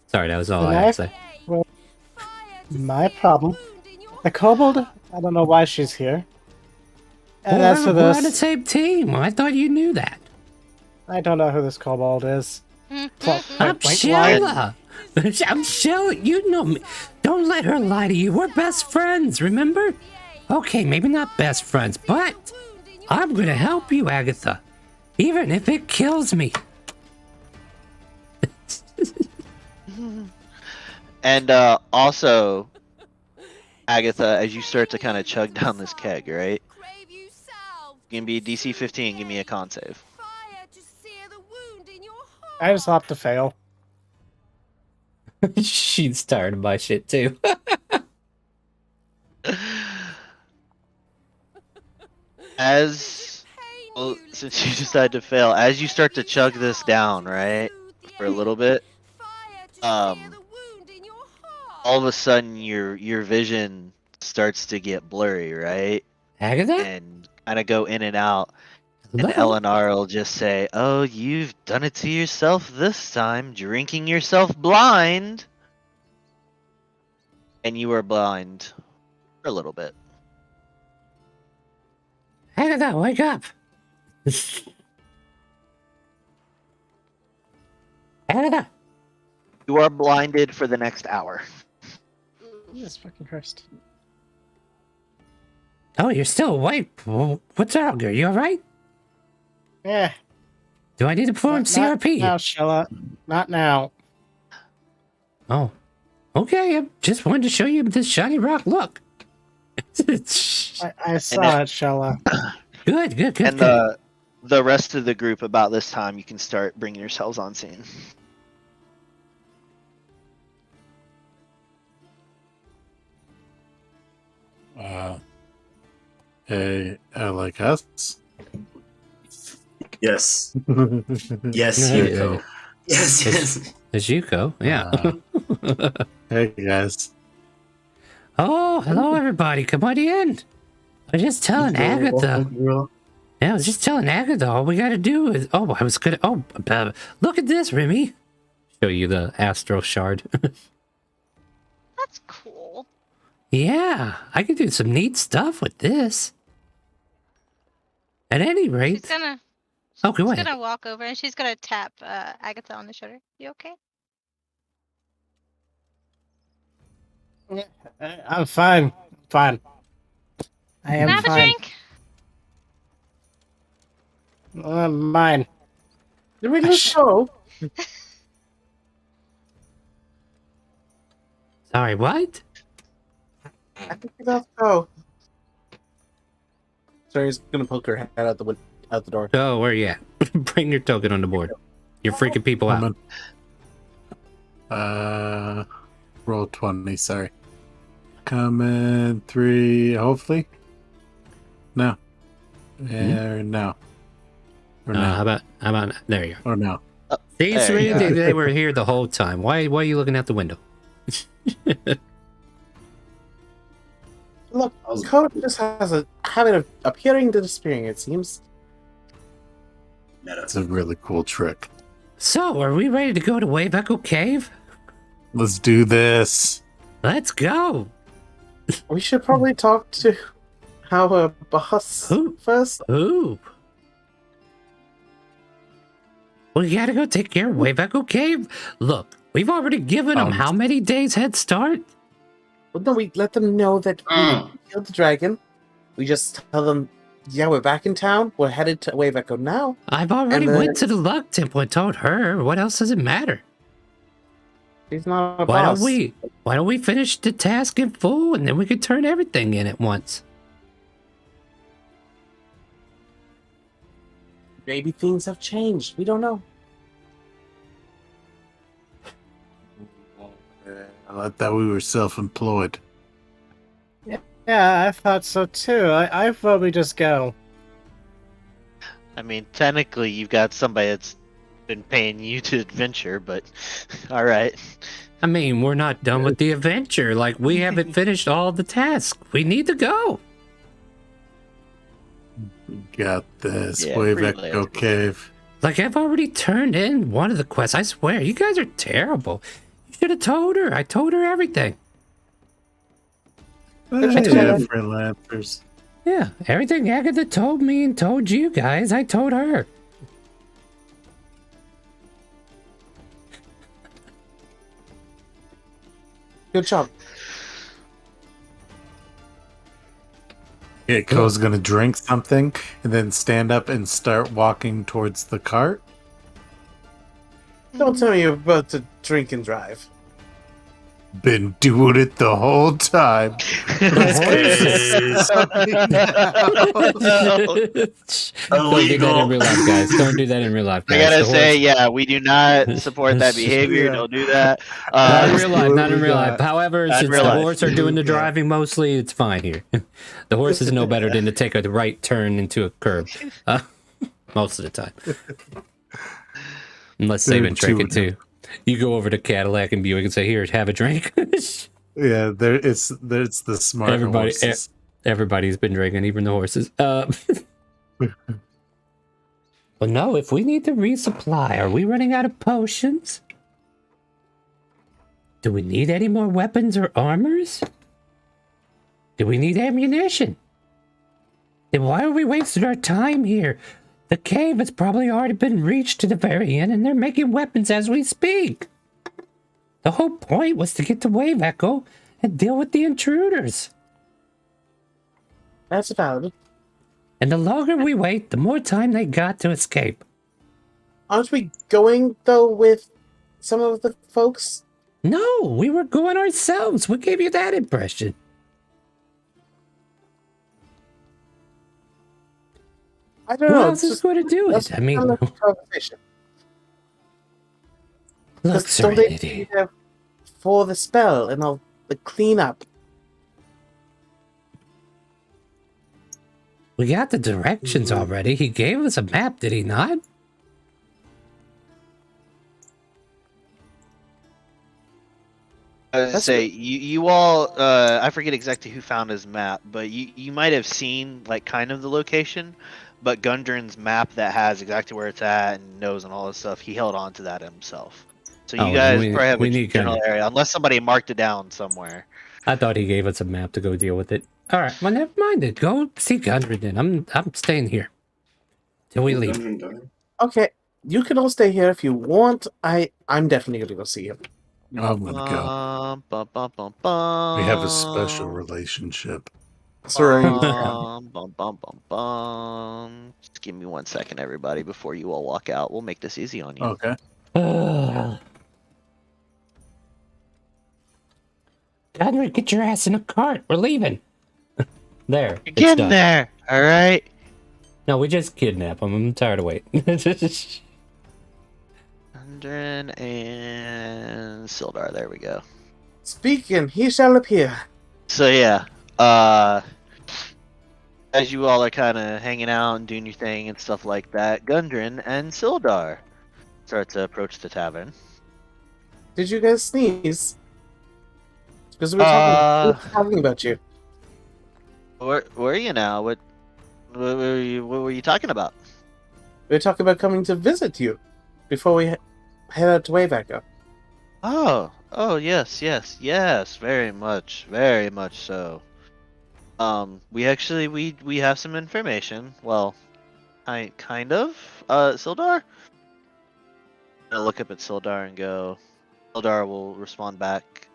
Sorry, that was all I had to say. Well, my problem. The kobold, I don't know why she's here. And Well, as for we're this, on the same team. I thought you knew that. I don't know who this kobold is. I'm Shella. I'm Shella. You know me. Don't let her lie to you. We're best friends, remember? Okay, maybe not best friends, but I'm gonna help you, Agatha. Even if it kills me. And also, Agatha, as you start to kind of chug down this keg, right? Gonna be DC 15. Give me a con save. I just opted to fail. She's tired of my shit too. Since you decided to fail, as you start to chug this down, right, for a little bit, all of a sudden your vision starts to get blurry, right? Agatha? And kind of go in and out. Hello? And Eleanor will just say, "Oh, you've done it to yourself this time, drinking yourself blind." And you were blind for a little bit. Agatha, wake up! Agatha! You are blinded for the next hour. Jesus fucking Christ. Oh, you're still awake. What's wrong? Are you alright? Yeah. Do I need to perform CRP? Not now, Shella. Not now. Oh, okay. I just wanted to show you this shiny rock. Look. I saw it, Shella. Good. And the rest of the group, about this time, you can start bringing yourselves on scene. Hey, like us? Yes. Yes, Yeah, Yuko. yeah. Yes. It's Yuko, yeah. Hey, guys. Oh, hello, everybody. Come on in. I was just telling Agatha. Yeah, I was just telling Agatha all we gotta do is... Oh, I was gonna... Oh, look at this, Remy. Show you the Astro Shard. That's cool. Yeah, I could do some neat stuff with this. At any rate... She's gonna... Oh, go She's ahead. gonna walk over and she's gonna tap Agatha on the shoulder. You okay? I'm fine. Fine. I am Have a fine. drink. Mine. Did we just go? Sorry, what? I think we left go. Sarah's gonna poke her head out the door. Oh, where you at? Bring your token on the board. You're freaking people out. Roll 20, sorry. Coming 3, hopefully? No. No. Or no. How about there you go. Or no. See, There you Serena, they were here the whole time. Why are you looking out the window? Look, Code just has a habit of appearing to disappearing, it seems. That's a really cool trick. So, are we ready to go to Wave Echo Cave? Let's do this. Let's go. We should probably talk to our boss Who? first. Ooh. We gotta go take care of Wave Echo Cave. Look, we've already given them how many days head start? Well, no, we let them know that we killed the dragon. We just tell them, yeah, we're back in town. We're headed to Wave Echo now. I've already And then- went to the Luck Temple and told her. What else does it matter? He's not a Why boss. don't we finish the task in full and then we can turn everything in at once? Maybe things have changed. We don't know. I thought we were self-employed. Yeah, I thought so too. I thought we just go. I mean, technically, you've got somebody that's been paying you to adventure, but all right. I mean, we're not done with the adventure. Like, we haven't finished all the tasks. We need to go. Got this. Yeah, Wave relay. Echo Cave. Like, I've already turned in one of the quests. I swear, you guys are terrible. You should have told her. I told her everything. Yeah, freelancers. Yeah, everything Agatha told me and told you guys, I told her. Good job. Yeah, Ko's gonna drink something and then stand up and start walking towards the cart. Don't tell me you're about to drink and drive. Been doing it the whole time. Don't do that in real life, guys. Don't do that in real life, I guys. gotta The say, horse- yeah, we do not support that behavior. Yeah. Don't do that. Not in real life, not in absolutely real life. not. However, Not in since real the life. horse are doing the Yeah. driving mostly, it's fine here. The horses know better than to take a right turn into a curb. Most of the time. Unless they've been They're drinking chewing. too. You go over to Cadillac and Buick and say, here, have a drink. Yeah, there's the smart Everybody- horses. Everybody's been drinking, even the horses. Well, no, if we need to resupply, are we running out of potions? Do we need any more weapons or armors? Do we need ammunition? Then why are we wasting our time here? The cave has probably already been reached to the very end, and they're making weapons as we speak. The whole point was to get to Wave Echo and deal with the intruders. That's valid. And the longer we wait, the more time they got to escape. Aren't we going, though, with some of the folks? No, we were going ourselves. What gave you that impression? I don't Who know. else is going to do That's it? I mean, kind of conversation. look, 'Cause don't they Serenity. be there for the spell and all the cleanup? We got the directions already. He gave us a map, did he not? I was gonna That's say you all I forget exactly who found his map, but you might have seen like kind of the location, but Gundren's map that has exactly where it's at and knows and all this stuff, he held on to that himself. So you Oh, guys then probably have we a need general Gundren. area, unless somebody marked it down somewhere. I thought he gave us a map to go deal with it. All right, well, never mind it. Go see Gundren then. I'm staying here till we leave. Okay, you can all stay here if you want. I'm definitely gonna go see him. I'm gonna go. Bum, bum, bum, bum, We have a special relationship. Sorry. bum, bum, bum, bum, bum. Just give me 1 second, everybody, before you all walk out. We'll make this easy on you. Okay. Gundren, get your ass in a cart. We're leaving. There. You're it's getting done. there, all right. No, we just kidnap him. I'm tired of waiting. 100 and Sildar. There we go. Speaking, he shall appear. So yeah, as you all are kind of hanging out and doing your thing and stuff like that, Gundren and Sildar start to approach the tavern. Did you guys sneeze? Because we were talking about you. Where are you now? What were you talking about? We were talking about coming to visit you before we head out to Waybacker. Oh, yes, very much so. We actually we have some information. Well, kind of. Sildar. I'll look up at Sildar and go. Sildar will respond back.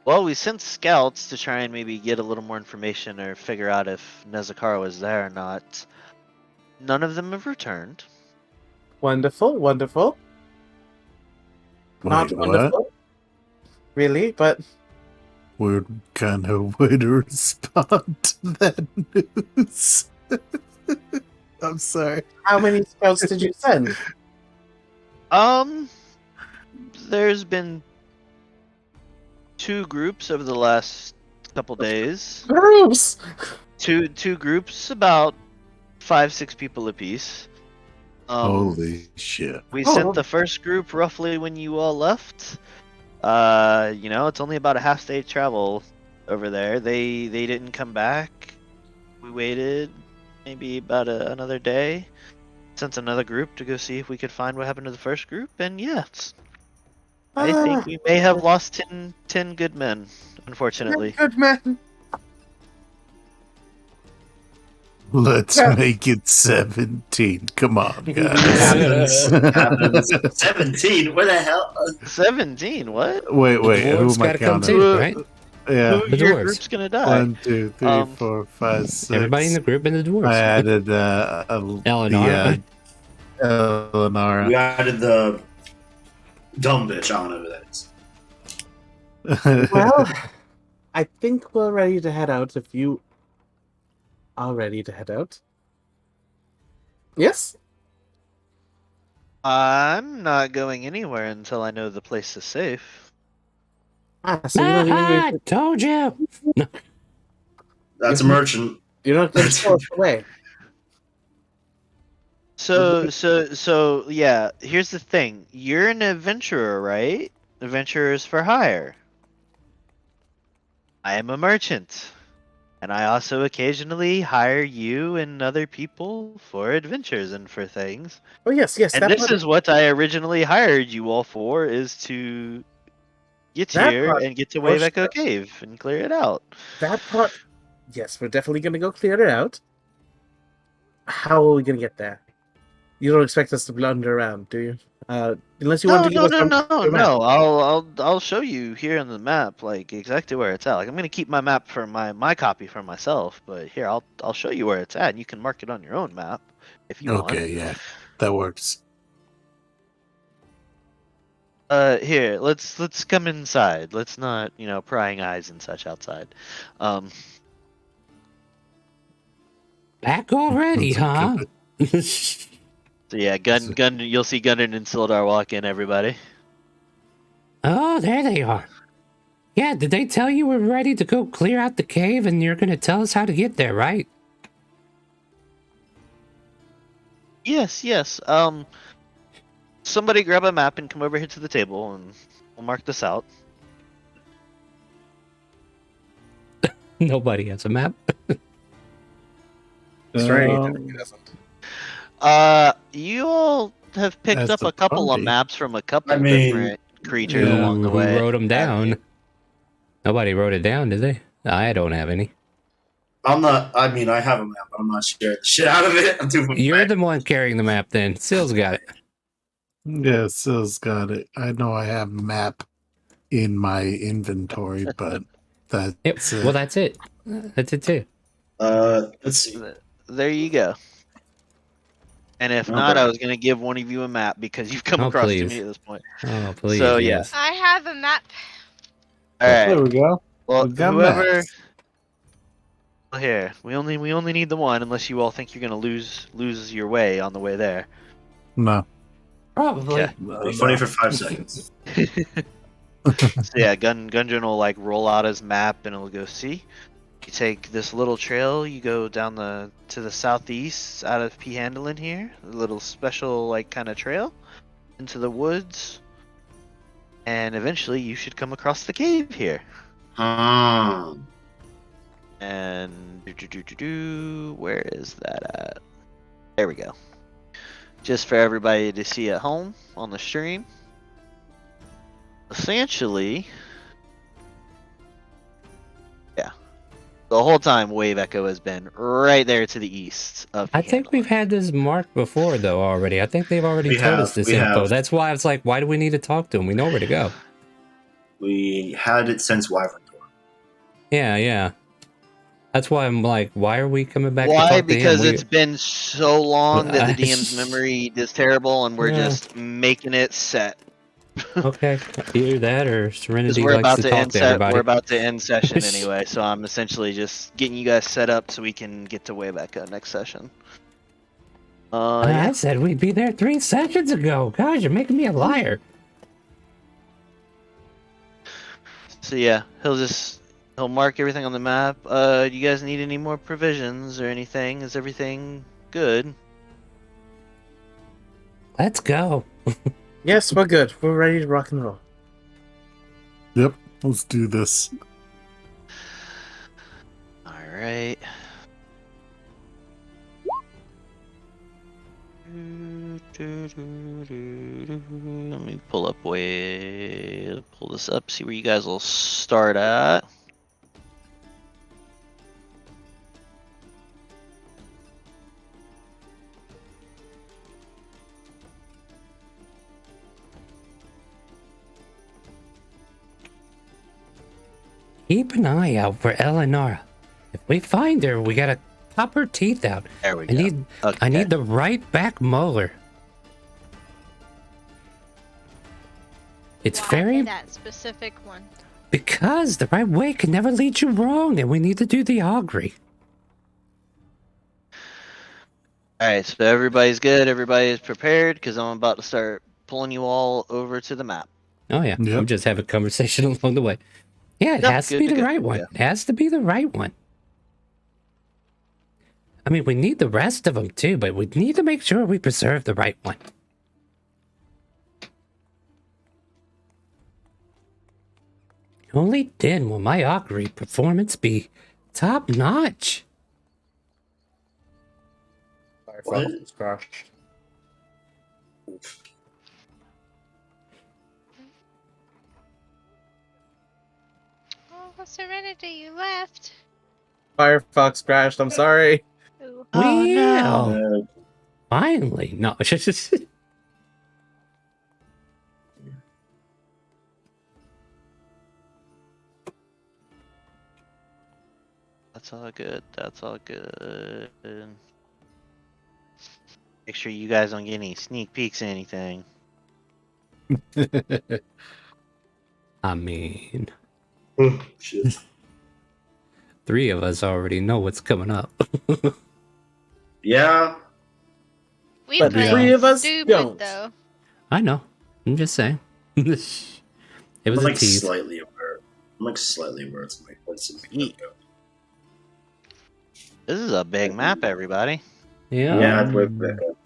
Well, we sent scouts to try and maybe get a little more information or figure out if Nezakara was there or not. None of them have returned. Wonderful, wonderful. Not Wait, wonderful. Really, but what kind of way to respond to that news? I'm sorry. how many scouts did you send? There's been 2 groups over the last couple days. Groups! Two groups, about 5-6 people apiece. Holy shit. We Oh. sent the first group roughly when you all left. It's only about a half day travel over there. They didn't come back. We waited maybe about another day. Sent another group to go see if we could find what happened to the first group, and yes. I think we may have lost 10 good men, unfortunately. Good man. Let's Yeah. make it 17. Come on, Happens. guys. 17? Where the hell? 17? What? Wait, The who dwarves am I gotta come counting? too, right? Yeah. Who The your dwarves. group's gonna die? 1, 2, 3, Um, 4, 5, 6. Everybody in the group and the dwarves. I added Eleanor. Eleanor. We added the dumb bitch. I don't know who that is. Well, I think we're ready to head out if you are ready to head out. Yes? I'm not going anywhere until I know the place is safe. So you're not Ah, even told you. That's a merchant. you're not going to force away. So yeah, here's the thing. You're an adventurer, right? Adventurers for hire. I am a merchant. And I also occasionally hire you and other people for adventures and for things. Oh yes, And this is what I originally hired you all for, is to get That here part- and get to for Wayback sure. Cave and clear it out. that part. Yes, we're definitely going to go clear it out. How are we going to get there? You don't expect us to blunder around, do you? Unless you want to give us some- your map. No. I'll show you here on the map, like exactly where it's at. Like I'm gonna keep my map for my copy for myself, but here I'll show you where it's at, and you can mark it on your own map if you want. Okay, yeah. that works. Here, let's come inside. Let's not, prying eyes and such outside. Back already, That's a huh? good- So yeah, gun. You'll see Gunnan and Sildar walk in. Everybody. Oh, there they are. Yeah, did they tell you we're ready to go clear out the cave and you're gonna tell us how to get there, right? Yes, yes. Somebody grab a map and come over here to the table, and we'll mark this out. Nobody has a map. Strange. Um, He doesn't. You all have picked As up the a couple of party. maps from a couple I mean, different creatures Yeah. along the Who way. wrote them down? mean- Nobody wrote it down, did they? I don't have any. I'm not. I mean, I have a map, but I'm not sharing the shit out of it. I'm too. You're the one carrying the map then. Sil's got it. Yeah, Sil's got it. I know I have map in my inventory, but Yep. that's it. Well, that's it. That's it too. Let's see. There you go. And if Oh, not, I perfect. was gonna give one of you a map because you've come Oh, across to please. me at this point. Oh, please. So, yeah. yes. I have a map. All There right. we go. Well, We got whoever. maps. Here, we only need the one, unless you all think you're gonna lose your way on the way there. No. Probably. Okay. Be funny for 5 seconds. So yeah, Gunjan will like roll out his map and it'll go, see? You take this little trail, you go down to the southeast out of Phandelver here, a little special like kind of trail into the woods, and eventually you should come across the cave here. And where is that at? There we go. Just for everybody to see at home on the stream. Essentially, yeah, the whole time Wave Echo has been right there to the east of. I think we've had this marked before, though, already. I think they've already We told have, us this we info. have. That's why it's like, why do we need to talk to them? We know where to go. We had it since Wyvern Door. Yeah, yeah. That's why I'm like, why are we coming back to Why? talk Because to him? it's been so long that the I- DM's memory is terrible, and we're Yeah. just making it set. Okay, either that or Because Serenity we're likes about to to talk end to set. everybody. We're about to end session anyway, so I'm essentially just getting you guys set up so we can get to Wave Echo next session. Yeah. I said we'd be there 3 sessions ago. Gosh, you're making me a liar. So yeah, he'll mark everything on the map. Do you guys need any more provisions or anything? Is everything good? Let's go. Yes, we're good. We're ready to rock and roll. Yep. Let's do this. All right. Let me pull this up, see where you guys will start at. Keep an eye out for Eleonora. If we find her, we gotta pop her teeth out. There we I go. need Okay. I need the right back molar. It's Why very that specific one. because the right way can never lead you wrong, and we need to do the augury. Alright, so everybody's good, everybody is prepared, because I'm about to start pulling you all over to the map. Oh yeah, Yep. I'm just having a conversation along the way. Yeah, it Yep, has to good be to the go. right one. Yeah. It has to be the right one. I mean, we need the rest of them too, but we need to make sure we preserve the right one. Only then will my augury performance be top notch. What? It's crushed. Oh, Serenity, you left. Firefox crashed. I'm sorry. Ooh. Oh, no. Well, finally, no. That's all good, that's all good. Make sure you guys don't get any sneak peeks or anything. I mean, Shit. 3 of us already know what's coming up. Yeah. We But play 3 of us stupid don't. though. I know. I'm just saying. It was I'm a like tease. slightly aware. I'm like slightly aware it's my place. This is a big map, everybody. Yeah. Yeah, I've worked back up.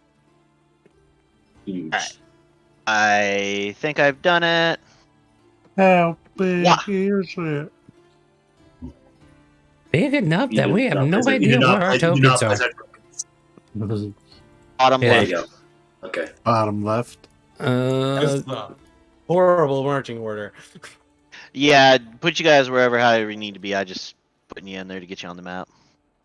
Huge. Alright. I think I've done it. How big Wah. is it? Big enough that we have no You idea do not where our play- you do tokens not play are. Cyberpunk. Bottom Yeah. There left. you go. Okay. Bottom left. Just the horrible marching order. Yeah, put you guys wherever, however you need to be. I just putting you in there to get you on the map.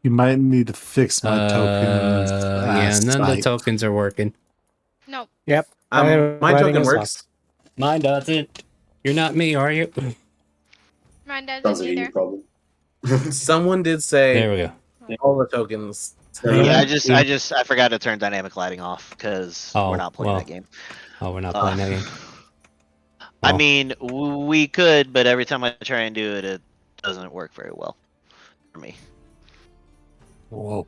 You might need to fix my tokens. Yeah, none of the site. tokens are working. Nope. Yep. My Writing token is works. Mine doesn't. You're not me, are you? Mine doesn't Sounds like a you either. problem. Someone did say There we go. all the tokens. Yeah, I forgot to turn dynamic lighting off because Oh, we're not playing well. that game. Oh, we're not playing that game. I Oh. mean, we could, but every time I try and do it, it doesn't work very well for me. Whoa.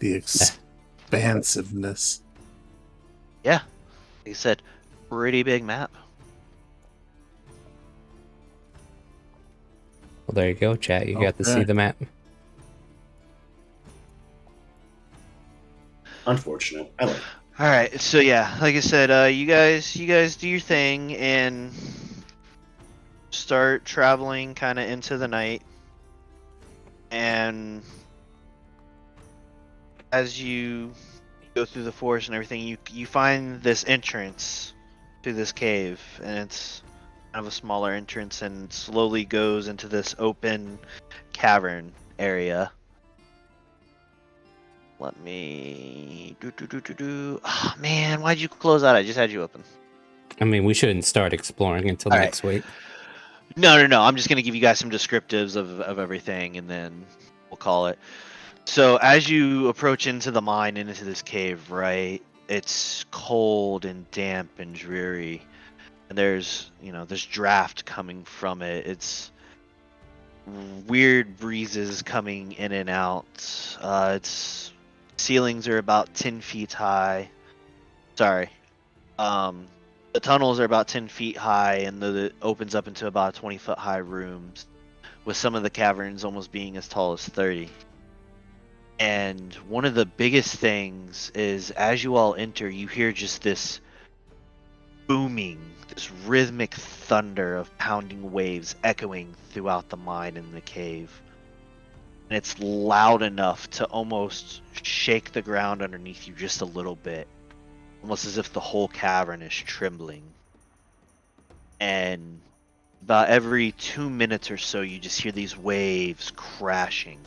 The expansiveness. Yeah, like you said, pretty big map. Well, there you go, chat. You got to see Okay. the map. Unfortunate. I like it. All right, so yeah, like I said, you guys do your thing and start traveling kind of into the night, and as you go through the forest and everything, you find this entrance to this cave, and it's kind of a smaller entrance, and slowly goes into this open cavern area. Let me Oh man, why'd you close that? I just had you open. I mean, we shouldn't start exploring until All right. next week. No. I'm just gonna give you guys some descriptives of everything, and then we'll call it. So as you approach into the mine and into this cave, right? It's cold and damp and dreary, and there's this draft coming from it. It's weird breezes coming in and out. Its ceilings are about 10 feet high. Sorry. The tunnels are about 10 feet high, and it opens up into about 20-foot high rooms, with some of the caverns almost being as tall as 30. And one of the biggest things is, as you all enter, you hear just this booming, this rhythmic thunder of pounding waves echoing throughout the mine and the cave. And it's loud enough to almost shake the ground underneath you just a little bit, almost as if the whole cavern is trembling. And about every 2 minutes or so, you just hear these waves crashing.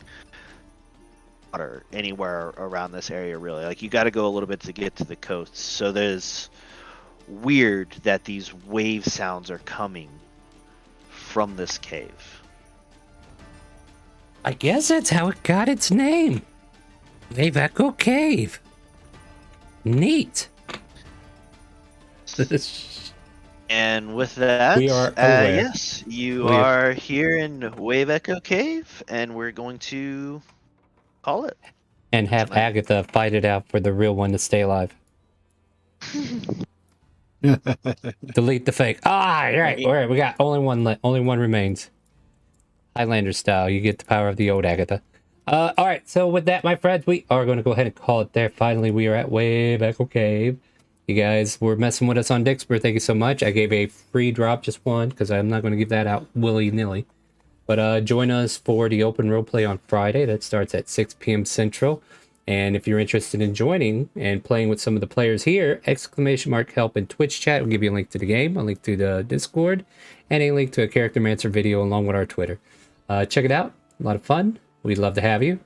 Water anywhere around this area, really. Like, you got to go a little bit to get to the coast. So there's weird that these wave sounds are coming from this cave. I guess that's how it got its name. Wave Echo Cave. Neat. And with that, We are aware. yes, you are here in Wave Echo Cave, and we're going to call it. And have Tonight. Agatha fight it out for the real one to stay alive. Delete the fake. All right. We got only one. Only one remains. Highlander style. You get the power of the old Agatha. All right. So with that, my friends, we are going to go ahead and call it there. Finally, we are at Wave Echo Cave. You guys were messing with us on Dixper. Thank you so much. I gave a free drop, just one, because I'm not going to give that out willy-nilly. But join us for the open roleplay on Friday. That starts at 6 p.m. Central. And if you're interested in joining and playing with some of the players here, ! help in Twitch chat will give you a link to the game, a link to the Discord, and a link to a Character Mancer video along with our Twitter. Check it out. A lot of fun. We'd love to have you.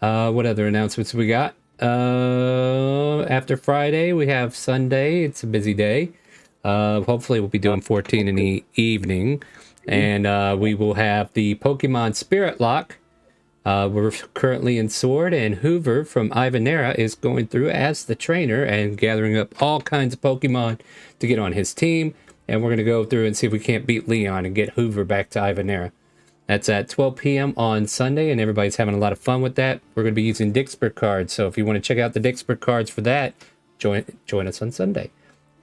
What other announcements we got? After Friday, we have Sunday. It's a busy day. Hopefully we'll be doing 14 in the evening. And we will have the Pokemon Spirit Lock We're currently in Sword, and Hoover from Ivanera is going through as the trainer and gathering up all kinds of Pokemon to get on his team. And we're going to go through and see if we can't beat Leon and get Hoover back to Ivanera. That's at 12 p.m. on Sunday, and everybody's having a lot of fun with that. We're going to be using Dixper cards, so if you want to check out the Dixper cards for that, join us on Sunday.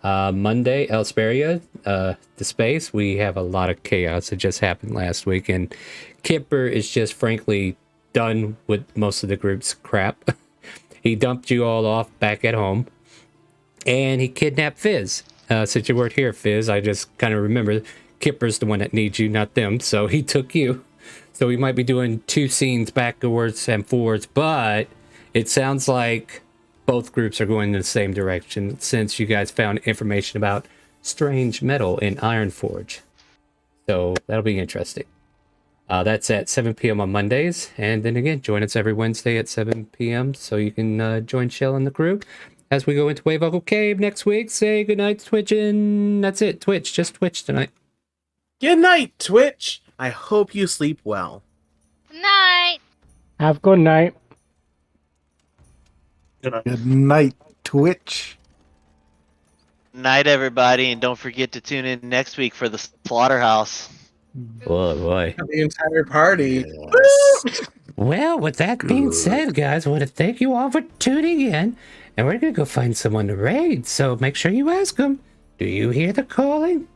Monday, Elsperia, the space. We have a lot of chaos that just happened last week, and Kipper is just frankly done with most of the group's crap. He dumped you all off back at home, and he kidnapped Fizz. Since you weren't here, Fizz, I just kind of remember Kipper's the one that needs you, not them, so he took you. So we might be doing 2 scenes backwards and forwards, but it sounds like both groups are going in the same direction since you guys found information about strange metal in Ironforge. So that'll be interesting. That's at 7 p.m. on Mondays. And then again, join us every Wednesday at 7 p.m. so you can join Shell and the crew as we go into Wave Vocal Cave next week. Say goodnight, Twitch, and that's it. Twitch, just Twitch tonight. Good night, Twitch. I hope you sleep well. Night. Have a good night. Good night, Twitch. Night, everybody, and don't forget to tune in next week for the Slaughterhouse. Oh boy. The entire party. Yes. Well, with that being Good. said, guys, I want to thank you all for tuning in. And we're going to go find someone to raid. So make sure you ask them, do you hear the calling?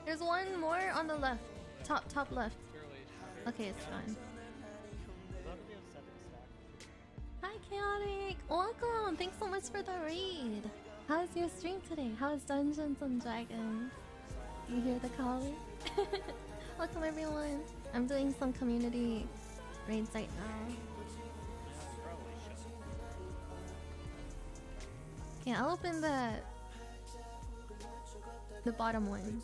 There's one more on the left. Top left. Okay, it's fine. Hi, Chaotic! Welcome! Thanks so much for the raid! How's your stream today? How's Dungeons and Dragons? You hear the calling? Welcome, everyone! I'm doing some community raids right now. Okay, I'll open the bottom one.